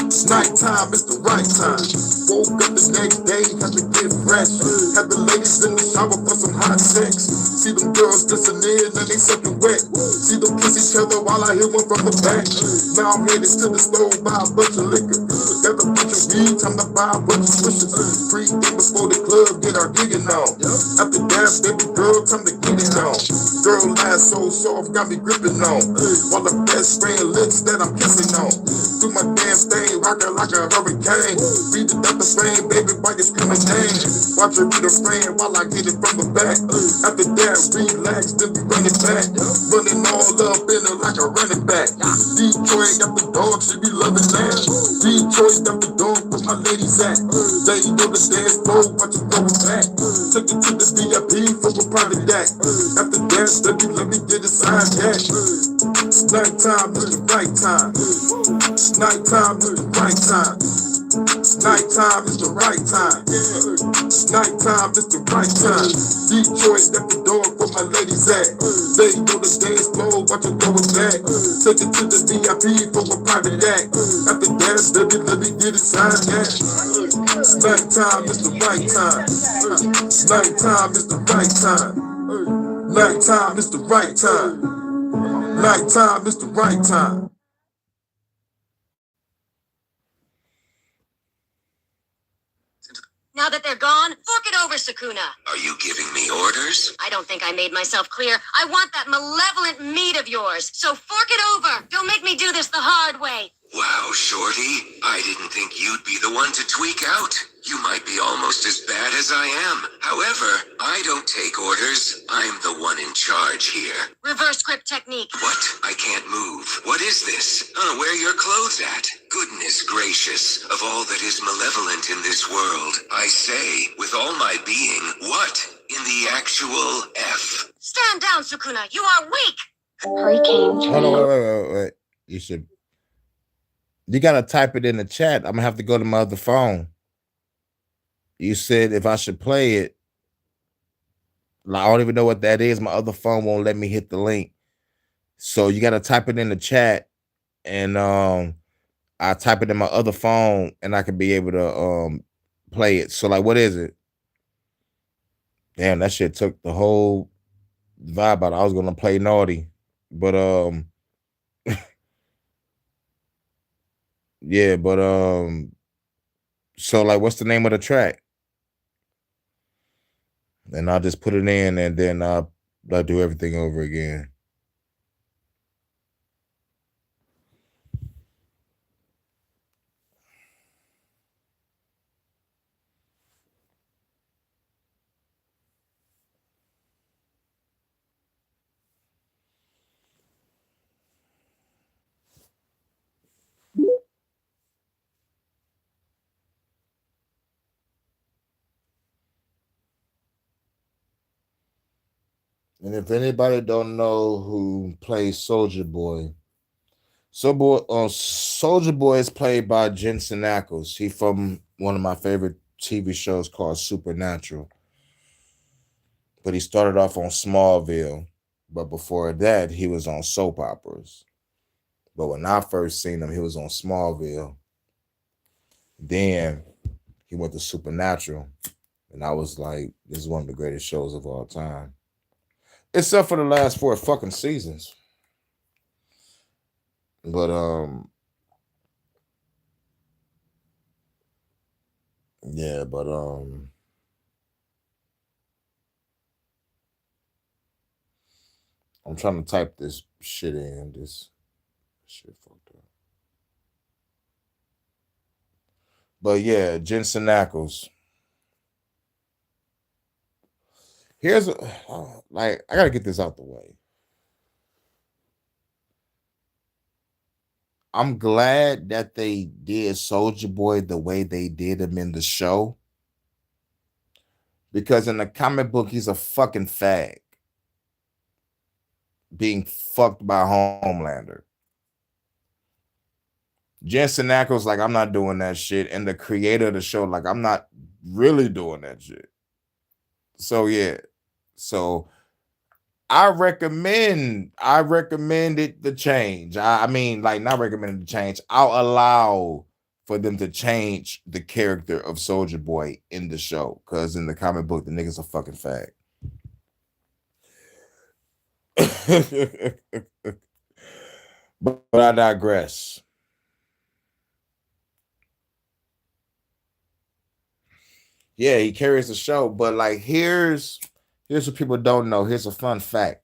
It's nighttime is the right time. Woke up the next day, had to get fresh. Had the ladies in the shower for some hot sex. See them girls listening and they sucking wet. See them kiss each other while I hit one from the back. Now I'm headed to the store, buy a bunch of liquor. Got a bunch of weed, time to buy a bunch of switches. Pre-day before the club, get our gigging on. After that, baby girl, time to get it on. Girl last so soft, got me gripping on. While the best friend lips that I'm kissing on. Do my damn thing, rockin' like a hurricane. Beat it up the frame, baby, while you screaming name. Watch her be the friend while I get it from the back. After that, relax, then we run it back. Running all up in her like a running back. Detroit got the dog, she be loving that. Detroit got the dog, where my ladies at. They know the dance floor, watch her throw it back. Took it to the VIP for a private act. After that, baby, let me get inside that. It's nighttime, it's the right time. It's nighttime, it's the right time. It's nighttime, it's the right time. It's nighttime, it's the right time. Detroit got the door where my ladies at. They know the dance floor, watch her throw it back. Take it to the VIP for a private act. After that, baby, let me get inside that. It's nighttime, it's the right time. It's nighttime, it's the right time. Nighttime is the right time. Nighttime is the right time. Now that they're gone, fork it over, Sukuna. Are you giving me orders? I don't think I made myself clear. I want that malevolent meat of yours. So fork it over. Don't make me do this the hard way. Wow, Shorty, I didn't think you'd be the one to tweak out. You might be almost as bad as I am. However, I don't take orders. I'm the one in charge here. Reverse grip technique. What? I can't move. What is this? Where are your clothes at? Goodness gracious, of all that is malevolent in this world, I say, with all my being, what in the actual F? Stand down, Sukuna. You are weak. Hurricane. Hold on, wait. You gotta type it in the chat. I'm gonna have to go to my other phone. You said if I should play it. I don't even know what that is. My other phone won't let me hit the link. So you gotta type it in the chat, and I type it in my other phone, and I can be able to play it. So like, what is it? Damn, that shit took the whole vibe out. I was gonna play Naughty, but yeah, but so like, what's the name of the track? And I'll just put it in, and then I'll do everything over again. And if anybody don't know who plays Soulja Boy, Soulja Boy is played by Jensen Ackles. He from one of my favorite TV shows called Supernatural. But he started off on Smallville. But before that, he was on soap operas. But when I first seen him, he was on Smallville. Then he went to Supernatural. And I was like, this is one of the greatest shows of all time. Except for the last 4 fucking seasons. But yeah, but I'm trying to type this shit in. This shit fucked up. But yeah, Jensen Ackles. Here's like, I gotta get this out the way. I'm glad that they did Soulja Boy the way they did him in the show. Because in the comic book, he's a fucking fag. Being fucked by Homelander. Jensen Ackles, like, I'm not doing that shit. And the creator of the show, like, I'm not really doing that shit. So yeah. So I recommend it the change. I mean, like, not recommended the change. I'll allow for them to change the character of Soulja Boy in the show. Because in the comic book, the nigga's a fucking fag. But I digress. Yeah, he carries the show. But like, here's what people don't know. Here's a fun fact.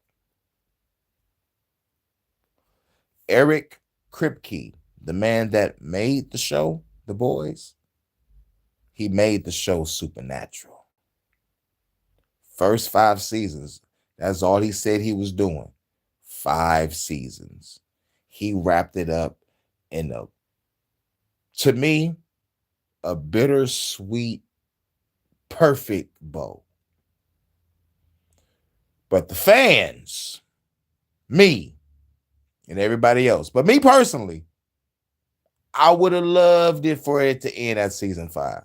Eric Kripke, the man that made the show, The Boys, he made the show Supernatural. First 5 seasons, that's all he said he was doing. 5 seasons. He wrapped it up in to me, a bittersweet, perfect bow. But the fans, me, and everybody else, but me personally, I would have loved it for it to end at season 5.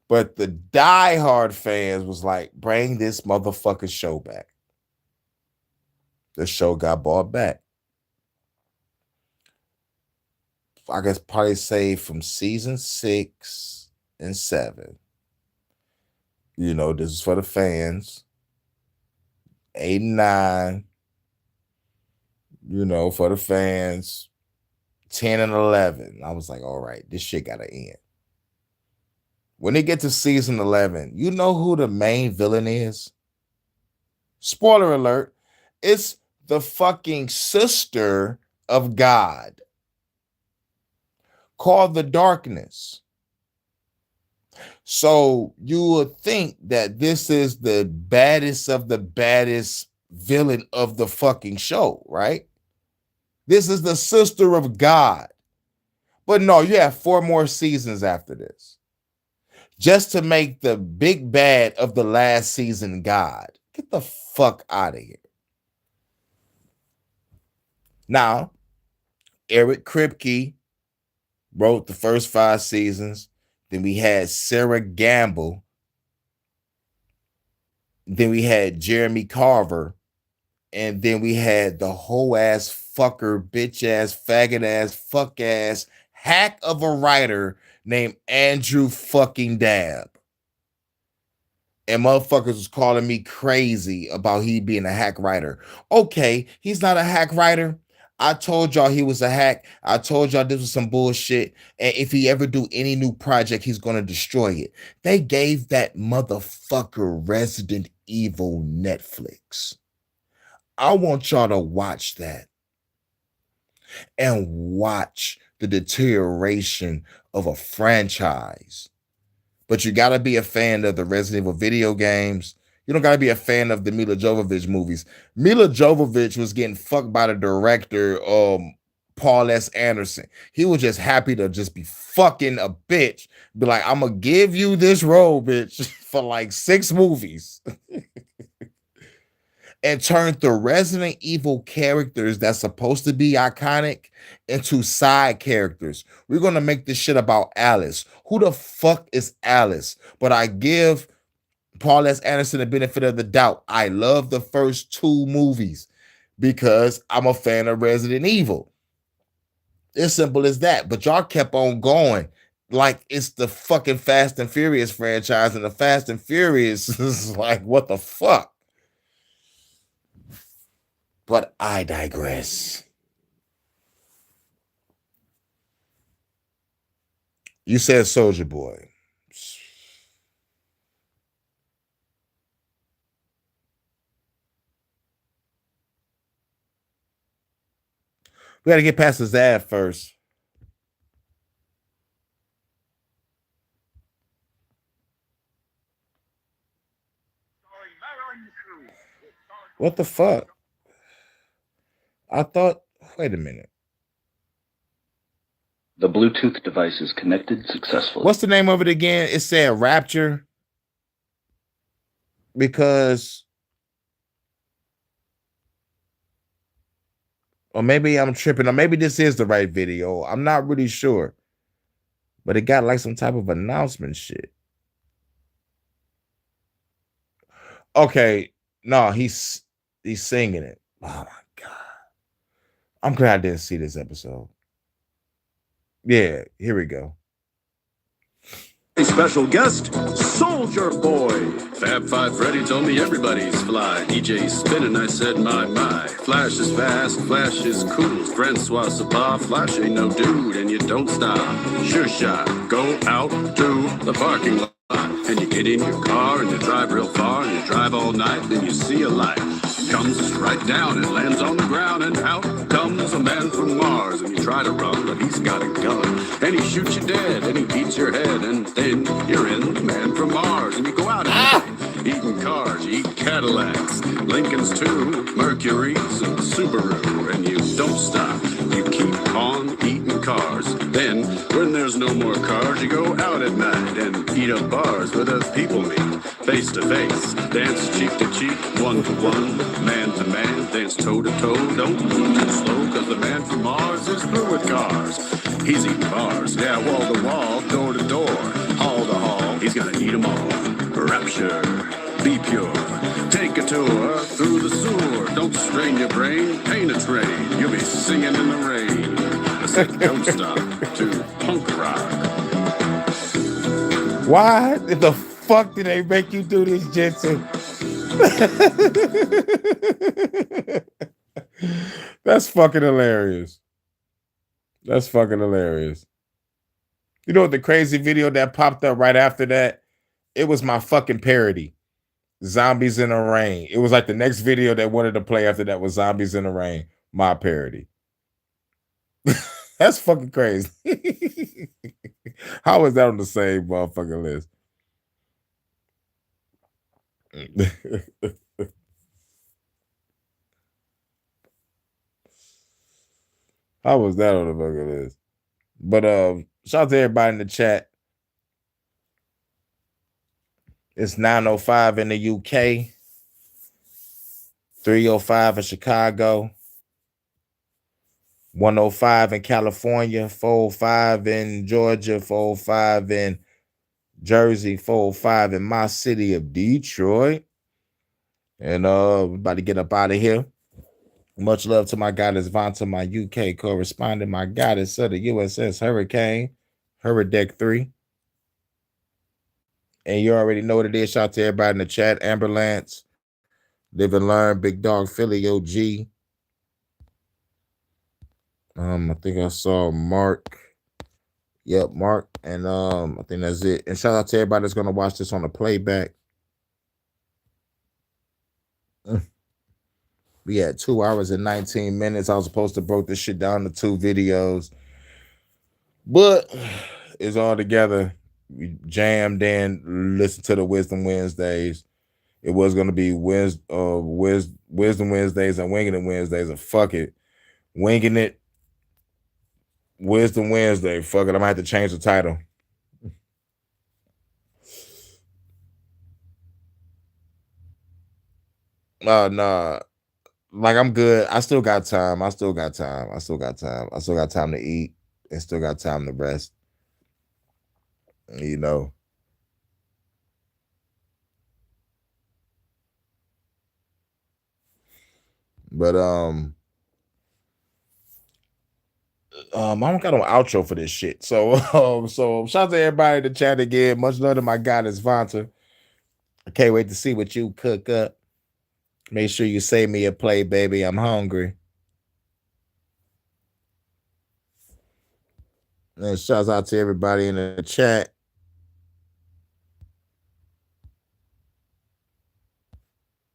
But the diehard fans was like, bring this motherfucking show back. The show got bought back. I guess probably say from season 6 and 7. You know, this is for the fans. 8 and 9. You know, for the fans. 10 and 11. I was like, all right, this shit gotta end. When they get to season 11, you know who the main villain is? Spoiler alert. It's the fucking sister of God, called the Darkness. So you would think that this is the baddest of the baddest villain of the fucking show, right? This is the sister of God. But no, you have 4 more seasons after this. Just to make the big bad of the last season God. Get the fuck out of here. Now, Eric Kripke wrote the first 5 seasons. Then we had Sarah Gamble. Then we had Jeremy Carver. And then we had the whole ass fucker, bitch ass, faggot ass, fuck ass, hack of a writer named Andrew fucking Dabb. And motherfuckers was calling me crazy about he being a hack writer. Okay, he's not a hack writer. I told y'all he was a hack. I told y'all this was some bullshit. And if he ever do any new project, he's going to destroy it. They gave that motherfucker Resident Evil Netflix. I want y'all to watch that. And watch the deterioration of a franchise. But you got to be a fan of the Resident Evil video games. You don't got to be a fan of the Mila Jovovich movies. Mila Jovovich was getting fucked by the director, Paul S. Anderson. He was just happy to just be fucking a bitch. Be like, I'm going to give you this role, bitch, for like 6 movies. And turned the Resident Evil characters that's supposed to be iconic into side characters. We're going to make this shit about Alice. Who the fuck is Alice? But I give Paul S. Anderson the benefit of the doubt. I love the first 2 movies because I'm a fan of Resident Evil. It's simple as that. But y'all kept on going like it's the fucking Fast and Furious franchise, and the Fast and Furious is like, what the fuck? But I digress. You said Soulja Boy. We got to get past his ad first. What the fuck? I thought, wait a minute. The Bluetooth device is connected successfully. What's the name of it again? It said Rapture. Because, or maybe I'm tripping, or maybe this is the right video. I'm not really sure. But it got like some type of announcement shit. Okay. No, he's singing it. Oh my God. I'm glad I didn't see this episode. Yeah, here we go. Special guest, Soulja Boy. Fab Five Freddy told me everybody's fly. DJ spinning, I said my. Flash is fast, Flash is cool. Francois Sabah, Flash ain't no dude, and you don't stop. Sure shot, go out to the parking lot. And you get in your car and you drive real far and you drive all night, then you see a light. Comes right down and lands on the ground, and out comes a man from Mars. And you try to run, but he's got a gun, and he shoots you dead, and he beats your head, and then you're in the Man from Mars. And you go out and eating cars, you eat Cadillacs, Lincolns too, Mercuries, and Subaru, and you don't stop. You keep on eating cars. Then, when there's no more cars, you go out at night and eat up bars where the people meet, face to face, dance cheek to cheek, one to one, man to man, dance toe to toe. Don't move too slow, cause the man from Mars is through with cars. He's eating bars, yeah, wall to wall, door to door, hall to hall. He's gonna eat them all. Rapture, be pure. Take a tour through the sewer. Don't strain your brain, paint a train. You'll be singing in the rain. I said don't stop to punk rock. Why the fuck did they make you do this, Jensen? That's fucking hilarious. That's fucking hilarious. You know what the crazy video that popped up right after that? It was my fucking parody. Zombies in the Rain. It was like the next video that wanted to play after that was Zombies in the Rain, my parody. That's fucking crazy. How is that on the same motherfucking list? How was that on the fucking list? But shout out to everybody in the chat. It's 9:05 in the UK, 3:05 in Chicago, 1:05 in California, 4:05 in Georgia, 4:05 in Jersey, 4:05 in my city of Detroit. And we're about to get up out of here. Much love to my goddess Vanta, my UK correspondent, my goddess of the USS Hurricane, Hurrideck 3. And you already know what it is. Shout out to everybody in the chat. Amber Lance, Live and Learn, Big Dog Philly, OG. I think I saw Mark. Yep, Mark. And I think that's it. And shout out to everybody that's going to watch this on the playback. We had 2 hours and 19 minutes. I was supposed to break this shit down to 2 videos. But it's all together. We jammed in, listened to the Wisdom Wednesdays. It was going to be Wisdom Wednesdays and Winging It Wednesdays. And fuck it. Winging It Wisdom Wednesday. Fuck it. I'm going to have to change the title. Nah. Like, I'm good. I still got time. I still got time to eat and still got time to rest. You know. But I don't got no outro for this shit. So shout out to everybody in the chat again. Much love to my goddess Vanta. I can't wait to see what you cook up. Make sure you save me a plate, baby. I'm hungry. And shouts out to everybody in the chat.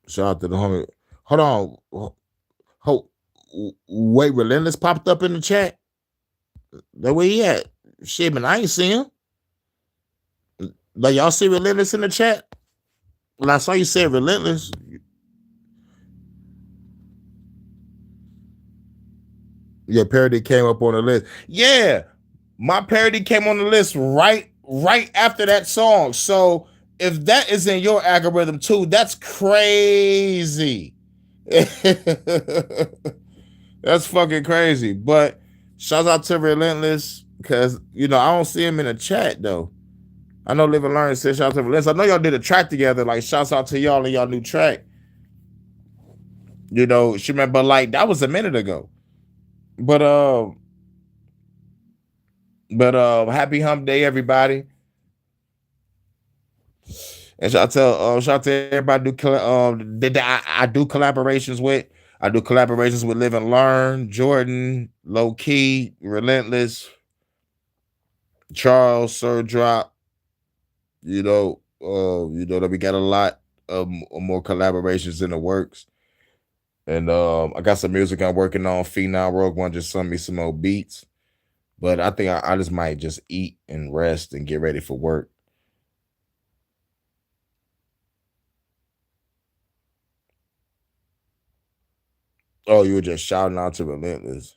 Shout out to the homie. Hold on. Wait, Relentless popped up in the chat. That where he at? Shit, man, I ain't see him. Like, y'all see Relentless in the chat? Well, I saw you say Relentless. Yeah, parody came up on the list. Yeah, my parody came on the list right after that song. So if that is in your algorithm too, that's crazy. That's fucking crazy. But shout out to Relentless, because I don't see him in the chat though. I know Live and Learn said shout out to Relentless. I know y'all did a track together. Like, shouts out to y'all and y'all new track. She remember, like, that was a minute ago. But happy hump day, everybody. And shout out to everybody I do collaborations with. I do collaborations with Live and Learn, Jordan, Low Key, Relentless, Charles, Sir Drop. That we got a lot of more collaborations in the works. And I got some music I'm working on. Phenom Rogue One just sent me some more beats. But I think I just might just eat and rest and get ready for work. Oh, you were just shouting out to Relentless.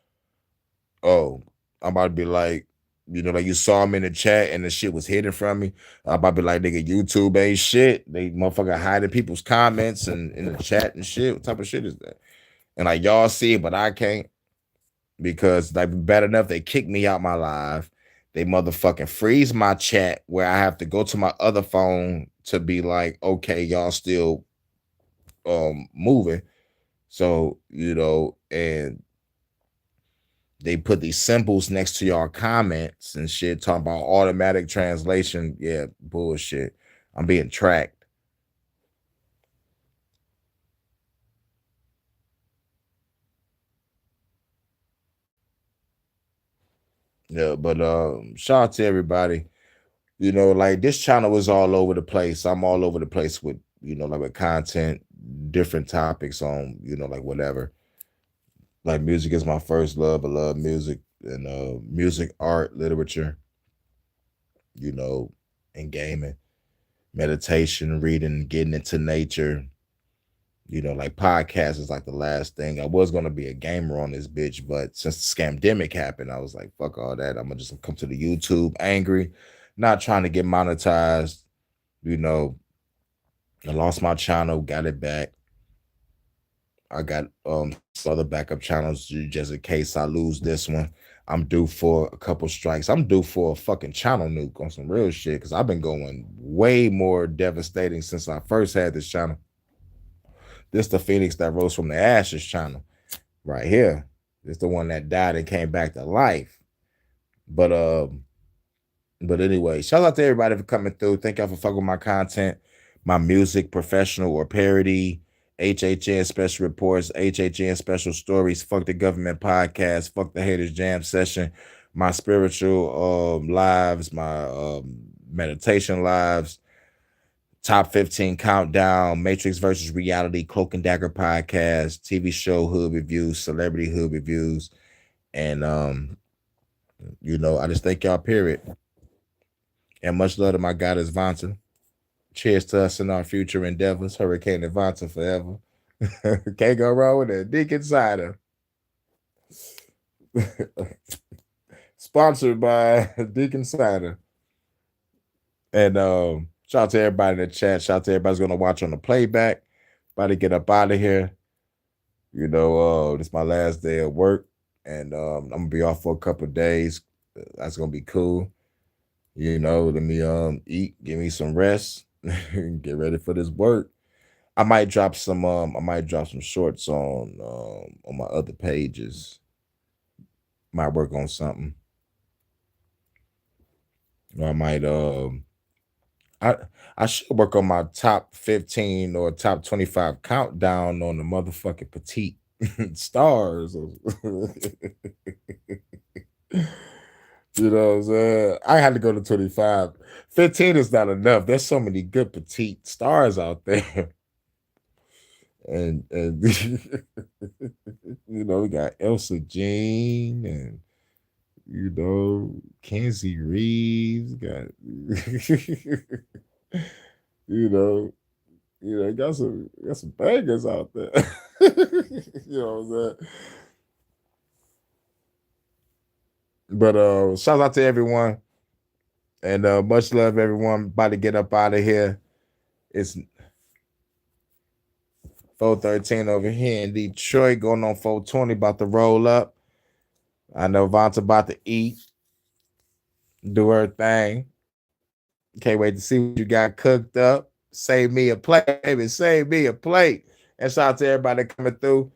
Oh, I'm about to be like, like you saw him in the chat and the shit was hidden from me. I'm about to be like, nigga, YouTube ain't shit. They motherfucker hiding people's comments and in the chat and shit. What type of shit is that? And like, y'all see it, but I can't. Because like, bad enough, they kick me out my live. They motherfucking freeze my chat where I have to go to my other phone to be like, okay, y'all still moving. So, and they put these symbols next to y'all comments and shit, talking about automatic translation. Yeah, bullshit. I'm being tracked. Yeah, but shout out to everybody. Like, this channel is all over the place. I'm all over the place with, like, with content, different topics on, like, whatever. Like, music is my first love. I love music and music, art, literature, and gaming, meditation, reading, getting into nature. Like, podcast is like the last thing. I was gonna be a gamer on this bitch, but since the scamdemic happened, I was like, fuck all that. I'm gonna just come to the YouTube angry, not trying to get monetized. I lost my channel, got it back. I got other backup channels just in case I lose this one. I'm due for a couple strikes. I'm due for a fucking channel nuke on some real shit, because I've been going way more devastating since I first had this channel. This the Phoenix that rose from the ashes channel right here. This the one that died and came back to life. But anyway, shout out to everybody for coming through. Thank y'all for fucking with my content, my music, professional or parody, HHN special reports, HHN special stories, fuck the government podcast, fuck the haters jam session, my spiritual lives, my meditation lives, top 15 countdown, Matrix versus reality, Cloak and Dagger podcast, TV show hood reviews, celebrity hood reviews, and I just thank y'all, period. And much love to my goddess Vanta. Cheers to us in our future endeavors. Hurricane and Vanta forever. Can't go wrong with it. Deacon Cider. Sponsored by Deacon Cider. And shout out to everybody in the chat. Shout out to everybody's gonna watch on the playback. About to get up out of here. This is my last day of work, and I'm gonna be off for a couple of days. That's gonna be cool. Let me eat, give me some rest, get ready for this work. I might drop some shorts on my other pages. Might work on something. I I should work on my top 15 or top 25 countdown on the motherfucking petite stars. You know what I'm saying? I had to go to 25. 15 is not enough. There's so many good petite stars out there. And you know, we got Elsa Jean and you know, Kenzie Reeves got you know, got some bangers out there. You know what I'm saying? But shout out to everyone. And much love, everyone. About to get up out of here. It's 4:13 over here in Detroit, going on 4:20, about to roll up. I know Vonta about to eat, do her thing. Can't wait to see what you got cooked up. Save me a plate, baby. Save me a plate. And shout out to everybody coming through.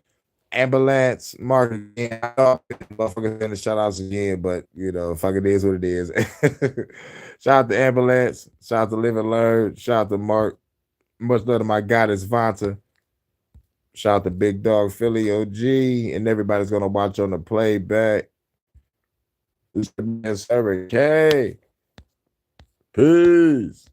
Ambulance, Mark again. Motherfuckers in the shout outs again, but you know, fuck it is what it is. Shout out to Ambulance, shout out to Live and Learn, shout out to Mark. Much love to my goddess Vonta. Shout out to Big Dog Philly OG, and everybody's gonna watch on the playback. It's the man Sarah K. Peace.